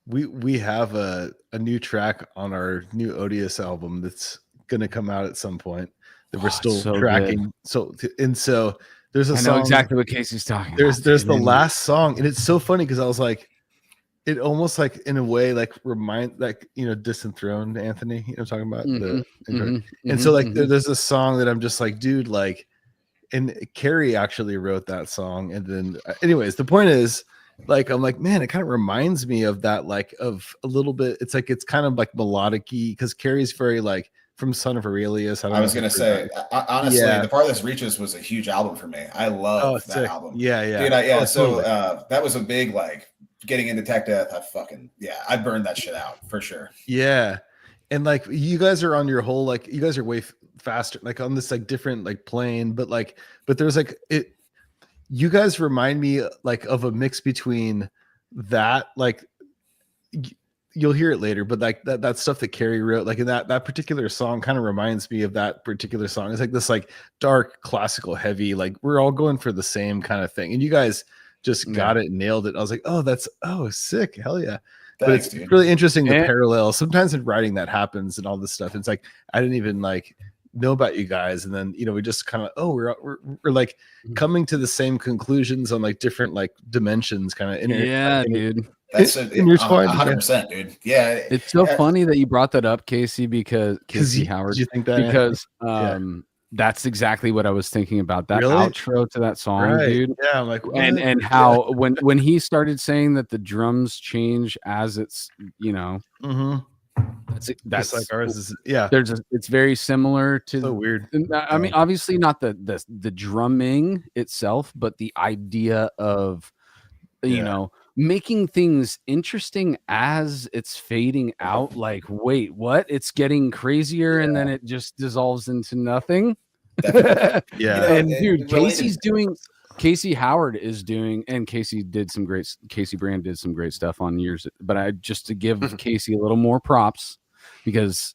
we have a new track on our new Odious album that's going to come out at some point that we're still tracking. Good. So there's a song. I know exactly what Casey's talking about. There's the last song, and it's so funny because I was like, it almost like in a way like you know, Disenthroned Anthony, you know, talking about and so like there's a song that I'm just like, dude, like, and Carrie actually wrote that song, and then anyways, the point is, like, I'm like, man, it kind of reminds me of that, like, of a little bit. It's like it's kind of like melodic-y, because Carrie's very like from Son of Aurelius. I was gonna say, honestly, The Farthest Reaches was a huge album for me. I love that album. Dude, that was a big like getting into Tech Death. I burned that shit out for sure. Yeah, and like you guys are on your whole, like you guys are way faster, like on this like different like plane, but there's like it. You guys remind me like of a mix between that, like you'll hear it later, but like that stuff that Carrie wrote, like in that particular song kind of reminds me of that particular song. It's like this like dark classical heavy, like we're all going for the same kind of thing, and you guys just got it, nailed it. I was like, that's sick, hell yeah. Thanks, but it's really interesting the parallel. Sometimes in writing that happens and all this stuff. It's like I didn't even like know about you guys, and then, you know, we just kind of we're like coming to the same conclusions on like different like dimensions, kind of dude. That's 100%, dude. Yeah, it's so funny that you brought that up, Casey, because Casey Howard. Did you think that? Because That's exactly what I was thinking about. That Really? outro to that song, Right. dude. Yeah, I'm like, what? And how when he started saying that the drums change as it's, you know, Just that's like ours is. Yeah, it's very similar to so weird. I mean, obviously not the drumming itself, but the idea of, you know, making things interesting as it's fading out. Like, wait, what? It's getting crazier, and then it just dissolves into nothing. Definitely. Yeah. You know, And dude, related- Casey Howard is doing, and Casey Brand did some great stuff on years. But I just to give Casey a little more props, because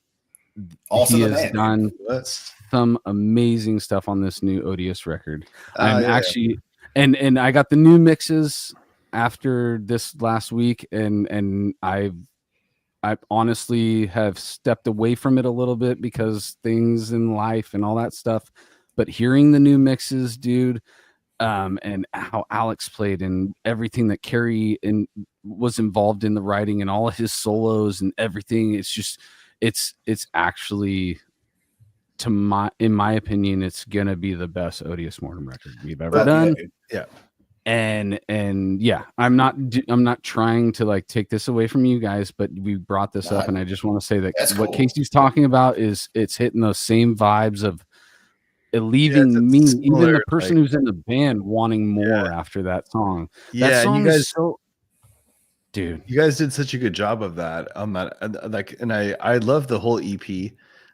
Also he the has man, done What? some amazing stuff on this new Odious record. I'm yeah. actually, and I got the new mixes after this last week, and I honestly have stepped away from it a little bit because things in life and all that stuff. But hearing the new mixes, dude, and how Alex played and everything that Carrie was involved in the writing and all of his solos and everything, it's just it's actually, in my opinion, it's gonna be the best Odious Mortem record we've ever done. Yeah. And yeah, I'm not trying to like take this away from you guys, but we brought this up, and I just want to say that what Casey's talking about is it's hitting those same vibes of leaving me, even the person who's in the band, wanting more after that song. That song you guys, is so, dude, you guys did such a good job of that on that. Like, and I love the whole EP,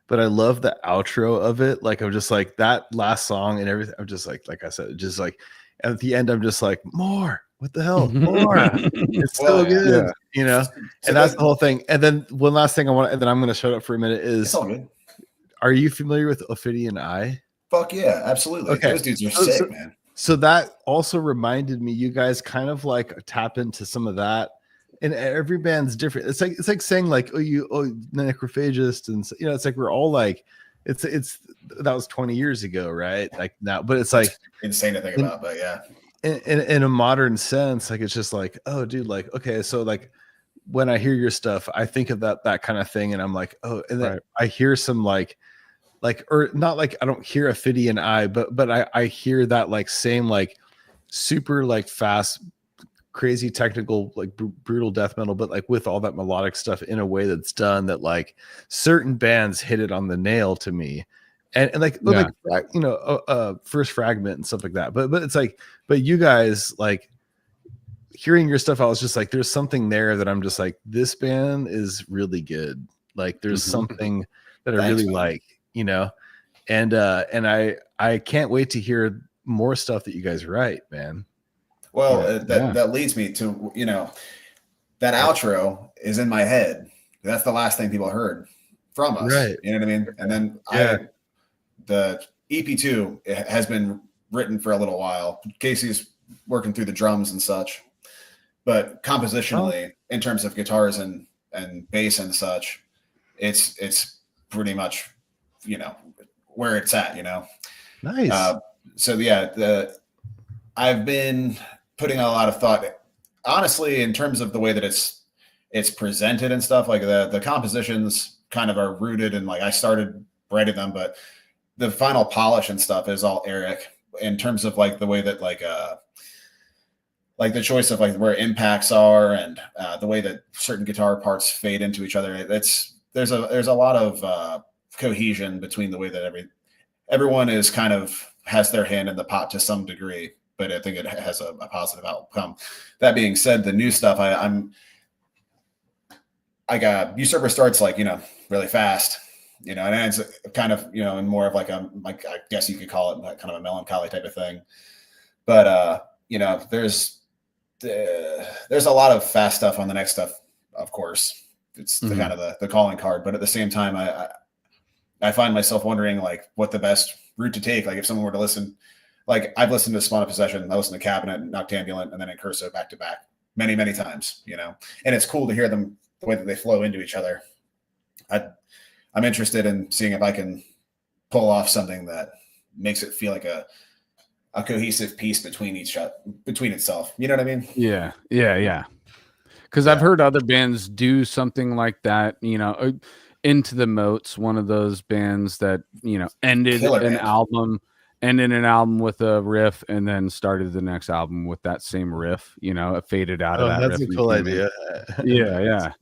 but I love the outro of it. Like, I'm just like that last song and everything. I'm just like I said, just like at the end, I'm just like, more. What the hell? More. It's so good, you know. And that's the whole thing. And then one last thing and then I'm going to shut up for a minute. It's all good. Are you familiar with Ophidian Eye? Fuck yeah, absolutely. Okay. Those dudes are sick, man. So that also reminded me, you guys kind of like tap into some of that, and every band's different. It's like saying like, necrophagist, and you know, it's like we're all like, it's that was 20 years ago, right? Like now, but it's like insane to think about, but yeah. In a modern sense, like it's just like, oh, dude, like okay, so like when I hear your stuff, I think of that kind of thing, and I'm like, oh, and then I hear some like or not like I don't hear Ophidian Eye, but I hear that like same like super like fast, crazy technical like brutal death metal, but like with all that melodic stuff in a way that's done that like certain bands hit it on the nail to me, and like you know First Fragment and stuff like that. But it's like, but you guys like hearing your stuff, I was just like, there's something there that I'm just like, this band is really good. Like there's something that I really like. You know, and I can't wait to hear more stuff that you guys write, man. Well, that leads me to, you know, that outro is in my head. That's the last thing people heard from us. Right. You know what I mean? And then the EP2 has been written for a little while. Casey's working through the drums and such, but compositionally, in terms of guitars and bass and such, it's pretty much, you know, where it's at, you know. Nice. So yeah, I've been putting a lot of thought, honestly, in terms of the way that it's presented and stuff. Like the compositions kind of are rooted in like I started writing them, but the final polish and stuff is all Eric. In terms of like the way that like the choice of like where impacts are and the way that certain guitar parts fade into each other. There's a lot of cohesion between the way that everyone is kind of has their hand in the pot to some degree, but I think it has a positive outcome. That being said, the new stuff I got Usurper starts like, you know, really fast, you know, and it's kind of, you know, in more of like I guess you could call it like kind of a melancholy type of thing. But you know, there's a lot of fast stuff on the next stuff, of course. It's the kind of the calling card, but at the same time, I find myself wondering like what the best route to take. Like if someone were to listen, like I've listened to Spawn of Possession, I listened to Cabinet, Noctambulant, and then in Curso back to back many, many times, you know, and it's cool to hear them the way that they flow into each other. I'm interested in seeing if I can pull off something that makes it feel like a cohesive piece between itself. You know what I mean? Yeah. Because I've heard other bands do something like that, you know, Into the Moats, one of those bands that, you know, ended Killer an band. album with a riff and then started the next album with that same riff, you know, it faded out of that that's riff. a cool idea. Yeah.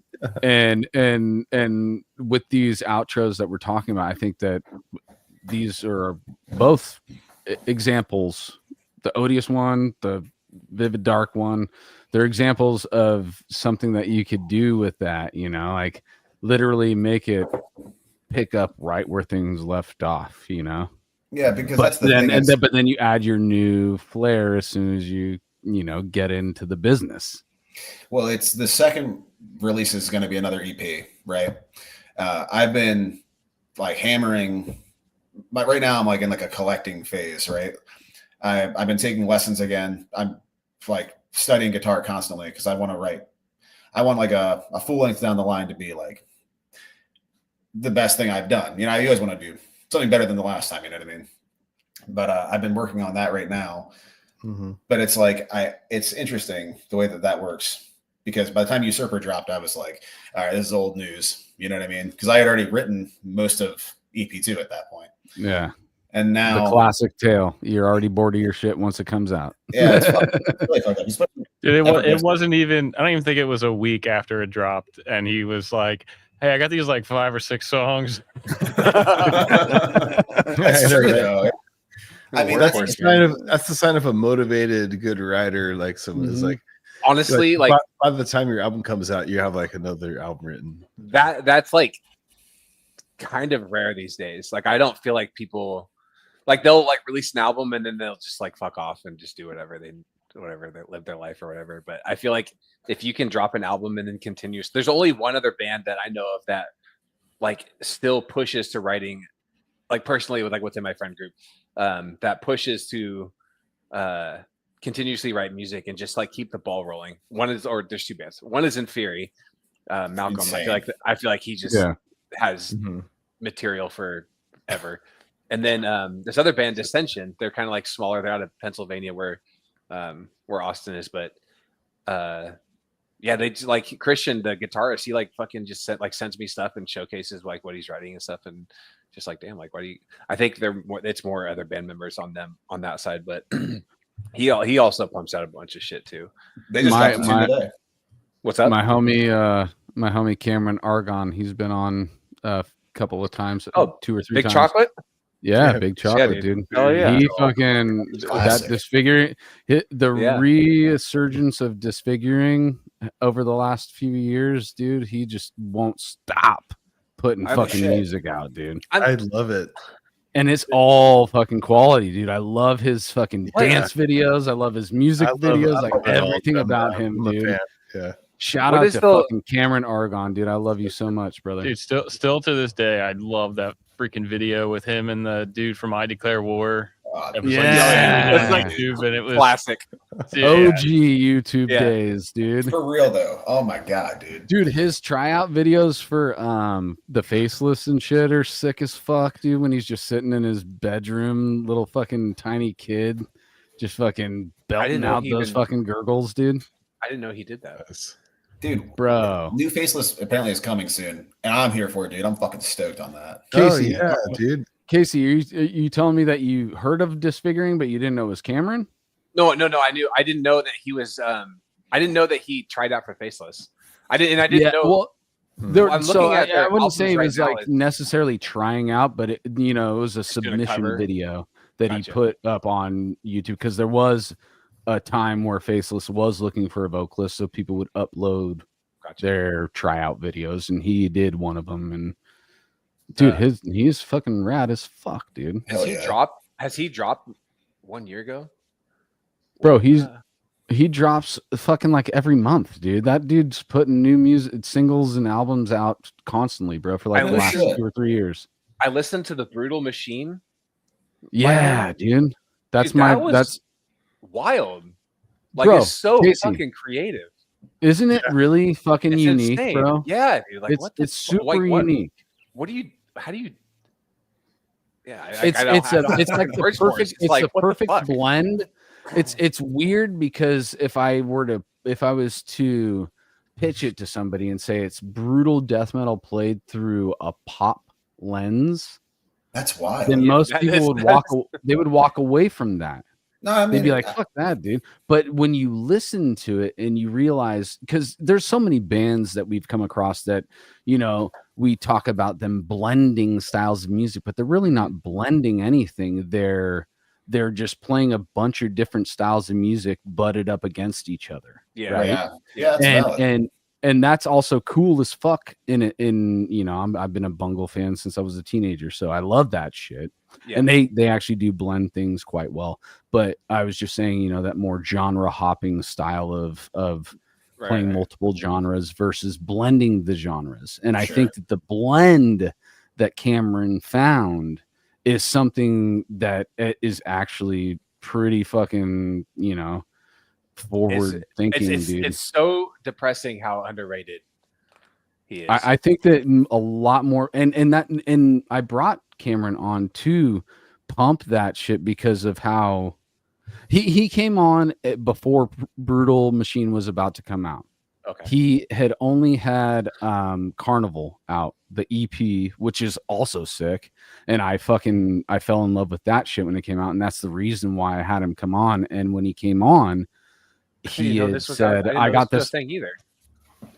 And with these outros that we're talking about, I think that these are both examples. The Odious one, the Vivid Dark one, they're examples of something that you could do with that, you know, like literally make it pick up right where things left off, you know. Yeah, because But that's the then, thing. but then you add your new flair as soon as you know, get into the business. Well, it's the second release is going to be another EP, right? I've been like hammering, but right now I'm like in like a collecting phase, right? I've been taking lessons again. I'm like studying guitar constantly because I want to write. I want like a full length down the line to be like the best thing I've done. You know, I always want to do something better than the last time. You know what I mean? But I've been working on that right now. Mm-hmm. But it's like it's interesting the way that works, because by the time Usurper dropped, I was like, all right, this is old news. You know what I mean? Because I had already written most of EP2 at that point. Yeah. And now the classic tale. You're already bored of your shit once it comes out. Yeah, it's really fucked up. Dude, it wasn't even, I don't even think it was a week after it dropped. And he was like, hey, I got these like 5 or 6 songs. That's true, though. I mean, that's the sign of a motivated, good writer. Like someone is like, honestly, like by the time your album comes out, you have like another album written. That's like kind of rare these days. Like, I don't feel like people like they'll like release an album and then they'll just like fuck off and just do whatever they live their life or whatever. But I feel like if you can drop an album and then continue, there's only one other band that I know of that like still pushes to writing, like personally with like what's in my friend group, that pushes to continuously write music and just like keep the ball rolling. There's 2 bands. One is In Fury, Malcolm. Insane. I feel like he just has material forever. And then this other band, Dissension, they're kind of like smaller. They're out of Pennsylvania, where Austin is. But they just, like Christian, the guitarist, he like fucking just sends me stuff and showcases like what he's writing and stuff, and just like, damn, like, why do you? I think it's more other band members on that side, but he also pumps out a bunch of shit too. They just got to today. What's up? My homie Cameron Argon, he's been on a couple of times. 2 or 3 Big times. Chocolate. Yeah, Big Chocolate, dude. Oh yeah, he fucking that disfiguring resurgence of disfiguring over the last few years, dude. He just won't stop putting fucking music out, dude. I love it, and it's all fucking quality, dude. I love his fucking dance videos. I love his music videos, like everything about him, dude. Yeah. Shout out to fucking Cameron Argon, dude. I love you so much, brother. Dude, still to this day, I love that freaking video with him and the dude from I Declare War. It was it was classic. OG YouTube days, dude. For real though. Oh my god, dude. Dude, his tryout videos for the Faceless and shit are sick as fuck, dude. When he's just sitting in his bedroom, little fucking tiny kid, just fucking belting out those fucking gurgles, dude. I didn't know he did that. Dude, bro, new Faceless apparently is coming soon, and I'm here for it, dude. I'm fucking stoked on that. Casey, dude. Casey, are you telling me that you heard of Disfiguring, but you didn't know it was Cameron? No. I didn't know that he was. I didn't know that he tried out for Faceless. I didn't know. Well, I wouldn't say it was like necessarily trying out, but it was a submission video that he put up on YouTube, because there was a time where Faceless was looking for a vocalist, so people would upload their tryout videos, and he did one of them. And dude, he's fucking rad as fuck, dude. Has he dropped 1 year ago? Bro, he drops fucking like every month, dude. That dude's putting new music, singles and albums out constantly, bro, for like the last 2 or 3 years. I listened to The Brutal Machine. Yeah, dude. That's wild. Like, bro, it's so Casey, fucking creative. Isn't it really fucking unique, insane, bro? Yeah, dude. Like, it's super unique. How do you? Yeah, it's like the perfect blend. It's weird because if I was to pitch it to somebody and say it's brutal death metal played through a pop lens, That's wild. then most people would walk away from that. No, I mean, they'd be like, fuck that, dude. But when you listen to it and you realize, because there's so many bands that we've come across that, you know, we talk about them blending styles of music, but they're really not blending anything. They're just playing a bunch of different styles of music butted up against each other. Yeah. Right. Yeah. That's valid. And that's also cool as fuck in you know, I've been a Bungle fan since I was a teenager, so I love that shit. Yeah. And they actually do blend things quite well. But I was just saying, you know, that more genre hopping style of playing multiple genres versus blending the genres. And I think that the blend that Cameron found is something that is actually pretty fucking, you know, forward thinking, dude. It's so depressing how underrated he is. I think that a lot more, and I brought Cameron on to pump that shit because of how he came on before Brutal Machine was about to come out. Okay. He had only had Carnival out, the EP, which is also sick, and I fell in love with that shit when it came out, and that's the reason why I had him come on. And when he came on, he had said, I got this thing either.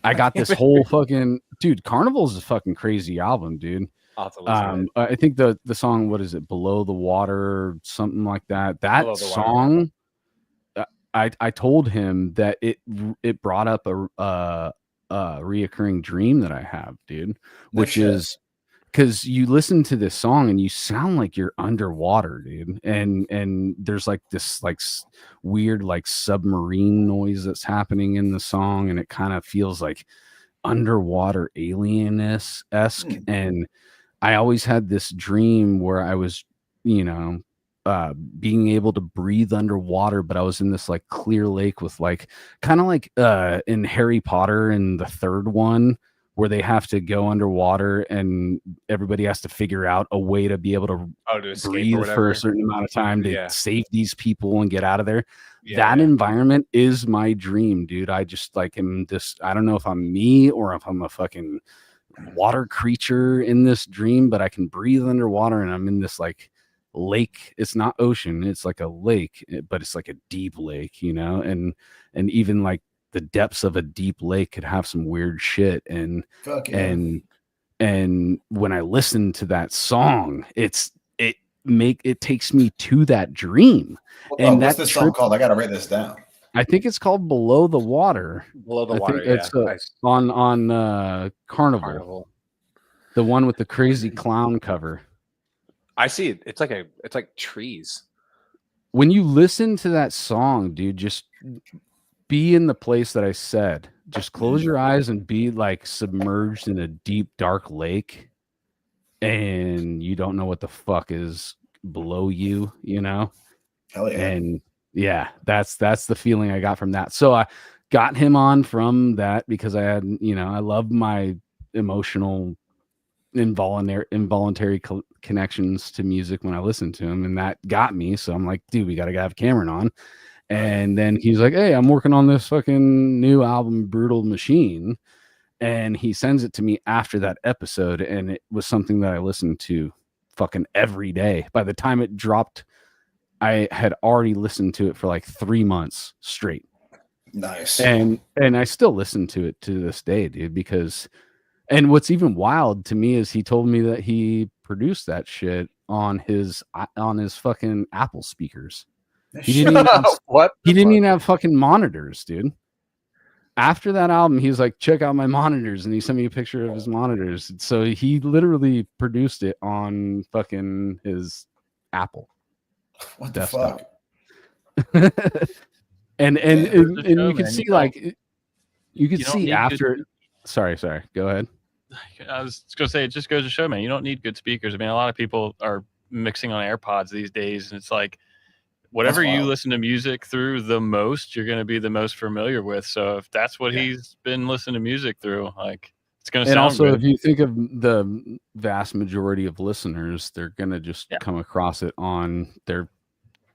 I got this whole fucking dude. Carnival's a fucking crazy album, dude. I think the song, what is it, Below the Water or something like that. That song, I told him that it brought up a reoccurring dream that I have, dude, which is because you listen to this song and you sound like you're underwater, dude, and there's like this like weird like submarine noise that's happening in the song, and it kind of feels like underwater alien-esque. And I always had this dream where I was, you know, being able to breathe underwater, but I was in this like clear lake with like kind of like in Harry Potter in the third one, where they have to go underwater and everybody has to figure out a way to be able to breathe for a certain amount of time to save these people and get out of there. That environment is my dream, dude. I just like am this, I don't know if I'm me or if I'm a fucking water creature in this dream, but I can breathe underwater and I'm in this like lake. It's not ocean, it's like a lake, but it's like a deep lake, you know, and even like the depths of a deep lake could have some weird shit. And when I listen to that song, it takes me to that dream. And what's this song called? I gotta write this down. I think it's called Below the Water. Below the Water. It's on Carnival. The one with the crazy clown cover. I see it. It's like trees. When you listen to that song, dude, just be in the place that I said. Just close your eyes and be like submerged in a deep, dark lake, and you don't know what the fuck is below you, you know? Hell yeah. And yeah, that's the feeling I got from that. So I got him on from that because I had, you know, I love my emotional involuntary connections to music when I listen to him, and that got me. So I'm like, dude, we gotta have Cameron on. And then he's like, hey, I'm working on this fucking new album, Brutal Machine. And he sends it to me after that episode. And it was something that I listened to fucking every day. By the time it dropped, I had already listened to it for like 3 months straight. Nice. And I still listen to it to this day, dude, because, and what's even wild to me is he told me that he produced that shit on his fucking Apple speakers. He didn't even have fucking monitors, dude. After that album, he was like, check out my monitors. And he sent me a picture of his monitors. So he literally produced it on fucking his Apple. What desktop. The fuck? and you can see like, you can see after. Sorry. Go ahead. I was just going to say, it just goes to show, man, you don't need good speakers. I mean, a lot of people are mixing on AirPods these days. And it's like, whatever you listen to music through the most, you're going to be the most familiar with. So if that's what he's been listening to music through, like, it's going to sound also good. If you think of the vast majority of listeners, they're going to just come across it on their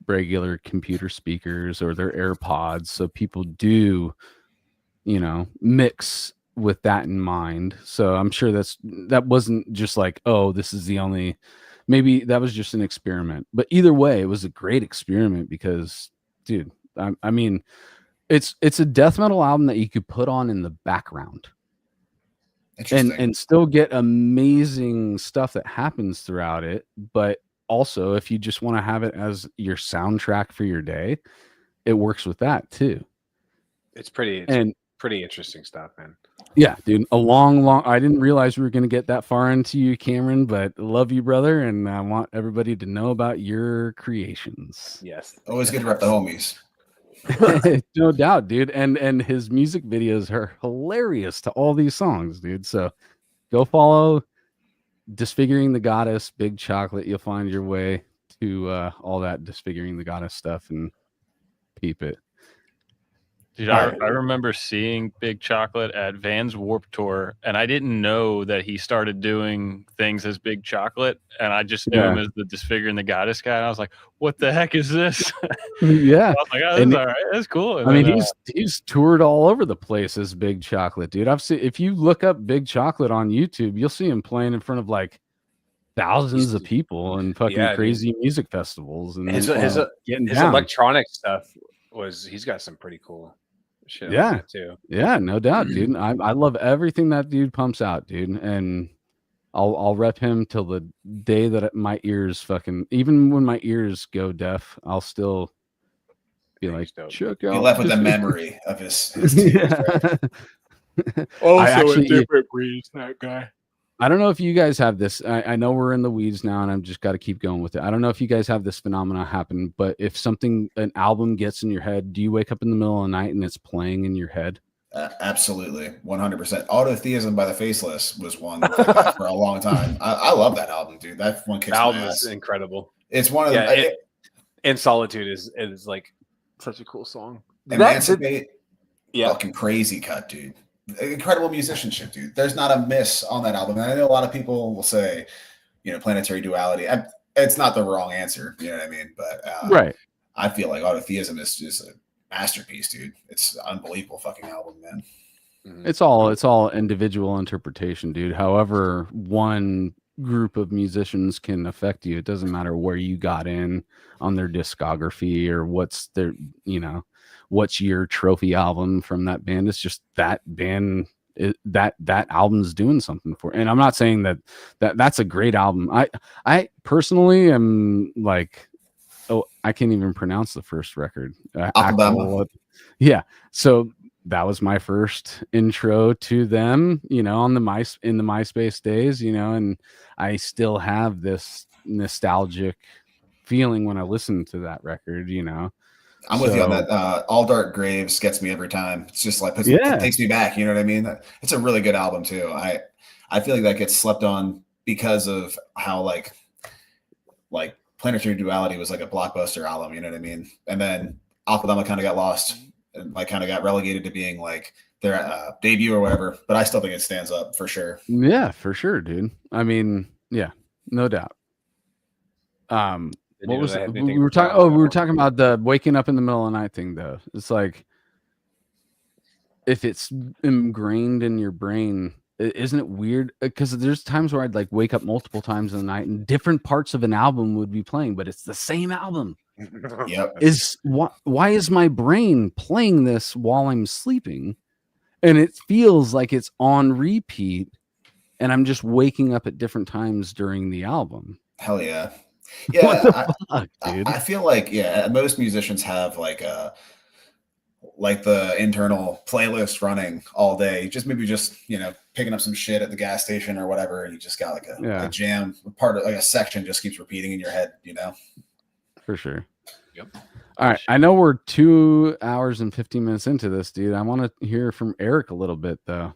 regular computer speakers or their AirPods. So people do mix with that in mind. So I'm sure that wasn't just like, oh, this is the only, maybe that was just an experiment. But either way, it was a great experiment because, dude, I mean, it's a death metal album that you could put on in the background and still get amazing stuff that happens throughout it. But also, if you just want to have it as your soundtrack for your day, it works with that too. It's pretty interesting stuff, man. Yeah, dude. I didn't realize we were going to get that far into you, Cameron, but love you, brother. And I want everybody to know about your creations. Yes. Always good to rep the homies. No doubt, dude. And his music videos are hilarious to all these songs, dude. So go follow Disfiguring the Goddess, Big Chocolate. You'll find your way to all that Disfiguring the Goddess stuff and peep it. Dude, I remember seeing Big Chocolate at Vans Warped Tour, and I didn't know that he started doing things as Big Chocolate, and I just knew him as the Disfiguring the Goddess guy. And I was like, "What the heck is this?" Yeah, I was like, "Oh, this is all right. That's cool." And I mean, he's toured all over the place as Big Chocolate, dude. I've seen, if you look up Big Chocolate on YouTube, you'll see him playing in front of like thousands of people and fucking crazy music festivals. And his electronic stuff he's got some pretty cool shit. Yeah, too. Yeah, no doubt, dude. I love everything that dude pumps out, dude. And I'll rep him till the day that my ears fucking, even when my ears go deaf, I'll still be like, check out. Be left with the memory of his Also a different breed, that guy. I don't know if you guys have this. I know we're in the weeds now, and I've just got to keep going with it. I don't know if you guys have this phenomena happen, but if an album gets in your head, do you wake up in the middle of the night and it's playing in your head? Absolutely, 100%. Autotheism by the Faceless was one for a long time. I love that album, dude. That one kicks my album ass. is incredible. It's one of the and Solitude is like such a cool song. Emancipate, fucking crazy cut, dude. Incredible musicianship, dude. There's not a miss on that album. And I know a lot of people will say, Planetary Duality. It's not the wrong answer, you know what I mean? But right. I feel like Autotheism is just a masterpiece, dude. It's an unbelievable fucking album, man. It's all individual interpretation, dude. However, one group of musicians can affect you. It doesn't matter where you got in on their discography or what's their, what's your trophy album from that band. It's just that band, that album's doing something for. And I'm not saying that's a great album. I personally am like, I can't even pronounce the first record. Yeah. So that was my first intro to them, on the in the MySpace days, and I still have this nostalgic feeling when I listen to that record, I'm with you on that. All Dark Graves gets me every time. It's just like it takes me back. You know what I mean? It's a really good album too. I feel like that gets slept on because of how like Planetary Duality was like a blockbuster album. You know what I mean? And then Alphabama kind of got lost and like kind of got relegated to being like their debut or whatever. But I still think it stands up for sure. Yeah, for sure, dude. I mean, yeah, no doubt. What was it? We were talking about the waking up in the middle of the night thing, though. It's like, if it's ingrained in your brain, isn't it weird? Because there's times where I'd like wake up multiple times in the night and different parts of an album would be playing, but it's the same album. Yep. Why is my brain playing this while I'm sleeping? And it feels like it's on repeat, and I'm just waking up at different times during the album. Hell yeah. Yeah, I feel like most musicians have like the internal playlist running all day. Maybe picking up some shit at the gas station or whatever, and you just got like a jam part of like a section just keeps repeating in your head. For sure. Yep. All right, I know we're 2 hours and 15 minutes into this, dude. I want to hear from Eric a little bit, though.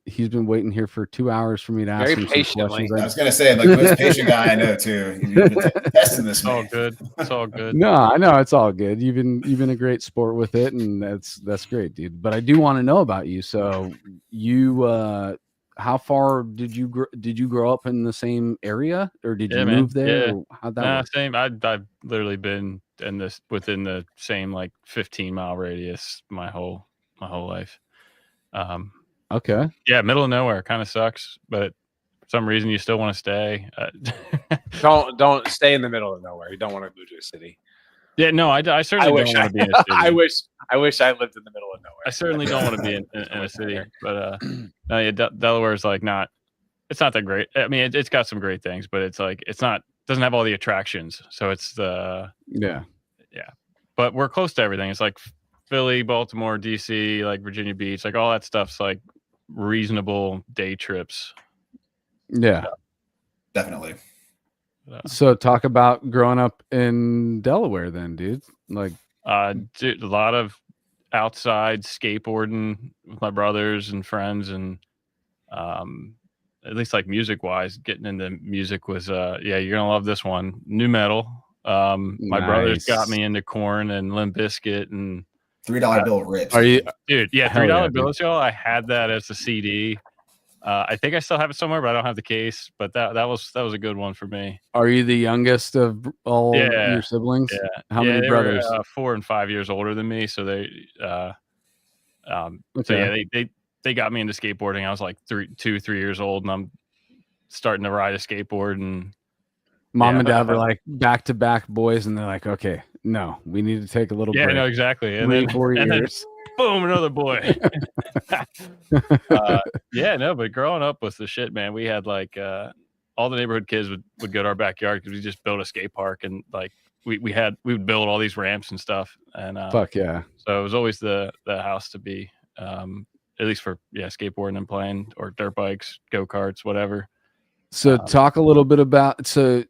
He's been waiting here for 2 hours for me to ask him some questions. I was gonna say, like, the most patient guy I know too. You've been testing this. It's all good. It's all good. No, I know it's all good. You've been a great sport with it, and that's great, dude. But I do want to know about you. So you, how far did you grow up in the same area, or did you move there? Yeah. How'd that work? Same. I've literally been within the same like 15-mile radius my whole my whole life. Okay. Yeah, middle of nowhere kind of sucks, but for some reason you still want to stay. Don't stay in the middle of nowhere. You don't want to move to a city. Yeah, no, I certainly don't want to be in a city. I wish I lived in the middle of nowhere. I certainly don't want to be in a city, but no, yeah, Delaware's like not. It's not that great. I mean, it's got some great things, but it's like doesn't have all the attractions. So it's yeah. But we're close to everything. It's like Philly, Baltimore, DC, like Virginia Beach, like all that stuff's like reasonable day trips. Yeah, definitely. So talk about growing up in Delaware, then, dude. Like, dude, a lot of outside skateboarding with my brothers and friends, and at least like music wise, getting into music was yeah, you're gonna love this one, new metal. My brothers got me into Korn and Limp Bizkit and $3 bill rips. Are you, dude? Yeah, hell $3 yeah, bills, y'all. I had that as a CD. I think I still have it somewhere, but I don't have the case. But that was a good one for me. Are you the youngest of all your siblings? Yeah. How many brothers? Were, 4 and 5 years older than me, so they so Okay. yeah, they got me into skateboarding. I was like 3 years old, and I'm starting to ride a skateboard. And Mom and dad were like back-to-back boys, and they're like, okay, no, we need to take a little break. Yeah, no, exactly. And 3-4 years. then boom, another boy. Yeah, no, but growing up was the shit, man. We had like all the neighborhood kids would go to our backyard because we just built a skate park, and like we would build all these ramps and stuff. And fuck yeah. So it was always the house to be, at least for skateboarding and playing, or dirt bikes, go-karts, whatever. So talk a little bit about the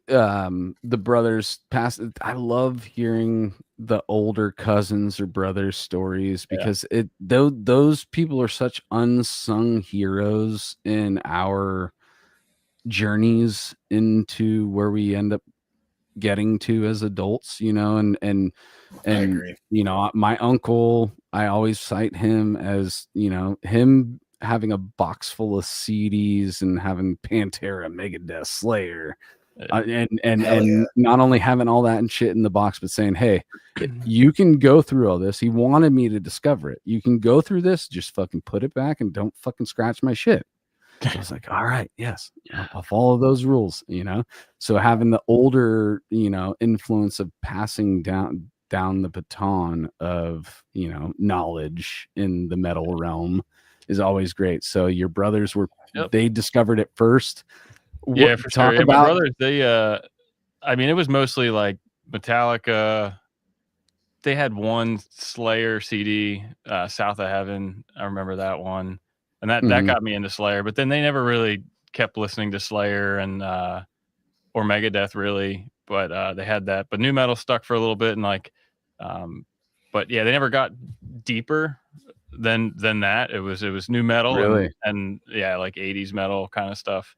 brothers passed. I love hearing the older cousins or brothers stories because those people are such unsung heroes in our journeys into where we end up getting to as adults, you know, and I agree. You know, my uncle, I always cite him as, you know, him having a box full of CDs and having Pantera, Megadeth, Slayer, and not only having all that and shit in the box, but saying, hey, you can go through all this. He wanted me to discover it. You can go through this, just fucking put it back and don't fucking scratch my shit. So I was like, all right, yes, I'll follow those rules, you know? So having the older, you know, influence of passing down the baton of, you know, knowledge in the metal realm is always great. So your brothers they discovered it first. Yeah, for sure. Yeah, my brothers, they I mean, it was mostly like Metallica. They had one Slayer CD, South of Heaven. I remember that one. And that got me into Slayer, but then they never really kept listening to Slayer and or Megadeth really, but they had that. But new metal stuck for a little bit, and like but yeah, they never got deeper than that. It was new metal, really, and yeah, like 80s metal kind of stuff.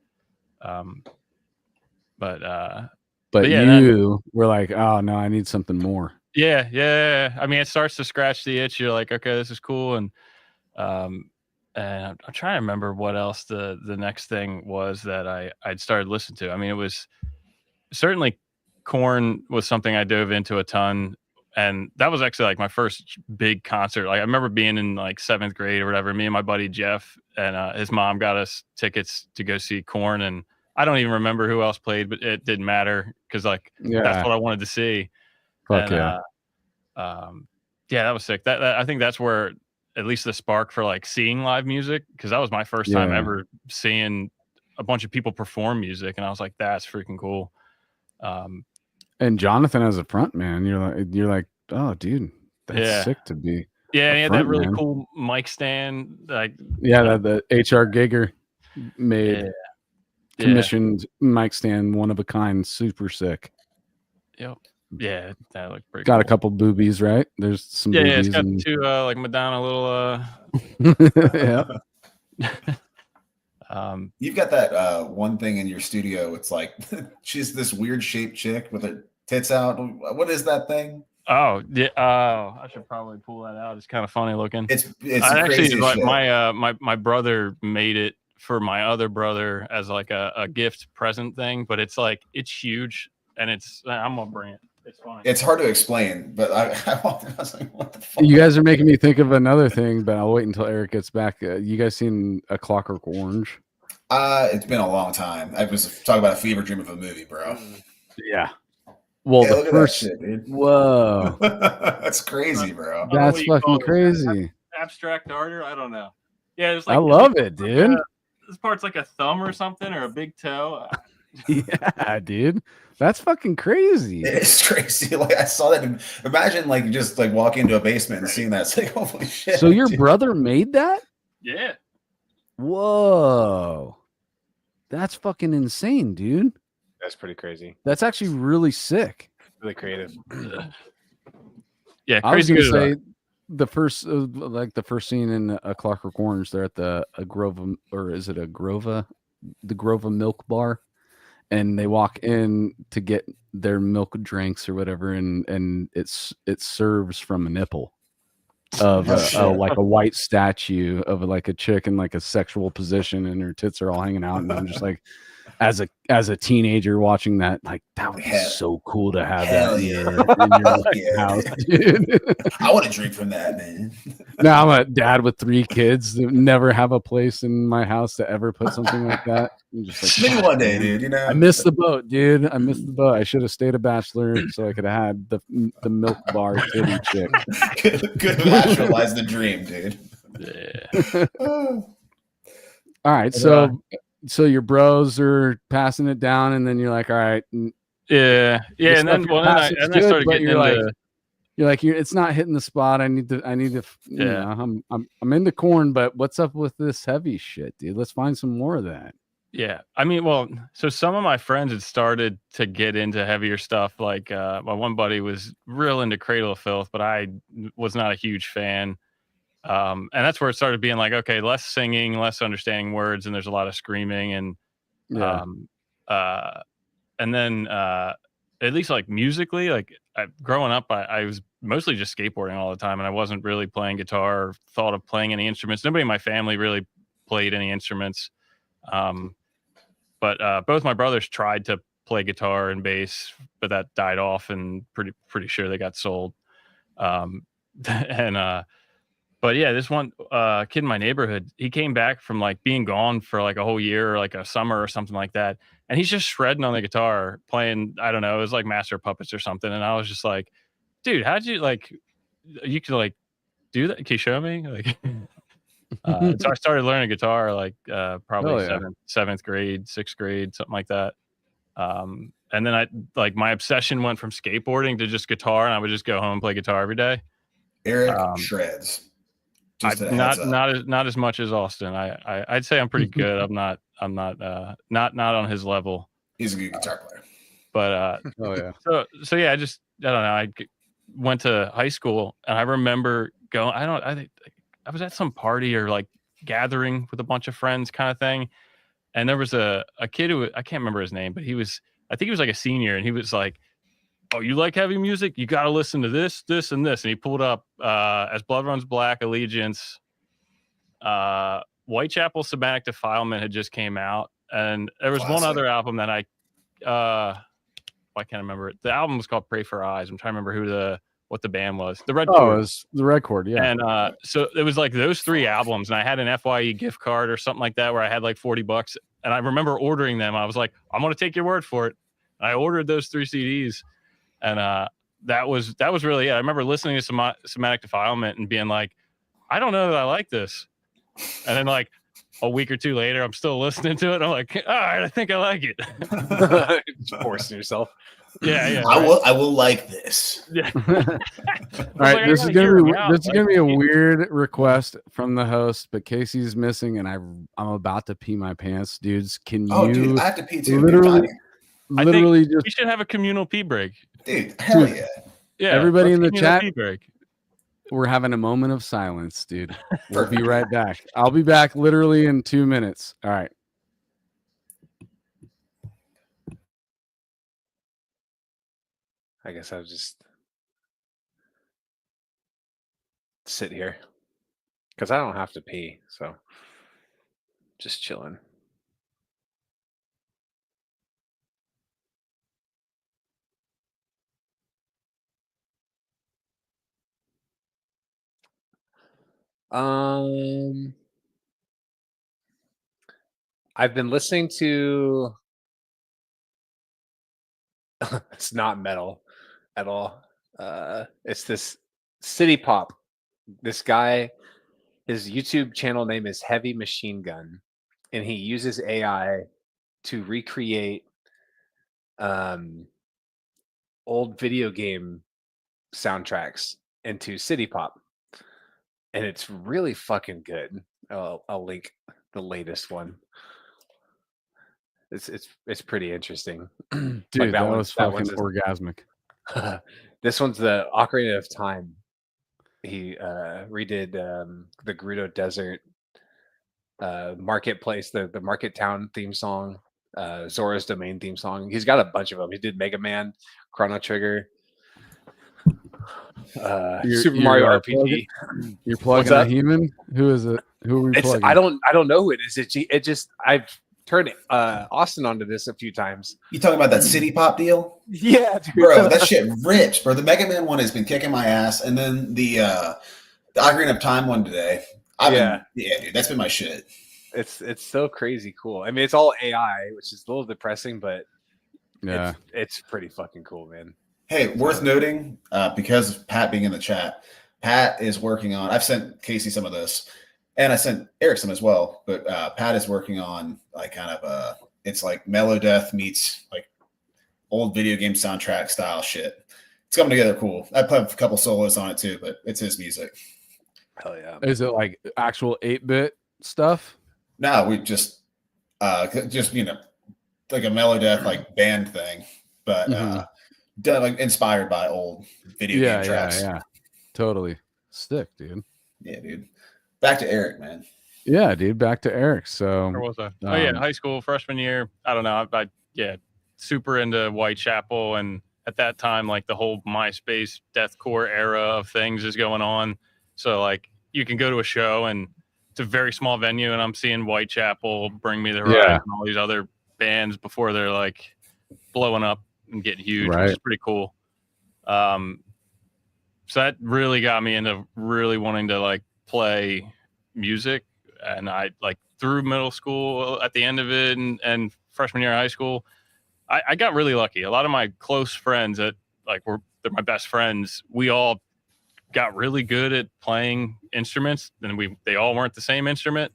But yeah, you were like, oh no, I need something more. Yeah. I mean, it starts to scratch the itch. You're like, okay, this is cool, and I'm trying to remember what else the next thing was that I'd started listening to. I mean, it was certainly Korn was something I dove into a ton. And that was actually like my first big concert. Like I remember being in like 7th grade or whatever. Me and my buddy Jeff and his mom got us tickets to go see Korn. And I don't even remember who else played, but it didn't matter because like that's what I wanted to see. Fuck and, yeah, that was sick. That I think that's where at least the spark for like seeing live music, because that was my first time ever seeing a bunch of people perform music, and I was like, that's freaking cool. And Jonathan as a front man, you're like, oh dude, that's sick to be. Yeah, he had that really cool mic stand. Like the HR Giger made commissioned mic stand, one of a kind, super sick. Yep. Yeah, that looked pretty got cool. A couple boobies, right? There's some boobies. Yeah, it's got two like Madonna little You've got that one thing in your studio. It's like she's this weird shaped chick with her tits out. What is that thing? Oh, yeah. I should probably pull that out. It's kind of funny looking. It's actually like my brother made it for my other brother as like a gift present thing, but it's like it's huge, and I'm gonna bring it. It's fine. It's hard to explain, but I was like, what the fuck? You guys are making me think of another thing, but I'll wait until Eric gets back. You guys seen A Clockwork Orange? It's been a long time. I was talking about a fever dream of a movie, bro. Yeah. Well, Yeah, the look at first. that shit, dude. Whoa. That's crazy, bro. That's fucking crazy. Abstract art, or I don't know. Yeah, it's I like love it, dude. This part's like a thumb or something, or a big toe. Yeah, dude. That's fucking crazy. It is crazy. Like I saw that. Imagine like just like walking into a basement and seeing that. It's like, holy shit. So your dude. brother made that? Yeah. Whoa. That's fucking insane, dude. That's pretty crazy. That's actually really sick. Really creative. Yeah, I was crazy gonna good. say the first scene in A Clockwork Orange, they're at the Agrova, or is it a Grova? The Grova Milk Bar. And they walk in to get their milk drinks or whatever, and it serves from a nipple of like a white statue of like a chick in like a sexual position, and her tits are all hanging out. And I'm just like, as a teenager watching that, like that would be so cool to have that in your house, dude. I want to drink from that, man. Now I'm a dad with 3 kids that never have a place in my house to ever put something like that. I'm just like, maybe one day, dude. You know, I missed the boat, dude. I missed the boat. I should have stayed a bachelor so I could have had the milk bar titty chick. Could have actualized the dream, dude. Yeah. All right, so your bros are passing it down, and then you're like, all right, Yeah, and then I started getting into. You're like, it's not hitting the spot. I need to. You know, I'm into corn, but what's up with this heavy shit, dude? Let's find some more of that. Yeah, I mean, well, so some of my friends had started to get into heavier stuff. Like my one buddy was real into Cradle of Filth, but I was not a huge fan. And that's where it started being like, okay, less singing, less understanding words, and there's a lot of screaming, and and then at least like musically, like growing up, I was mostly just skateboarding all the time, and I wasn't really playing guitar or thought of playing any instruments. Nobody in my family really played any instruments. But both my brothers tried to play guitar and bass, but that died off, and pretty sure they got sold. But yeah, this one kid in my neighborhood, he came back from like being gone for like a whole year or like a summer or something like that, and he's just shredding on the guitar, playing, I don't know, it was like Master of Puppets or something. And I was just like, dude, how'd you like, you could like do that? Can you show me? Like, so I started learning guitar like probably seventh grade, 6th grade, something like that. And then I like my obsession went from skateboarding to just guitar, and I would just go home and play guitar every day. Eric shreds. Not as much as Austin. I'd say I'm pretty good. I'm not on his level. He's a good guitar player. But so yeah, I don't know. I went to high school, and I remember going. I think I was at some party or like gathering with a bunch of friends, kind of thing. And there was a kid who, I can't remember his name, but I think he was like a senior, and he was like, "Oh, you like heavy music? You got to listen to this, this, and this." And he pulled up As Blood Runs Black, Allegiance, Whitechapel Somatic Defilement had just came out, and there was one other album that I can't remember it. The album was called Pray for Eyes. I'm trying to remember what the band was. The Red Chord. It was the Red Chord, yeah. And so it was like those 3 albums, and I had an FYE gift card or something like that where I had like $40, and I remember ordering them. I was like, I'm going to take your word for it. And I ordered those 3 CDs, and that was really it. I remember listening to Somatic Defilement and being like, I don't know that I like this. And then like a week or 2 later, I'm still listening to it. I'm like, all right, I think I like it. Just forcing yourself. Yeah. I will like this. Yeah. All right, this is gonna be a weird request from the host, but Casey's missing, and I'm about to pee my pants, dudes. Can you? Dude, I have to pee too. Literally, I think just we should have a communal pee break. Dude, hell yeah. Yeah, everybody in the chat, pee break. We're having a moment of silence, dude. We'll be right back. I'll be back literally in 2 minutes. All right. I guess I'll just sit here because I don't have to pee, so just chilling. I've been listening to. It's not metal at all. It's this city pop. This guy, his YouTube channel name is Heavy Machine Gun, and he uses AI to recreate old video game soundtracks into city pop, and it's really fucking good. I'll link the latest one. It's pretty interesting. Dude, Like that was fucking orgasmic. This one's the Ocarina of Time. He redid the Gerudo Desert Marketplace, the Market Town theme song, Zora's Domain theme song. He's got a bunch of them. He did Mega Man, Chrono Trigger, Super Mario RPG. You're plugging a human? Who is it? Who are we plugging? I don't know who it is. It just I've turned Austin onto this a few times. You talking about that city pop deal? Yeah, dude. Bro, that shit rips, bro. The Mega Man one has been kicking my ass, and then the Ocarina of Time one today. Yeah, dude, that's been my shit. It's so crazy cool. I mean, it's all AI, which is a little depressing, but yeah, it's pretty fucking cool, man. Hey, worth noting, because of Pat being in the chat, Pat is working on. I've sent Casey some of this, and I sent Eric some as well. But Pat is working on like kind of it's like Melodeath meets like old video game soundtrack style shit. It's coming together cool. I put a couple solos on it too, but it's his music. Hell yeah! Is it like actual 8-bit stuff? No, we just like a Melodeath like band thing, but done like inspired by old video game tracks. Yeah, totally. Sick, dude. Yeah, dude. Back to Eric, man. Yeah, dude. Back to Eric. So where was I? High school, freshman year. I don't know. I super into Whitechapel, and at that time, like the whole MySpace deathcore era of things is going on. So like you can go to a show and it's a very small venue, and I'm seeing Whitechapel, Bring Me the Horizon, and all these other bands before they're like blowing up and getting huge, which is pretty cool. So that really got me into really wanting to like play music, and I like through middle school at the end of it and freshman year of high school, I got really lucky. A lot of my close friends that like they're my best friends, we all got really good at playing instruments, and they all weren't the same instrument.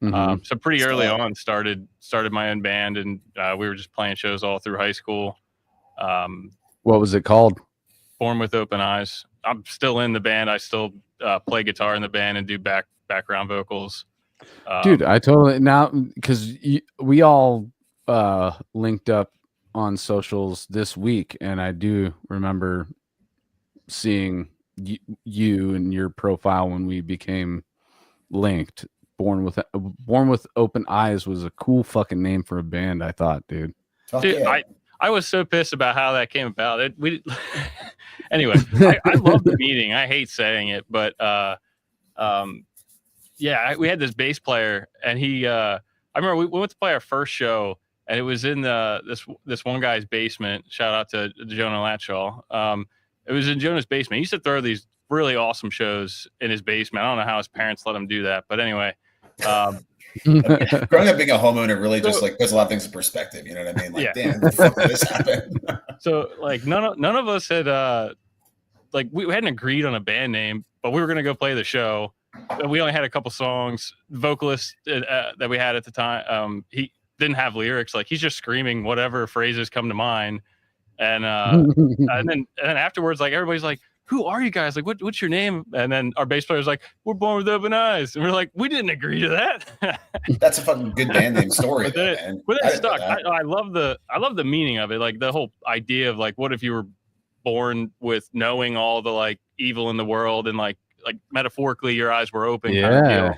So pretty early on started my own band, and we were just playing shows all through high school. What was it called? Born with Open Eyes. I'm still in the band. I still play guitar in the band and do background vocals. Dude, I totally now because we all linked up on socials this week, and I do remember seeing you and your profile when we became linked. Born with Open Eyes was a cool fucking name for a band, I thought, dude. Dude, I was so pissed about how that came about. Anyway, I love the meeting. I hate saying it, but we had this bass player, and he. I remember we went to play our first show, and it was in this one guy's basement. Shout out to Jonah Latshaw. It was in Jonah's basement. He used to throw these really awesome shows in his basement. I don't know how his parents let him do that, but anyway. Growing up being a homeowner really just like puts a lot of things in perspective. You know what I mean? Like, damn, the fuck did this happen? So like none of us had like we hadn't agreed on a band name, but we were gonna go play the show. We only had a couple songs. The vocalist that we had at the time, he didn't have lyrics. Like he's just screaming whatever phrases come to mind, and then afterwards, like everybody's like, who are you guys? Like, what's your name? And then our bass player's like, we're Born with Open Eyes. And we're like, we didn't agree to that. That's a fucking good band name story. But it stuck. I love the meaning of it. Like the whole idea of like, what if you were born with knowing all the like evil in the world, and like metaphorically your eyes were open. Yeah. Kind of deal.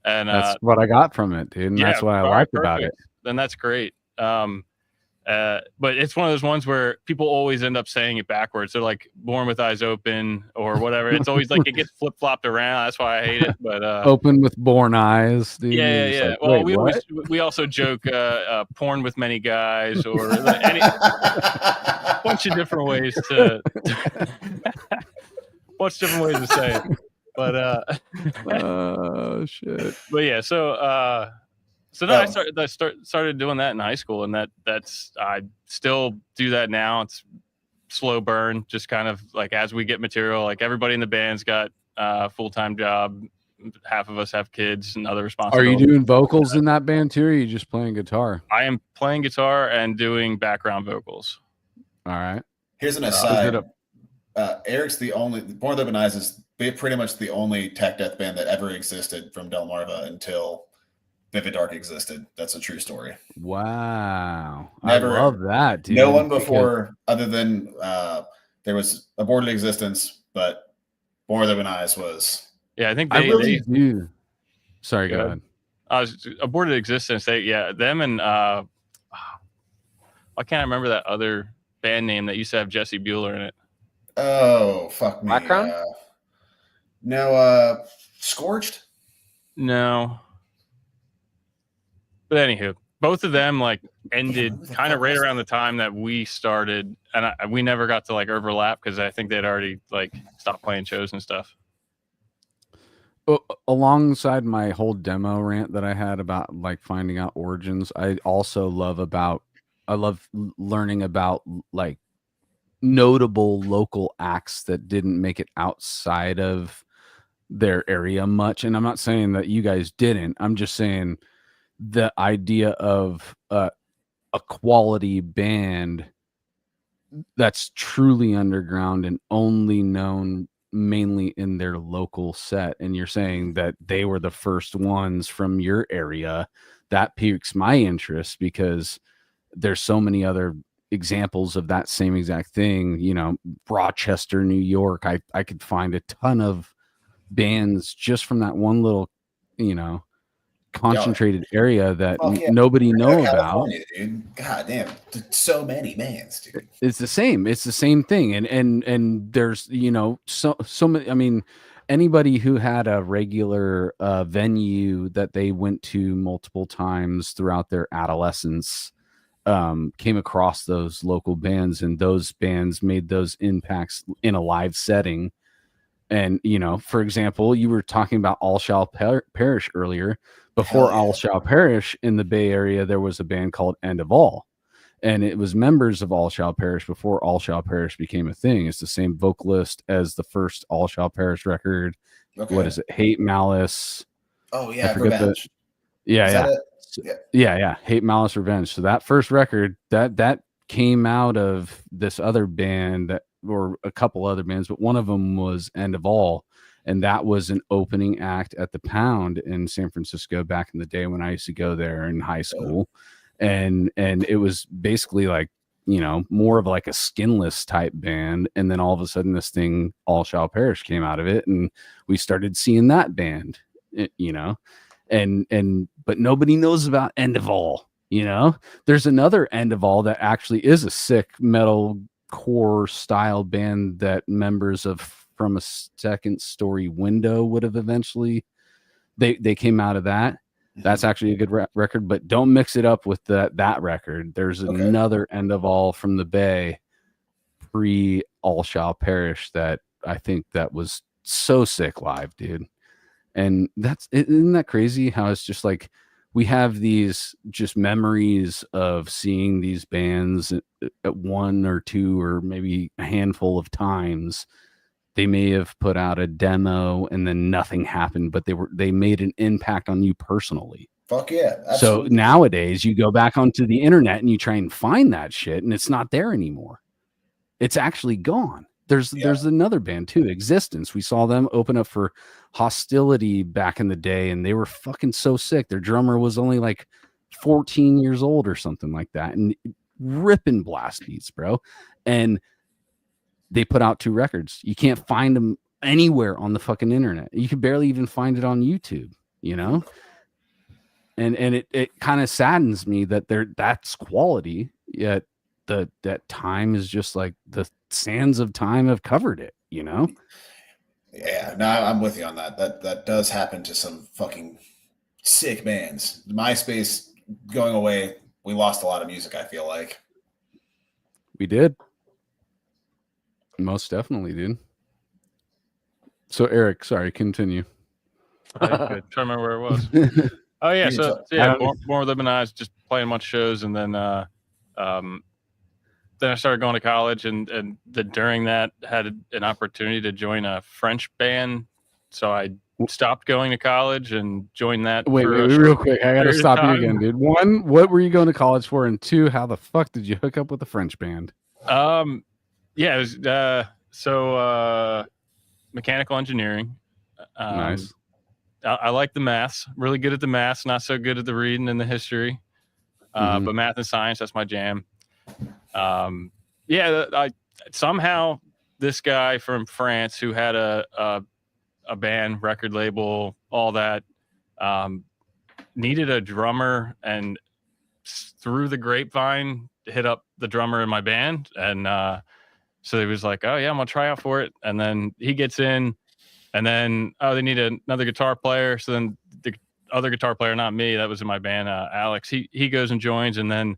And that's what I got from it, dude. And that's what I liked about it. Then that's great. But it's one of those ones where people always end up saying it backwards. They're like born with eyes open or whatever. It's always like it gets flip flopped around. That's why I hate it. But open with born eyes. Dude. Yeah. Like, well, we also joke porn with many guys, or a bunch of different ways to say it. But Oh shit. but yeah, so then I started doing that in high school, and that's I still do that now. It's slow burn, just kind of like as we get material, like everybody in the band's got a full-time job, half of us have kids and other Are you responsibilities. doing vocals in that band too, or are you just playing guitar? I am playing guitar and doing background vocals. All right. Here's an aside. Eric's the only Born with Open Eyes is pretty much the only tech death band that ever existed from Delmarva until Vivid Dark existed. That's a true story. Wow. Never, I love that, dude. No one before, other than there was Aborted Existence, but Born with Open Eyes was. Yeah, I think I really do. Sorry, go ahead. Aborted Existence. Them and why can't I remember that other band name that used to have Jesse Bueller in it? Oh, fuck me. Background? No, Scorched? No. But anywho, both of them like ended kind of right around the time that we started, and we never got to like overlap because I think they'd already like stopped playing shows and stuff. Alongside my whole demo rant that I had about like finding out origins, I also love learning about like notable local acts that didn't make it outside of their area much. And I'm not saying that you guys didn't. I'm just saying the idea of a quality band that's truly underground and only known mainly in their local set. And you're saying that they were the first ones from your area. That piques my interest because there's so many other examples of that same exact thing. You know, Rochester, New York. I could find a ton of bands just from that one little, you know, concentrated area that nobody know about. Dude. God damn, so many bands, dude. It's the same thing. And there's, you know, so many. I mean, anybody who had a regular venue that they went to multiple times throughout their adolescence came across those local bands, and those bands made those impacts in a live setting. And, you know, for example, you were talking about All Shall Perish earlier. Before All Shall Perish in the Bay Area, there was a band called End of All. And it was members of All Shall Perish before All Shall Perish became a thing. It's the same vocalist as the first All Shall Perish record. Okay. What is it? Hate, Malice. Oh, yeah. Revenge. Yeah. Hate, Malice, Revenge. So that first record, that came out of this other band or a couple other bands, but one of them was End of All. And that was an opening act at the Pound in San Francisco back in the day when I used to go there in high school. And it was basically like, you know, more of like a Skinless type band. And then all of a sudden this thing, All Shall Perish, came out of it. And we started seeing that band, you know, but nobody knows about End of All, you know. There's another End of All that actually is a sick metal core style band that members of From a Second Story Window would have eventually they came out of that. That's actually a good record, but don't mix it up with that record. There's another End of All from the Bay pre All Shall Perish that I think that was so sick live, dude. And isn't that crazy how it's just like we have these just memories of seeing these bands at one or two or maybe a handful of times. They may have put out a demo and then nothing happened, but they made an impact on you personally. Fuck yeah. Absolutely. So nowadays you go back onto the internet and you try and find that shit and it's not there anymore. It's actually gone. There's another band too, Existence. We saw them open up for Hostility back in the day and they were fucking so sick. Their drummer was only like 14 years old or something like that and ripping blast beats, bro. And they put out 2 records. You can't find them anywhere on the fucking internet. You can barely even find it on YouTube, you know? And it kind of saddens me that that's quality, yet that time is just like the sands of time have covered it, you know? Yeah, no, I'm with you on that. That does happen to some fucking sick bands. MySpace going away, we lost a lot of music, I feel like. We did. Most definitely, dude. So Eric, sorry, continue. Good. Trying to remember where it was. Oh yeah, so yeah, Born with Open Eyes, just playing a bunch of shows, and then I started going to college, and during that had an opportunity to join a French band, so I stopped going to college and joined that. Wait, real quick, I gotta stop you again, dude. One, what were you going to college for, and two, how the fuck did you hook up with a French band? Yeah, it was mechanical engineering. Nice. I like the maths, really good at the maths, not so good at the reading and the history. But math and science, that's my jam. I somehow this guy from France who had a band, record label, all that, needed a drummer, and through the grapevine hit up the drummer in my band, and so he was like, "Oh yeah, I'm gonna try out for it." And then he gets in, and then they need another guitar player. So then the other guitar player, not me, that was in my band, Alex. He goes and joins, and then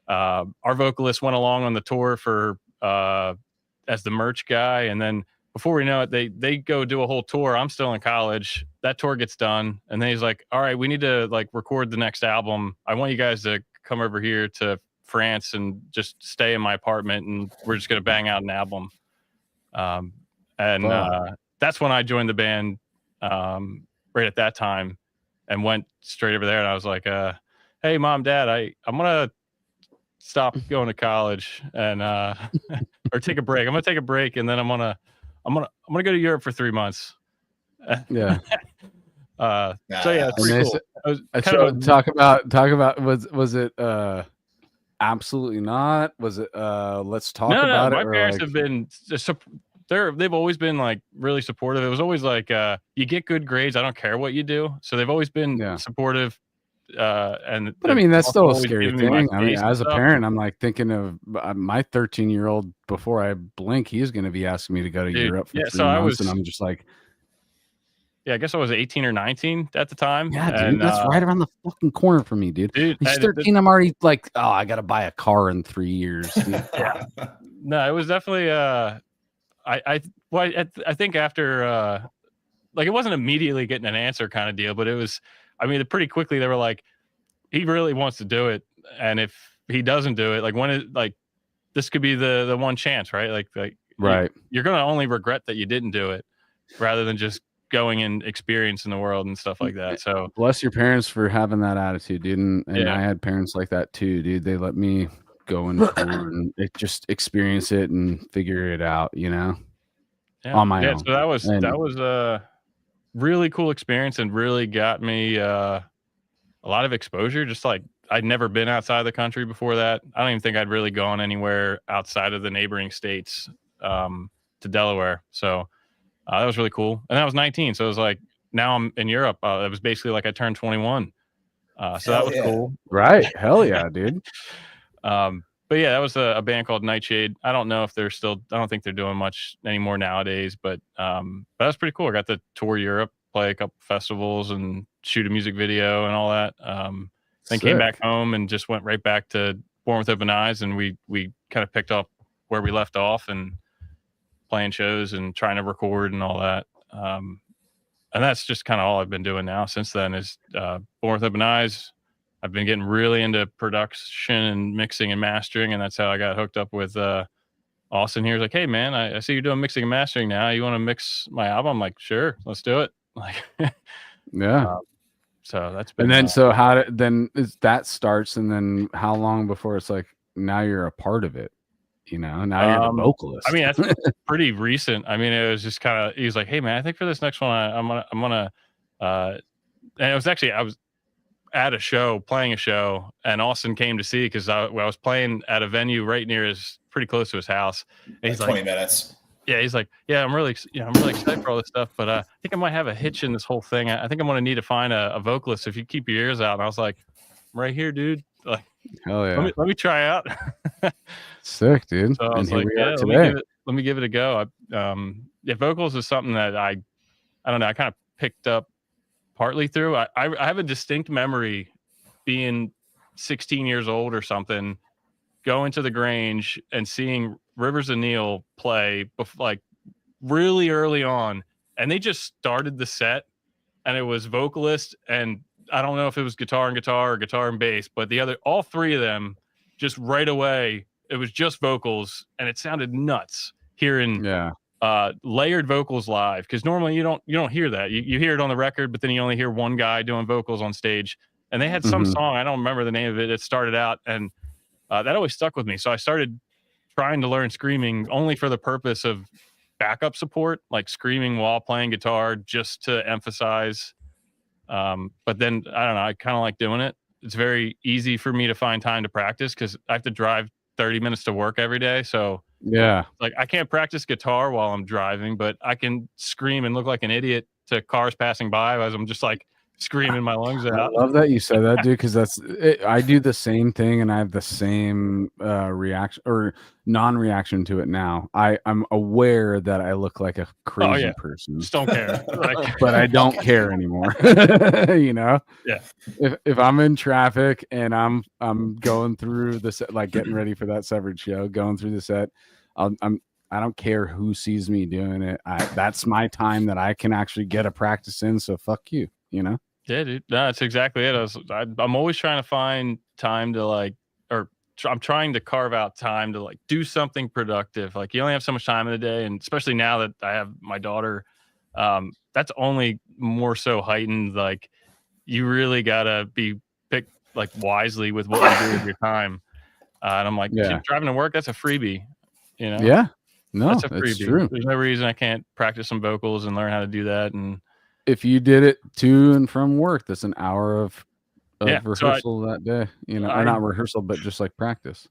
our vocalist went along on the tour for as the merch guy, and then before we know it, they go do a whole tour. I'm still in college. That tour gets done, and then he's like, "All right, we need to like record the next album. I want you guys to come over here to France and just stay in my apartment, and we're just gonna bang out an album." That's when I joined the band right at that time, and went straight over there. And I was like, "Hey, Mom, Dad, I'm gonna stop going to college and or take a break. I'm gonna take a break, and then I'm gonna go to Europe for 3 months." Yeah. So yeah, it's pretty cool. Talk about was it absolutely not? Was it let's talk about it? My parents have been they've always been like really supportive. It was always like you get good grades, I don't care what you do. So they've always been supportive. But I mean, that's still a scary thing. I mean, as a parent, I'm like thinking of my 13-year-old. Before I blink, he's going to be asking me to go to Europe for 3 months, and I'm just like, I guess I was 18 or 19 at the time. Yeah, dude, that's right around the fucking corner for me, dude. He's 13. I'm already like, oh, I got to buy a car in 3 years. Yeah. No, it was definitely. I think after like it wasn't immediately getting an answer kind of deal, but it was. I mean, pretty quickly they were like, he really wants to do it, and if he doesn't do it, like when it like this could be the one chance, right? Like right, you're gonna only regret that you didn't do it, rather than just going and experiencing the world and stuff like that. So bless your parents for having that attitude, dude. And I had parents like that too, dude. They let me go and tour and just experience it and figure it out, you know, on my own. So that was a really cool experience, and really got me a lot of exposure. Just like I'd never been outside the country before that. I don't even think I'd really gone anywhere outside of the neighboring states to Delaware. So that was really cool. And I was 19. So it was like, now I'm in Europe. It was basically like I turned 21. So that was cool. Right. Hell yeah, dude. But yeah, that was a band called Nightshade. I don't know if I don't think they're doing much anymore nowadays, but that was pretty cool. I got to tour Europe, play a couple festivals, and shoot a music video and all that. Then came back home and just went right back to Born with Open Eyes, and we kind of picked up where we left off, and playing shows and trying to record and all that. And that's just kind of all I've been doing now since then is Born with Open Eyes. I've been getting really into production and mixing and mastering, and that's how I got hooked up with Austin here. He's like, "Hey man, I see you're doing mixing and mastering now. You want to mix my album?" I'm like, "Sure, let's do it." Like, yeah. So that's been. And then so that starts, and then how long before it's like now you're a part of it? You know, now you're the vocalist. I mean, that's pretty recent. I mean, it was just kind of. He was like, "Hey man, I think for this next one, I'm gonna." And it was actually I was at a show, playing a show, and Austin came to see because I was playing at a venue right near pretty close to his house. And he's like 20 minutes. Yeah, he's like, "Yeah, I'm really excited for all this stuff, but I think I might have a hitch in this whole thing. I think I'm gonna need to find a vocalist if you keep your ears out." And I was like, "I'm right here, dude. Like, hell yeah, let me try out." Sick, dude. So I was like, "Yeah, let me give it a go." Vocals is something that I don't know. I kind of picked up partly through. I have a distinct memory being 16 years old or something, going to the Grange and seeing Rivers and Neil play like really early on, and they just started the set, and it was vocalist, and I don't know if it was guitar and guitar or guitar and bass, but all three of them just right away, it was just vocals, and it sounded nuts hearing layered vocals live, because normally you don't hear that. You hear it on the record, but then you only hear one guy doing vocals on stage. And they had some song, I don't remember the name of it, it started out, and that always stuck with me. So I started trying to learn screaming only for the purpose of backup support, like screaming while playing guitar, just to emphasize. But then I don't know, I kind of like doing it. It's very easy for me to find time to practice because I have to drive 30 minutes to work every day. So like I can't practice guitar while I'm driving, but I can scream and look like an idiot to cars passing by as I'm just like screaming my lungs out. I love that you said that, dude, because I do the same thing, and I have the same reaction or non-reaction to it now. I'm aware that I look like a crazy person. Just don't care. But I don't care anymore. You know? Yeah. If I'm in traffic and I'm going through the set, like getting ready for that Severed show, going through the set, I don't care who sees me doing it. That's my time that I can actually get a practice in. So fuck you, you know? Yeah, dude. No, that's exactly it. I'm always trying to find time to I'm trying to carve out time to like do something productive. Like you only have so much time in the day, and especially now that I have my daughter, that's only more so heightened. Like you really gotta be picked like wisely with what you do with your time. And I'm like, driving to work, that's a freebie. You know? Yeah. No, that's a freebie. That's true. There's no reason I can't practice some vocals and learn how to do that. And if you did it to and from work, that's an hour of rehearsal that day, you know, or not rehearsal, but just like practice.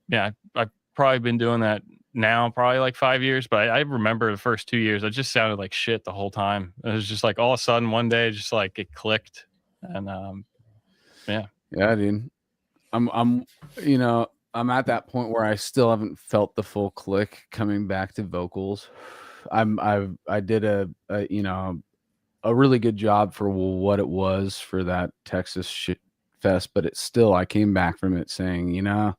Yeah. I've probably been doing that now, probably like 5 years, but I remember the first 2 years, I just sounded like shit the whole time. It was just like all of a sudden one day, just like it clicked. And yeah, dude. I'm you know, I'm at that point where I still haven't felt the full click coming back to vocals. I did a really good job for what it was for that Texas shit fest, but it's still, I came back from it saying, you know,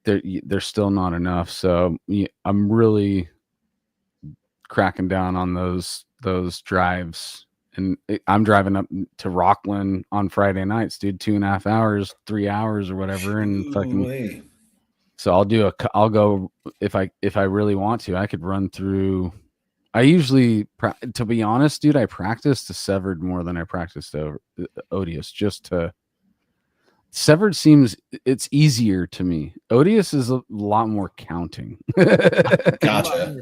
there's still not enough. So I'm really cracking down on those drives, and I'm driving up to Rockland on Friday nights, dude, 2.5 hours, 3 hours or whatever. And fucking, so I'll go if I really want to, I could run through. I usually, to be honest, dude, I practice to Severed more than I practice to Odious. Severed seems it's easier to me. Odious is a lot more counting. Gotcha.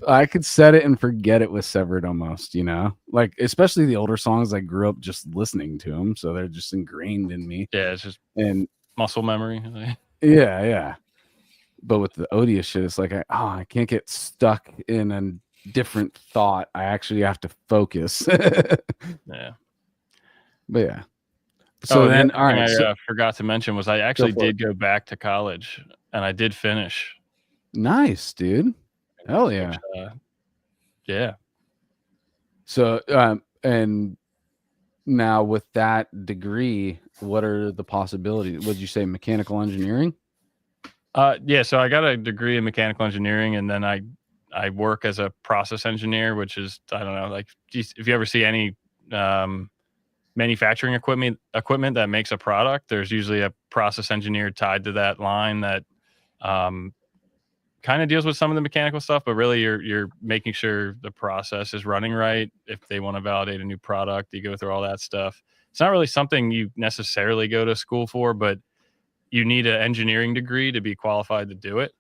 I could set it and forget it with Severed almost, you know, like especially the older songs. I grew up just listening to them, so they're just ingrained in me. Yeah, it's just muscle memory. Yeah. But with the Odious shit, it's like I can't get stuck in a different thought. I actually have to focus. Yeah. But yeah. So then, all right. I forgot to mention was I actually did go back to college, and I did finish. Nice, dude. Hell yeah. Yeah. So, and now with that degree, what are the possibilities? Would you say mechanical engineering? Yeah, so I got a degree in mechanical engineering, and then I work as a process engineer, which is, I don't know, like if you ever see any manufacturing equipment that makes a product, there's usually a process engineer tied to that line that kind of deals with some of the mechanical stuff, but really you're making sure the process is running right. If they want to validate a new product, you go through all that stuff. It's not really something you necessarily go to school for, but you need an engineering degree to be qualified to do it.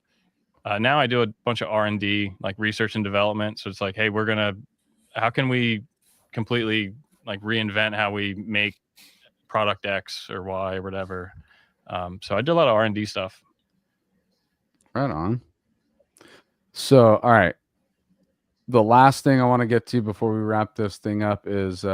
Now I do a bunch of R&D, like research and development. So it's like, hey, how can we completely like reinvent how we make product X or Y or whatever. So I did a lot of R&D stuff. Right on. So, all right. The last thing I want to get to before we wrap this thing up is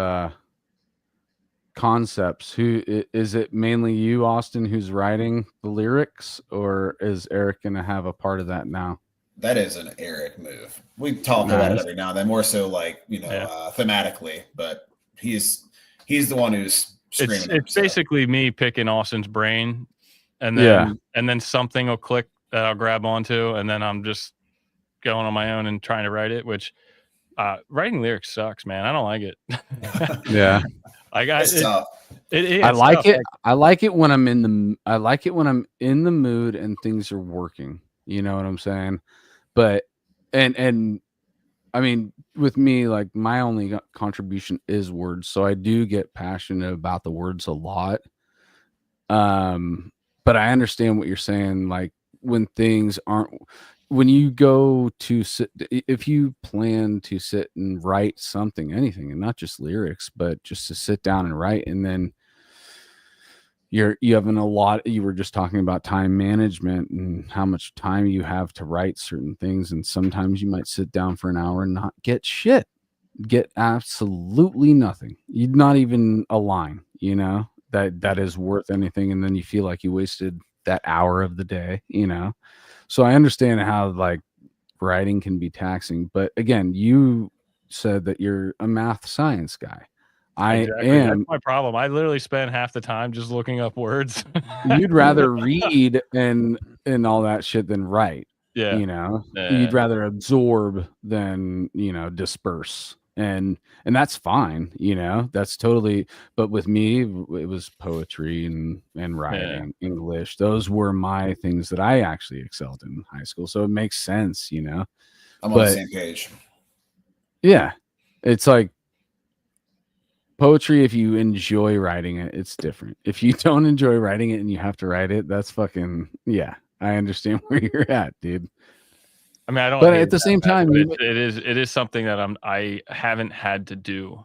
concepts. Who is it? Mainly you, Austin, who's writing the lyrics, or is Eric going to have a part of that now? That is an Eric move. We talk about it every now and then, more so like, thematically, but he's the one who's screaming. It's basically me picking Austin's brain, and then something will click that I'll grab onto, and then I'm just going on my own and trying to write it, which writing lyrics sucks, man. I don't like it. Yeah. It's tough. I like it. I like it when I'm in the mood and things are working. You know what I'm saying? But and I mean, with me, like my only contribution is words, so I do get passionate about the words a lot. But I understand what you're saying. Like when things aren't, when you go to sit, if you plan to sit and write something, anything, and not just lyrics, but just to sit down and write, and then you were just talking about time management and how much time you have to write certain things, and sometimes you might sit down for an hour and not get shit, get absolutely nothing, not even a line, that is worth anything, and then you feel like you wasted that hour of the day. So I understand how like writing can be taxing, but again, you said that you're a math science guy. Exactly. That's my problem. I literally spend half the time just looking up words. You'd rather read and all that shit than write. Yeah. You'd rather absorb than, disperse. And that's fine, that's totally, but with me, it was poetry and writing, English. Those were my things that I actually excelled in high school. So it makes sense, I'm on the same page. Yeah. It's like, poetry, if you enjoy writing it, it's different. If you don't enjoy writing it and you have to write it, that's fucking, yeah, I understand where you're at, dude. I mean, I don't. But at the same time, it is something that I haven't had to do.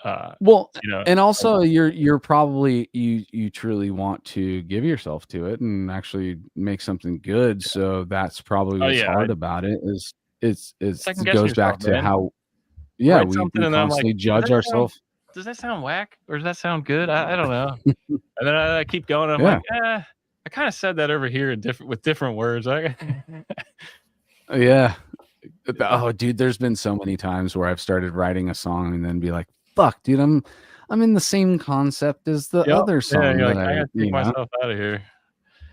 And also you're probably you truly want to give yourself to it and actually make something good. So that's probably what's hard about it. Is it goes back to how, we constantly judge ourselves. Does that sound whack or does that sound good? I don't know. And then I keep going. I'm like, I kind of said that over here with different words. Yeah. Oh, dude, there's been so many times where I've started writing a song and then be like, fuck, dude, I'm in the same concept as the other song. Yeah, you're like, I gotta take myself out of here.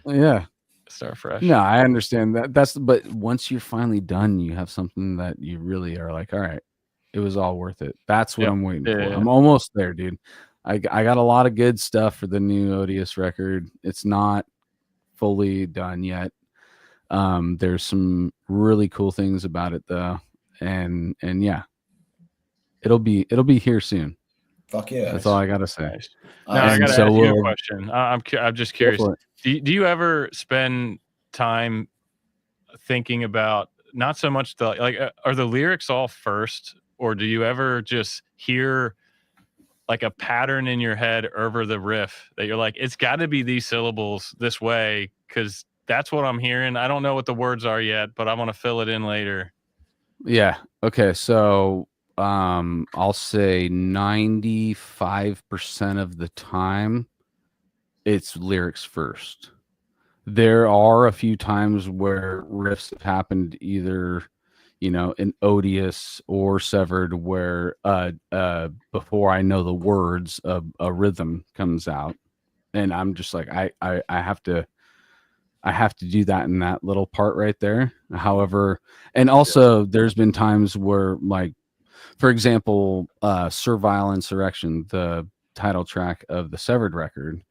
Yeah. Start fresh. No, I understand that. But once you're finally done, you have something that you really are like, all right, it was all worth it. That's what I'm waiting for. Yeah. I'm almost there, dude. I got a lot of good stuff for the new Odious record. It's not fully done yet. There's some really cool things about it though. And yeah, it'll be here soon. Fuck yeah. That's all I gotta say. Nice. Now I gotta ask you a question. I'm just curious. Do you ever spend time thinking about not so much are the lyrics all first, or do you ever just hear like a pattern in your head over the riff that you're like, it's got to be these syllables this way because that's what I'm hearing. I don't know what the words are yet, but I'm gonna fill it in later. Yeah. Okay. So I'll say 95% of the time it's lyrics first. There are a few times where riffs have happened either, in Odious or Severed where before I know the words, a rhythm comes out. And I'm just like, I have to do that in that little part right there. However, and also there's been times where, like, for example, Servile Insurrection, the title track of the Severed record,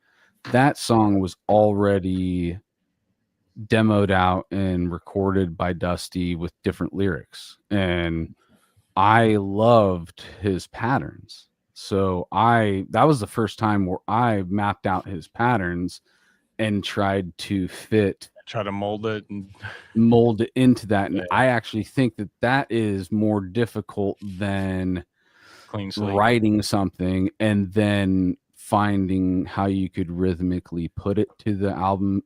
that song was already demoed out and recorded by Dusty with different lyrics. And I loved his patterns. So that was the first time where I mapped out his patterns and tried to try to mold it into that. And I actually think that is more difficult than clean slate writing something and then finding how you could rhythmically put it to the album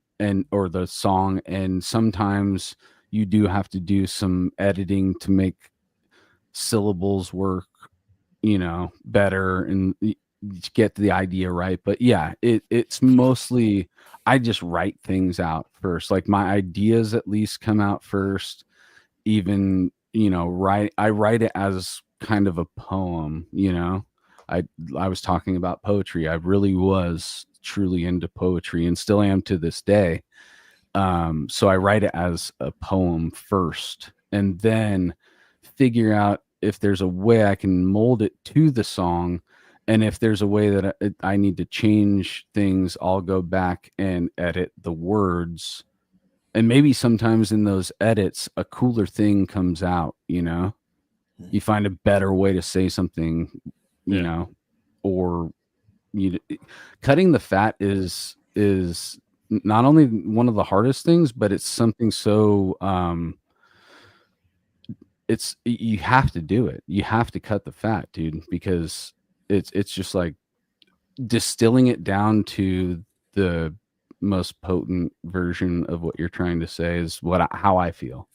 or the song. And sometimes you do have to do some editing to make syllables work, better and get the idea right. But yeah, it's mostly I just write things out first. Like my ideas at least come out first. Even, I write it as kind of a poem, I was talking about poetry. I really was truly into poetry and still am to this day. So I write it as a poem first and then figure out if there's a way I can mold it to the song. And if there's a way that I need to change things, I'll go back and edit the words. And maybe sometimes in those edits, a cooler thing comes out, you know? You find a better way to say something, you know, or cutting the fat is not only one of the hardest things, but it's something so you have to do it. You have to cut the fat, dude, because it's just like distilling it down to the most potent version of what you're trying to say is how I feel.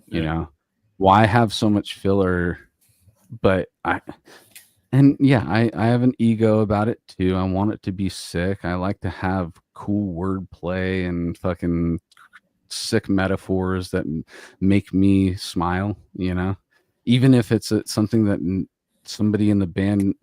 You know, why have so much filler? But I have an ego about it too. I want it to be sick. I like to have cool wordplay and fucking sick metaphors that make me smile, you know, even if it's something that somebody in the band,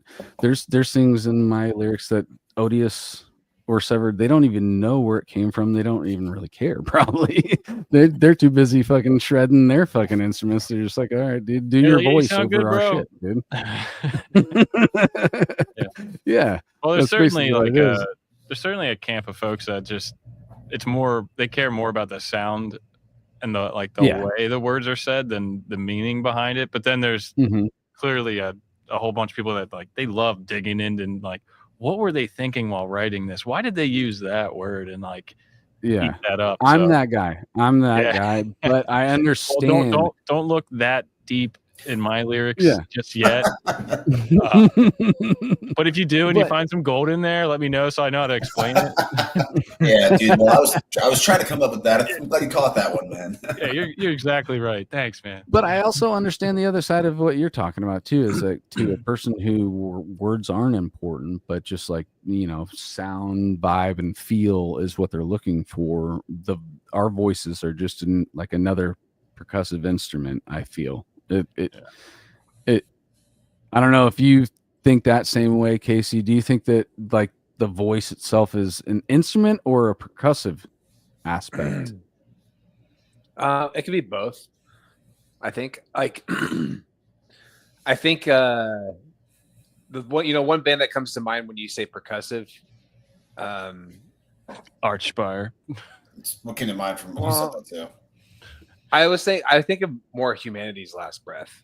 there's things in my lyrics that Odious or Severed, they don't even know where it came from. They don't even really care, probably. they're too busy fucking shredding their fucking instruments. They're just like, all right, dude, do your voice over good, our bro. shit, dude. Yeah. Well, there's certainly there's certainly a camp of folks that just they care more about the sound and the way the words are said than the meaning behind it. But then there's clearly a whole bunch of people that like they love digging into and like, what were they thinking while writing this? Why did they use that word and like eat that up? I'm that guy, but I understand. Well, don't look that deep in my lyrics just yet. But if you do and you find some gold in there, let me know so I know how to explain it. Yeah, dude. Well, I was trying to come up with that. I'm glad you caught that one, man. Yeah, you're exactly right. Thanks, man. But I also understand the other side of what you're talking about too, is like to a person who words aren't important, but just like, you know, sound, vibe, and feel is what they're looking for. Our voices are just like another percussive instrument. I feel it. I don't know if you think that same way, Casey. Do you think that like the voice itself is an instrument or a percussive aspect? It could be both. I think like I think one band that comes to mind when you say percussive, Archspire. What came to mind from when you said that too? I think of more Humanity's Last Breath.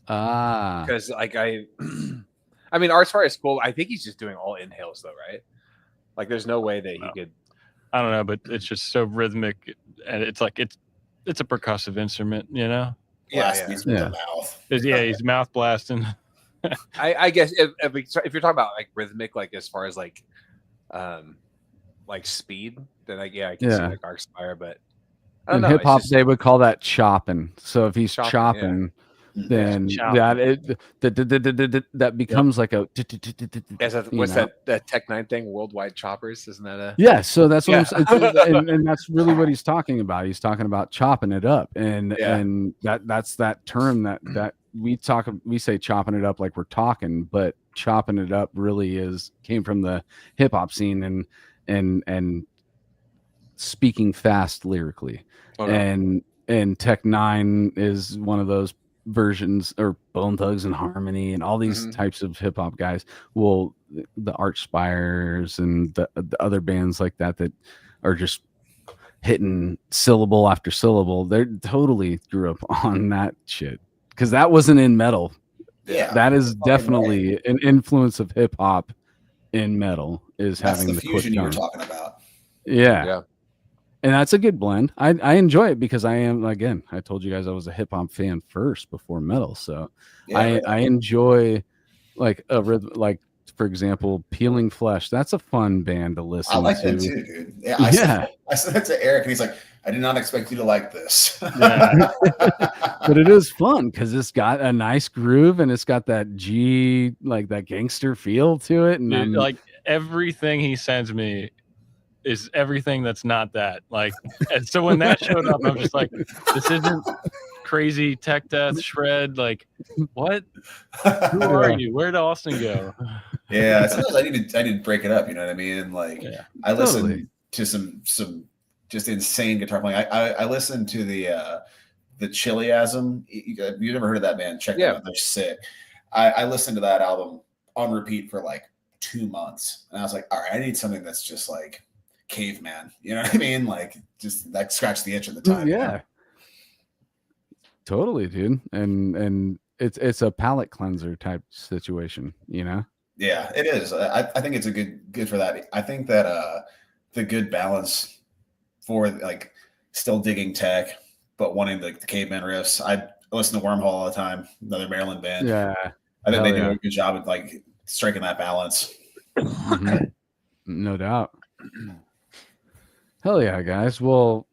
Because like I mean, Archspire is cool. I think he's just doing all inhales though, right? Like there's no way that he could. I don't know, but it's just so rhythmic, and it's like it's a percussive instrument, you know. With the mouth. He's mouth blasting. I guess if you're talking about like rhythmic, like as far as like speed, then I can see like Archspire, but I don't know. Hip hop they would call that chopping. So if he's chopping then that becomes like a what's that Tech 9 thing, worldwide choppers, isn't that so that's what I'm saying. And that's really what he's talking about. He's talking about chopping it up, and that's that term that we say chopping it up like we're talking, but chopping it up really came from the hip hop scene and speaking fast lyrically. And Tech 9 is one of those versions, or Bone Thugs and Harmony and all these types of hip hop guys. Well, the Archspires and the other bands like that are just hitting syllable after syllable. They totally grew up on that shit because that wasn't in metal. Yeah, that is definitely an influence of hip hop in metal. That's having the fusion you were talking about. Yeah. And that's a good blend. I enjoy it because I am, again, I told you guys I was a hip hop fan first before metal. So I enjoy like for example, Peeling Flesh. That's a fun band to listen to. I like that too, dude. Yeah. I said that to Eric and he's like, I did not expect you to like this. But it is fun because it's got a nice groove and it's got that G, like that gangster feel to it. And dude, like everything he sends me is everything that's not that. Like, and so when that showed up, I'm just like, this isn't crazy tech death shred. Like, what? Who are you? Where'd Austin go? Yeah, sometimes I need to break it up. You know what I mean? Like, I listen to some just insane guitar playing. I listen to the the Chiliasm. You never heard of that band? Check them Yeah. out. They're sick. I listened to that album on repeat for like 2 months, and I was like, all right, I need something that's just like caveman. You know what I mean? Like just like scratch the itch at the time. Yeah. You know? Totally, dude. And it's a palate cleanser type situation, you know? Yeah, it is. I think it's a good for that. I think that the good balance for like still digging tech, but wanting the caveman riffs. I listen to Wormhole all the time, another Maryland band. Yeah. I think they do a good job of like striking that balance. Mm-hmm. No doubt. Hell yeah, guys. Well,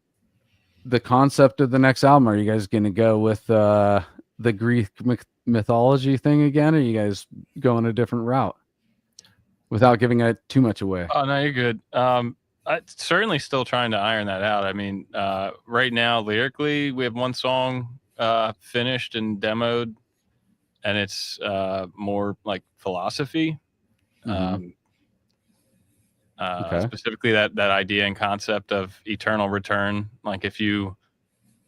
the concept of the next album, are you guys going to go with the Greek mythology thing again, or are you guys going a different route without giving it too much away? Oh, no, you're good. I'm certainly still trying to iron that out. I mean, right now, lyrically, we have one song finished and demoed, and it's more like philosophy. Mm-hmm. Okay. Specifically that idea and concept of eternal return. Like if you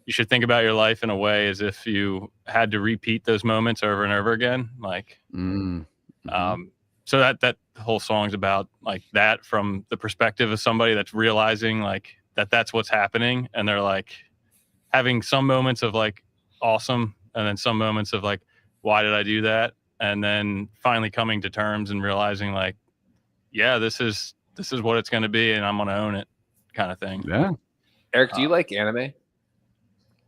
should think about your life in a way as if you had to repeat those moments over and over again. Like, so that whole song's about like that from the perspective of somebody that's realizing like that's what's happening. And they're like having some moments of like awesome. And then some moments of like, why did I do that? And then finally coming to terms and realizing like, yeah, this is what it's going to be, and I'm going to own it, kind of thing. Yeah. Eric, do you like anime? Do you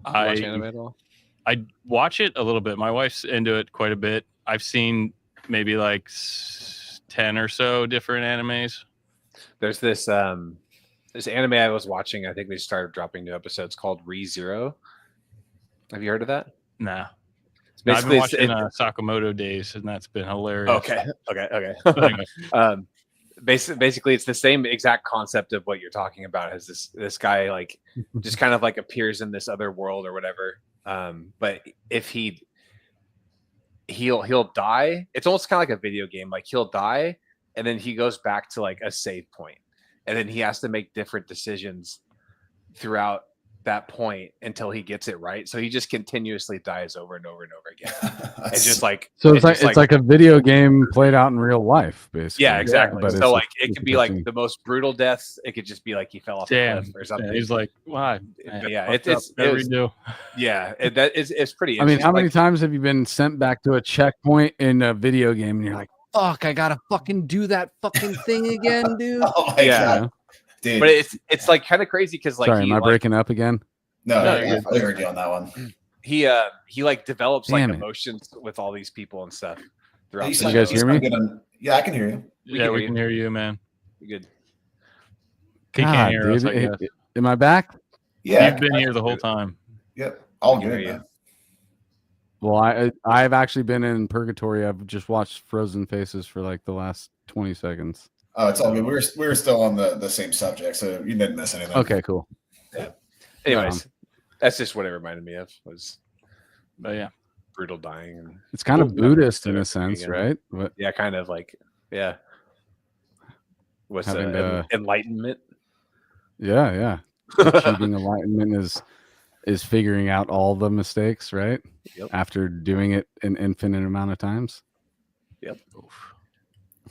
I watch anime at all? I watch it a little bit. My wife's into it quite a bit. I've seen maybe like 10 or so different animes. There's this anime I was watching. I think they started dropping new episodes called ReZero. Have you heard of that? Nah. No, I've been watching Sakamoto Days, and that's been hilarious. Okay. Basically, it's the same exact concept of what you're talking about. As this guy like just kind of like appears in this other world or whatever. But if he'll die, it's almost kind of like a video game. Like he'll die, and then he goes back to like a save point, and then he has to make different decisions throughout that point until he gets it right. So he just continuously dies over and over and over again. It's just like it's like a video game played out in real life, basically. Yeah, exactly. But so like it could be like the most brutal death. It could just be like he fell off a cliff or something. Yeah, he's like, why? Yeah, it's pretty. I mean, how many times have you been sent back to a checkpoint in a video game and you're like, fuck, I gotta fucking do that fucking thing again, dude? Oh my God. Dude. But it's like kind of crazy because like sorry, am I breaking up again? No, I heard you on that one. He like develops like emotions with all these people and stuff throughout. You guys hear me? Yeah, I can hear you. We can hear you, man. Good. He can't hear us, I guess. Am I back? Yeah, you've been here the whole time. Yep, all good, man. Well, I've actually been in purgatory. I've just watched Frozen Faces for like the last 20 seconds. Oh, it's all good. We were still on the same subject, so you didn't miss anything. Okay, cool. Yeah. Anyways, that's just what it reminded me of. But yeah, brutal dying. And it's kind of Buddhist in a sense, right? But, yeah, kind of like What's enlightenment? Yeah. Achieving enlightenment is figuring out all the mistakes, right? Yep. After doing it an infinite amount of times. Yep.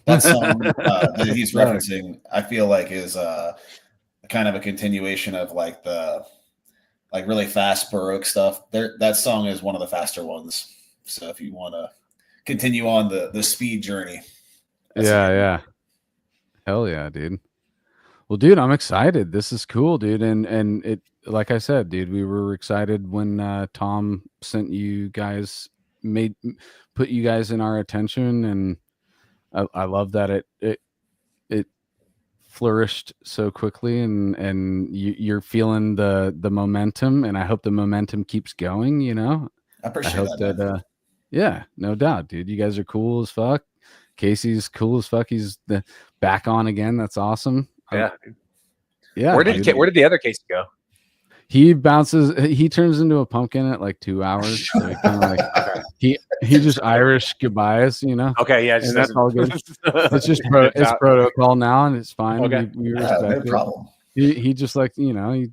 That song that he's referencing, I feel like is kind of a continuation of like the really fast Baroque stuff. That song is one of the faster ones. So if you want to continue on the speed journey. Yeah. Hell yeah, dude. Well, dude, I'm excited. This is cool, dude. And it, like I said, dude, we were excited when Tom sent you guys, put you guys in our attention, and I love that it flourished so quickly, and you're feeling the momentum, and I hope the momentum keeps going. You know, I appreciate that. Yeah, no doubt, dude. You guys are cool as fuck. Casey's cool as fuck. He's back on again. That's awesome. Yeah. Yeah. Where did the other Casey go? He bounces. He turns into a pumpkin at like 2 hours. So he kind of like he just Irish goodbyes, you know. Okay, yeah, and that's all good. It's just it's protocol now, and it's fine. Okay, we respect no it. problem. He just like, you know,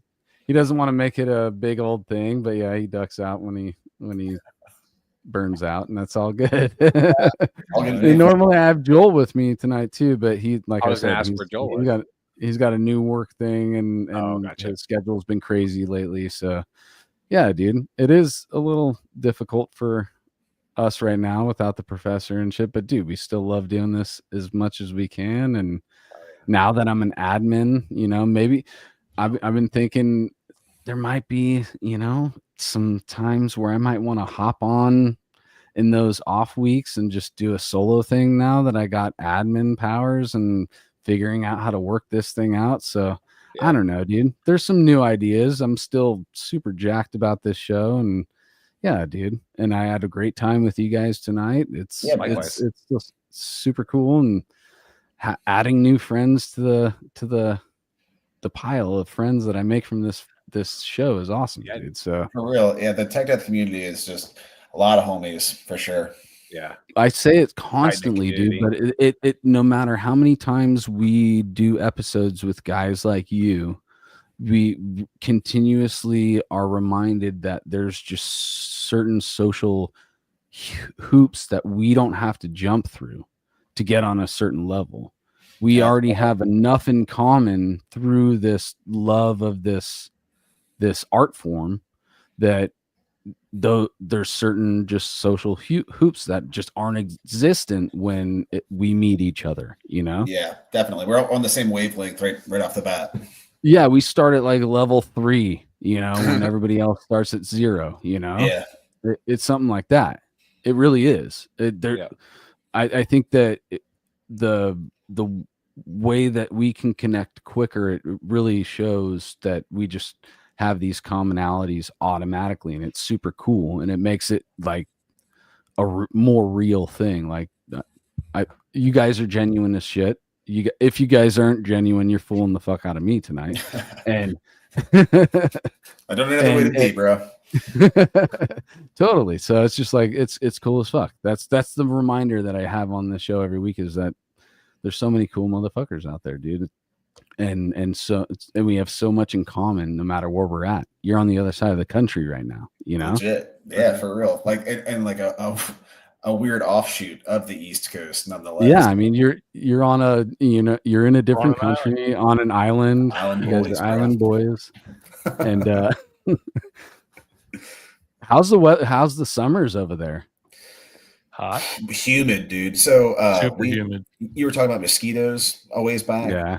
he doesn't want to make it a big old thing, but yeah, he ducks out when he burns out, and that's all good. And normally I have Joel with me tonight too, but he, like I said, he's got a new work thing, and his schedule's been crazy lately. So yeah, dude, it is a little difficult for us right now without the professor and shit. But dude, we still love doing this as much as we can. And now that I'm an admin, maybe I've been thinking there might be, some times where I might want to hop on in those off weeks and just do a solo thing now that I got admin powers and figuring out how to work this thing out. So I don't know, dude. There's some new ideas. I'm still super jacked about this show, and yeah, dude. And I had a great time with you guys tonight. It's just super cool, and adding new friends to the pile of friends that I make from this show is awesome, dude. So for real, the tech death community is just a lot of homies for sure. Yeah, I say it constantly, dude, but it no matter how many times we do episodes with guys like you, we continuously are reminded that there's just certain social hoops that we don't have to jump through to get on a certain level. We already have enough in common through this love of this art form that though there's certain just social hoops that just aren't existent when we meet each other, Yeah, definitely. We're on the same wavelength right off the bat. Yeah, we start at like level 3, when everybody else starts at 0, Yeah. It's something like that. It really is. I think that the way that we can connect quicker, it really shows that we just have these commonalities automatically, and it's super cool, and it makes it like a more real thing. Like you guys are genuine as shit. If you guys aren't genuine, you're fooling the fuck out of me tonight. And I don't know another way to be, bro. Totally. So it's just like it's cool as fuck. That's the reminder that I have on the show every week, is that there's so many cool motherfuckers out there, dude. And we have so much in common no matter where we're at. You're on the other side of the country right now, Legit. Yeah, for real. Like and like a weird offshoot of the East Coast, nonetheless. Yeah, I mean you're on a you're in a different country on an island. You guys are island boys. And how's the summers over there? Hot, humid, dude. So super humid. You were talking about mosquitoes a ways back. Yeah.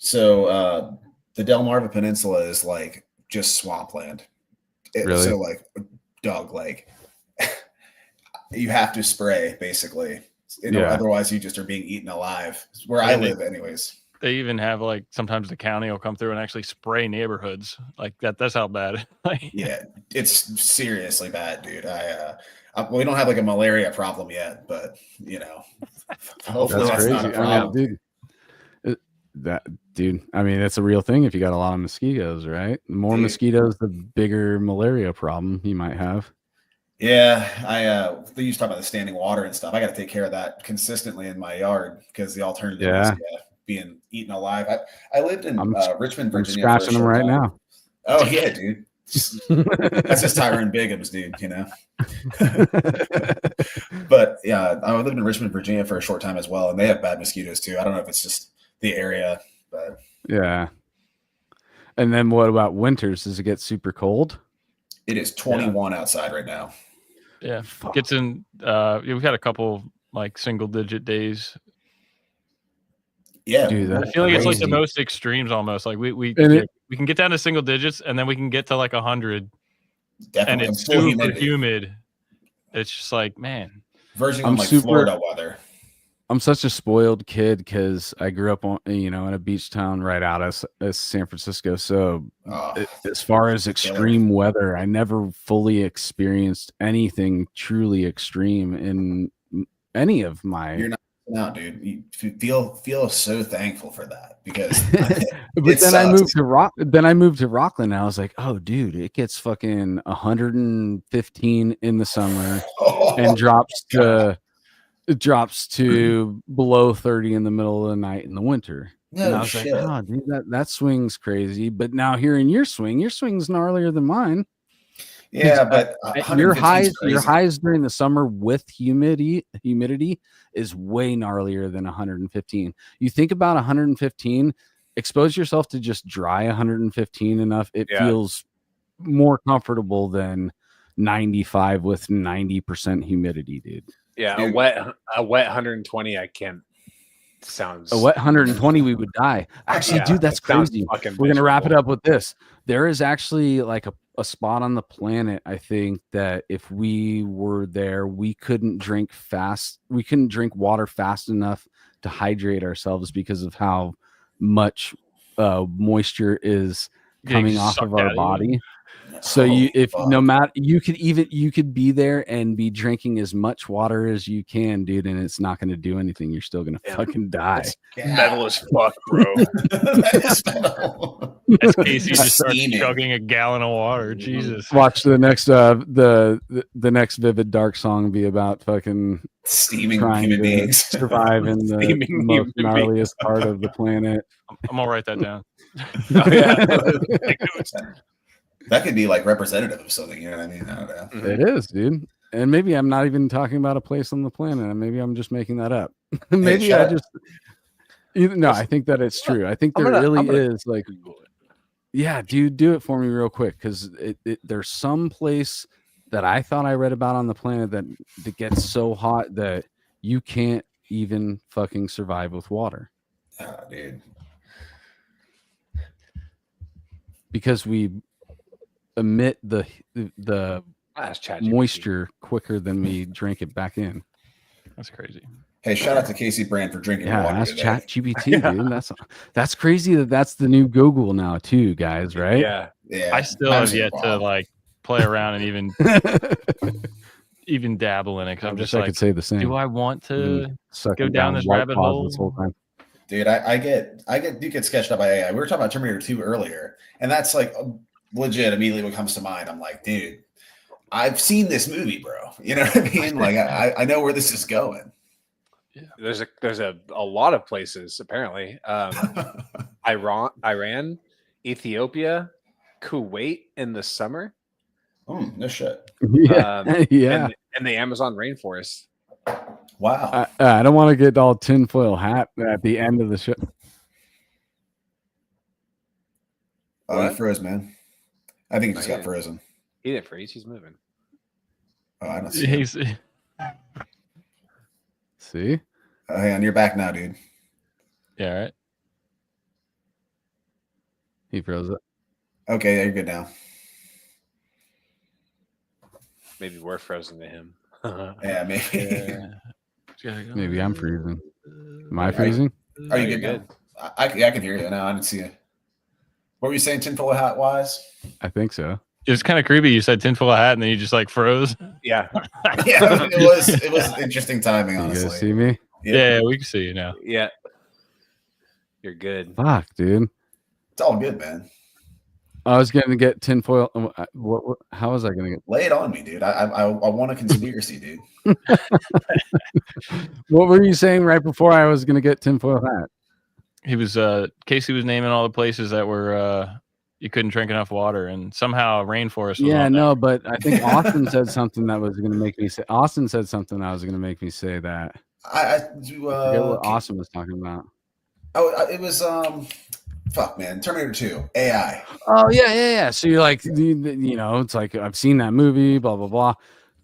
So the Delmarva Peninsula is like just swampland. Really? So like dog, like you have to spray basically. Otherwise you just are being eaten alive. It's where I live anyways. They even have like sometimes the county will come through and actually spray neighborhoods like that. That's how bad. Yeah, it's seriously bad, dude. We don't have like a malaria problem yet, but hopefully that's not a problem. Dude, I mean, that's a real thing. If you got a lot of mosquitoes, right? The more mosquitoes, the bigger malaria problem you might have. Yeah, they used to talk about the standing water and stuff. I got to take care of that consistently in my yard because the alternative is being eaten alive. I lived in Richmond, Virginia. I'm scratching them right now. Oh yeah, dude. That's just Tyrone Bigums, dude. But yeah, I lived in Richmond, Virginia for a short time as well, and they have bad mosquitoes too. I don't know if it's just the area, but yeah. And then what about winters? Does it get super cold? It is 21 outside right now. Yeah, gets in. We've had a couple like single digit days. Yeah, dude, I feel like it's like the most extremes almost. Like we can get down to single digits, and then we can get to like 100. Definitely, and it's super humid. It's just like, man, verging on like Florida weather. I'm such a spoiled kid because I grew up on in a beach town right out of San Francisco. So as far as extreme weather, I never fully experienced anything truly extreme in any of my. You're not out, dude. You feel so thankful for that because. But then I moved to Rockland. And I was like, oh, dude, it gets fucking 115 in the summer and drops to. It drops to below 30 in the middle of the night in the winter. And I was like, oh, dude, that swing's crazy. But now hearing your swing's gnarlier than mine. Yeah, but your highs during the summer with humidity is way gnarlier than 115. You think about 115, expose yourself to just dry 115 enough. It feels more comfortable than 95 with 90% humidity, dude. Yeah, dude. A wet 120, I can't. Sounds a wet 120, we would die. Actually, dude, that's crazy. We're gonna wrap it up with this. There is actually like a spot on the planet, I think, that if we were there, we couldn't drink water fast enough to hydrate ourselves because of how much moisture is coming off of our body. So you could be there and be drinking as much water as you can, dude, and it's not going to do anything. You're still going to fucking die. Metal as fuck, bro. That's Casey just starts chugging a gallon of water. Jesus. Watch the next the next Vivid Dark song be about fucking steaming human beings survive in the most gnarliest part of the planet. I'm gonna write that down. Oh, yeah. That could be like representative of something, you know what I mean? I don't know. It is, dude. And maybe I'm not even talking about a place on the planet. Maybe I'm just making that up. Maybe I think that it's true. I think there really is like, yeah, dude, do it for me real quick. Cause there's some place that I thought I read about on the planet that gets so hot that you can't even fucking survive with water. Oh, dude. Because we emit the moisture quicker than we drink it back in. That's crazy. Hey, shout out to Casey Brand for drinking water. That's ChatGPT, dude. That's crazy that's the new Google now too, guys, right? Yeah. I still have yet to like play around and even dabble in it. Cause I'm just I could say the same. Do I want to go down this rabbit hole this whole time? Dude, you get sketched up by AI. We were talking about Terminator 2 earlier, and that's like legit immediately what comes to mind. I'm like, dude, I've seen this movie, bro. You know what I mean? Like I know where this is going. Yeah. There's a lot of places apparently. Iran, Ethiopia, Kuwait in the summer. No shit. Yeah. And the Amazon rainforest. Wow. I don't want to get all tinfoil hat at the end of the show. Oh, he froze, man. I think he just got frozen. He didn't freeze. He's moving. Oh, I don't see. See? Hang on, you're back now, dude. Yeah, all right. He froze it. Okay, yeah, you're good now. Maybe we're frozen to him. Yeah, maybe. Yeah. Maybe I'm freezing. Am I freezing? Are you good? I can hear you. No, I didn't see you. What were you saying, tinfoil hat wise? I think so. It was kind of creepy. You said tinfoil hat and then you just like froze. Yeah. Yeah, it was interesting timing, honestly. You guys see me? Yeah, we can see you now. Yeah. You're good. Fuck, dude. It's all good, man. I was going to get tinfoil. How was I going to get? Lay it on me, dude. I want a conspiracy, dude. What were you saying right before I was going to get tinfoil hat? He was Casey was naming all the places that were you couldn't drink enough water, and somehow rainforest. Was but I think Austin said something that was going to make me say. Austin said something that was going to make me say that. I forget what Austin was talking about. Oh, it was fuck, man, Terminator 2 AI. Oh yeah. So you're like, it's like I've seen that movie, blah blah blah.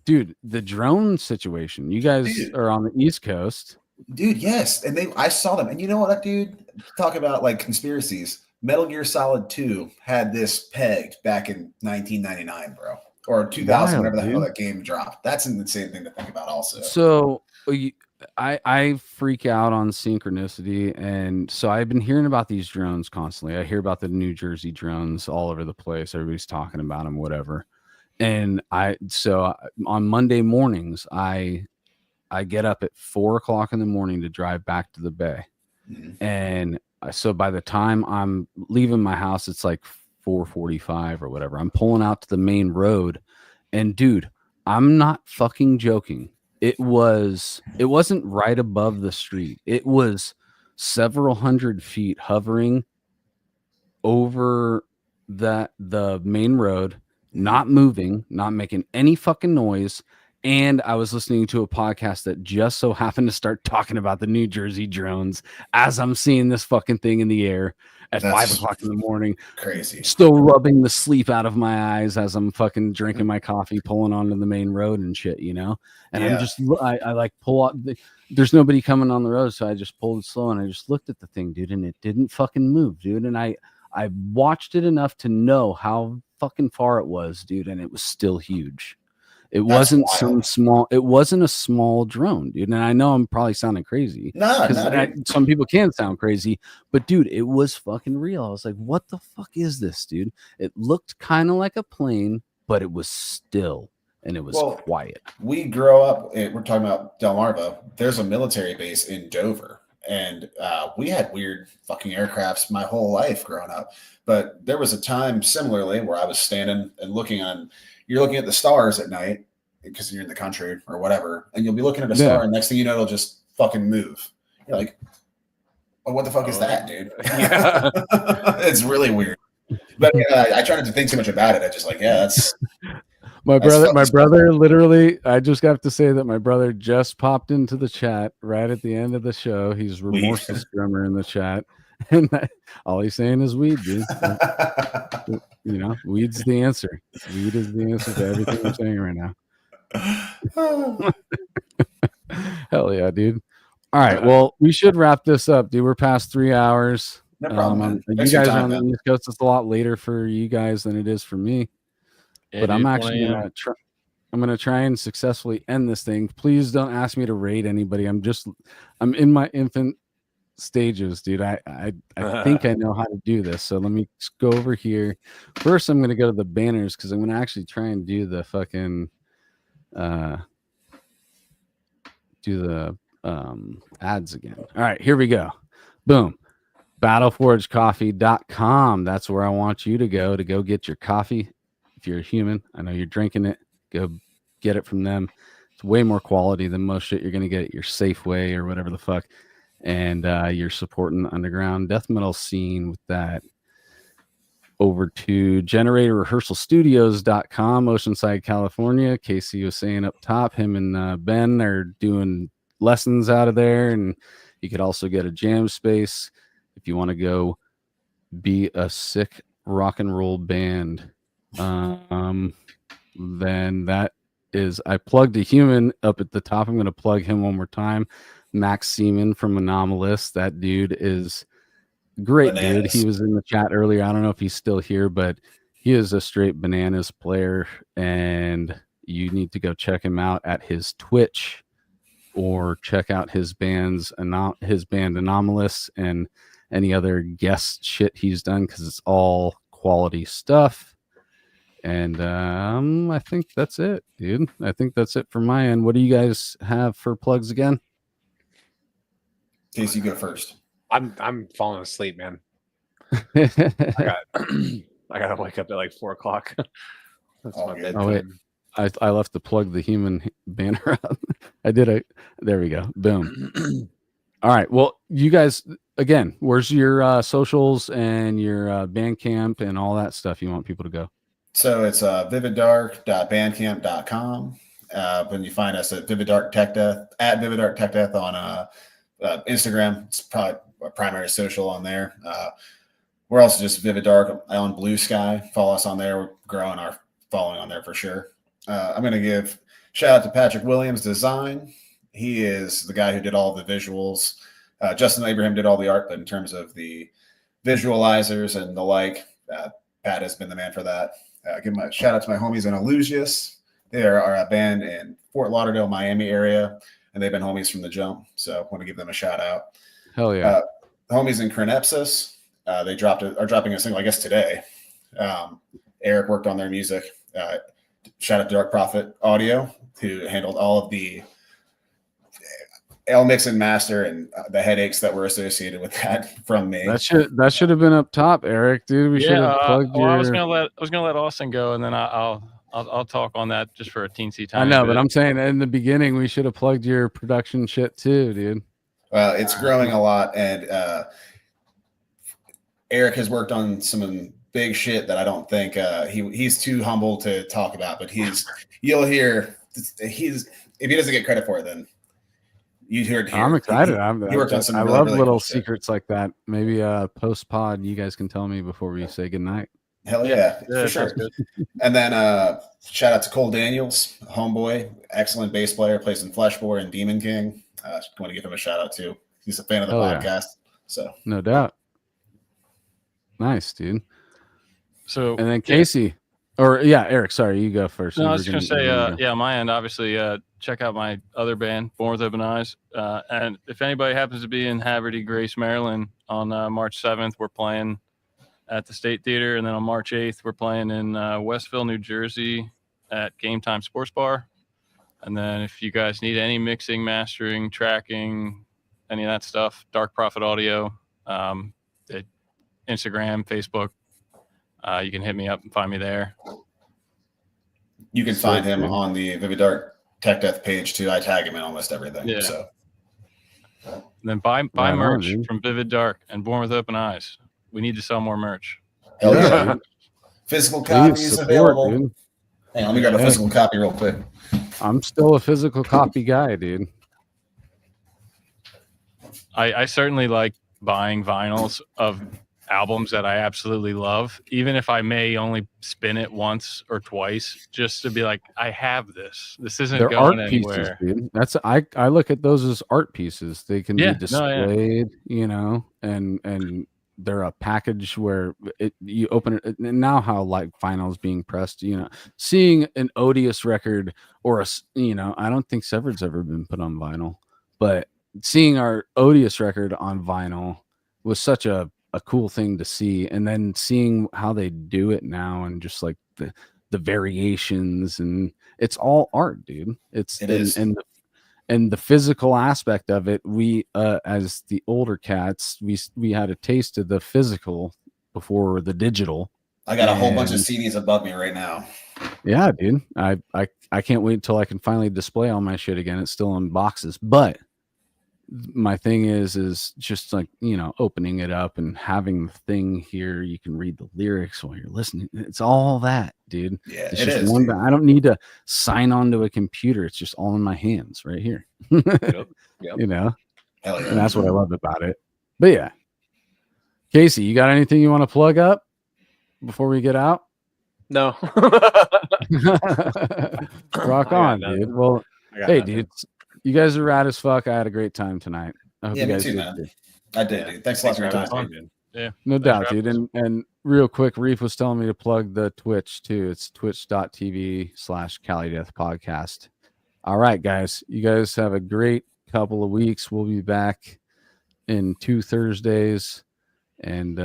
Dude, the drone situation. You guys are on the East Coast. Dude, yes. And I saw them. And you know what, dude? Talk about like conspiracies. Metal Gear Solid 2 had this pegged back in 1999, bro. Or 2000, whenever the hell that game dropped. That's an insane thing to think about also. So I freak out on synchronicity. And so I've been hearing about these drones constantly. I hear about the New Jersey drones all over the place. Everybody's talking about them, whatever. And on Monday mornings, I get up at 4:00 in the morning to drive back to the Bay. Mm-hmm. And so by the time I'm leaving my house, it's like 4:45 or whatever. I'm pulling out to the main road, and dude, I'm not fucking joking. It wasn't right above the street. It was several hundred feet hovering over the main road, not moving, not making any fucking noise. And I was listening to a podcast that just so happened to start talking about the New Jersey drones as I'm seeing this fucking thing in the air at 5 o'clock in the morning. Crazy. Still rubbing the sleep out of my eyes as I'm fucking drinking my coffee, pulling onto the main road and shit, you know? And I'm just, I like pull out, there's nobody coming on the road. So I just pulled it slow and I just looked at the thing, dude, and it didn't fucking move, dude. And I watched it enough to know how fucking far it was, dude. And it was still huge. It wasn't it wasn't a small drone, dude. And I know I'm probably sounding crazy. No, some people can sound crazy, but dude, it was fucking real. I was like, what the fuck is this, dude? It looked kind of like a plane, but it was still, and it was quiet. We grow up, we're talking about Delmarva. There's a military base in Dover. And we had weird fucking aircrafts my whole life growing up. But there was a time similarly where I was standing and you're looking at the stars at night because you're in the country or whatever, and you'll be looking at a star, and next thing you know, it'll just fucking move. You're like, well, what the fuck is that, dude? Yeah. It's really weird. But I try not to think too much about it. I just like, that's my brother literally, I just have to say that my brother just popped into the chat right at the end of the show. He's remorseless drummer in the chat. And all he's saying is weed, dude. You know, weed's the answer. Weed is the answer to everything I'm saying right now. Hell yeah, dude. All right. Well, we should wrap this up, dude. We're past 3 hours. No problem. You guys are on the East Coast. It's a lot later for you guys than it is for me. But I'm actually gonna try and successfully end this thing. Please don't ask me to raid anybody. I'm in my infant stages, dude. I think I know how to do this. So let me just go over here. First, I'm gonna go to the banners because I'm gonna actually try and do the fucking ads again. All right, here we go. Boom. Battleforgecoffee.com. That's where I want you to go get your coffee. If you're a human, I know you're drinking it. Go get it from them. It's way more quality than most shit you're gonna get at your Safeway or whatever the fuck. And you're supporting the underground death metal scene with that. Over to generatorrehearsalstudios.com, Oceanside, California. Casey was saying up top, him and Ben are doing lessons out of there, and you could also get a jam space if you want to go be a sick rock and roll band. Then that is, I plugged a human up at the top. I'm going to plug him one more time. Max Seaman from Anomalous. That dude is great, dude. He was in the chat earlier. I don't know if he's still here, but he is a straight bananas player, and you need to go check him out at his Twitch or check out his band Anomalous and any other guest shit he's done, because it's all quality stuff. And I think that's it, dude. I think that's it from my end. What do you guys have for plugs again? Casey, you go first. I'm falling asleep, man. I gotta wake up at like 4 o'clock. That's my bedtime. Oh wait, I left to plug the human banner up. I did it. There we go. Boom. All right. Well, you guys, again, where's your socials and your Bandcamp and all that stuff you want people to go? So it's vividdark.bandcamp.com. When you find us at Vivid Dark Tech Death, at Vivid Dark Tech Death on Instagram, it's probably our primary social on there. We're also just Vivid Dark on Blue Sky. Follow us on there. We're growing our following on there for sure. I'm going to give shout out to Patrick Williams Design. He is the guy who did all the visuals. Justin Abraham did all the art, but in terms of the visualizers and the like, Pat has been the man for that. Give my shout out to my homies in Illusius. They are a band in Fort Lauderdale, Miami area, and they've been homies from the jump. So I want to give them a shout out. Hell yeah. Homies in Crenepsis. They are dropping a single, I guess, today. Eric worked on their music. Shout out to Dark Prophet Audio, who handled all of the L mix and master and the headaches that were associated with that from me. That should have been up top, Eric, dude. We should have plugged your... I was gonna let Austin go, and then I'll talk on that just for a teensy tiny. I know, but I'm saying in the beginning we should have plugged your production shit too, dude. Well, it's growing a lot, and Eric has worked on some big shit that I don't think he's too humble to talk about. But you'll hear he's if he doesn't get credit for it, then you'd hear it here. I'm excited. He worked on some I really, love really little cool shit. secrets like that. Maybe post pod, you guys can tell me before we say goodnight. Hell yeah, for sounds sure. good. And then shout out to Cole Daniels, homeboy, excellent bass player, plays in Fleshbore and Demon King. I want to give him a shout out too. He's a fan of the podcast, so no doubt. Nice, dude. So and then Casey, Eric. Sorry, you go first. No, I was just gonna say, my end. Obviously, check out my other band, Born with Open Eyes. And if anybody happens to be in Haverty, Grace, Maryland, on March 7th, we're playing at the State Theater, and then on March 8th, we're playing in Westville, New Jersey, at Game Time Sports Bar. And then if you guys need any mixing, mastering, tracking, any of that stuff, Dark Prophet Audio, Instagram, Facebook. You can hit me up and find me there. You can find him on the Vivid Dark Tech Death page too. I tag him in almost everything. Yeah. So and then buy merch from Vivid Dark and Born with Open Eyes. We need to sell more merch. Hell yeah. Physical copies available. Dude. Hey, let me grab a physical copy real quick. I'm still a physical copy guy, dude. I certainly like buying vinyls of albums that I absolutely love, even if I may only spin it once or twice, just to be like, I have this. This isn't They're going art anywhere. Pieces, dude. That's I look at those as art pieces. They can be displayed, and they're a package where you open it. And now how like vinyl is being pressed, seeing an Odious record or I don't think Severed's ever been put on vinyl, but seeing our Odious record on vinyl was such a cool thing to see, and then seeing how they do it now and just like the variations, and it's all art, dude. It is. And the physical aspect of it, we as the older cats, we had a taste of the physical before the digital. I got a whole bunch of CDs above me right now. Yeah, dude. I can't wait until I can finally display all my shit again. It's still in boxes, but my thing is just like, opening it up and having the thing here. You can read the lyrics while you're listening. It's all that, dude. Yeah, it's just one. I don't need to sign on to a computer. It's just all in my hands right here. Yep. Hell yeah. And that's what I love about it. But yeah, Casey, you got anything you want to plug up before we get out? No. Rock on, dude. Well, hey, dude. You guys are rad as fuck. I had a great time tonight. I hope you guys did too, man. I did, dude. Thanks a lot for your time. Yeah. No doubt, dude. And real quick, Reef was telling me to plug the Twitch too. It's twitch.tv/Cali Death Podcast. All right, guys. You guys have a great couple of weeks. We'll be back in 2 Thursdays. And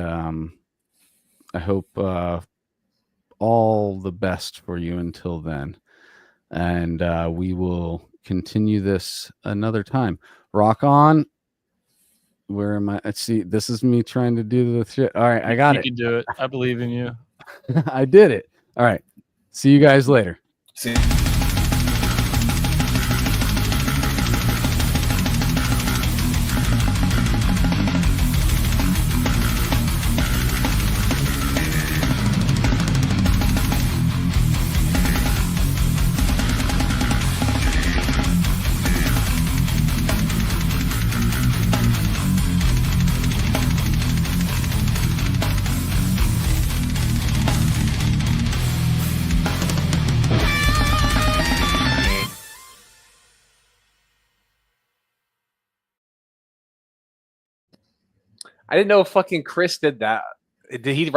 I hope all the best for you until then. And we will continue this another time. Rock on. Where am I? Let's see. This is me trying to do the shit. All right, I got it. You can do it. I believe in you. I did it. All right. See you guys later. See. I didn't know fucking Chris did that. Did he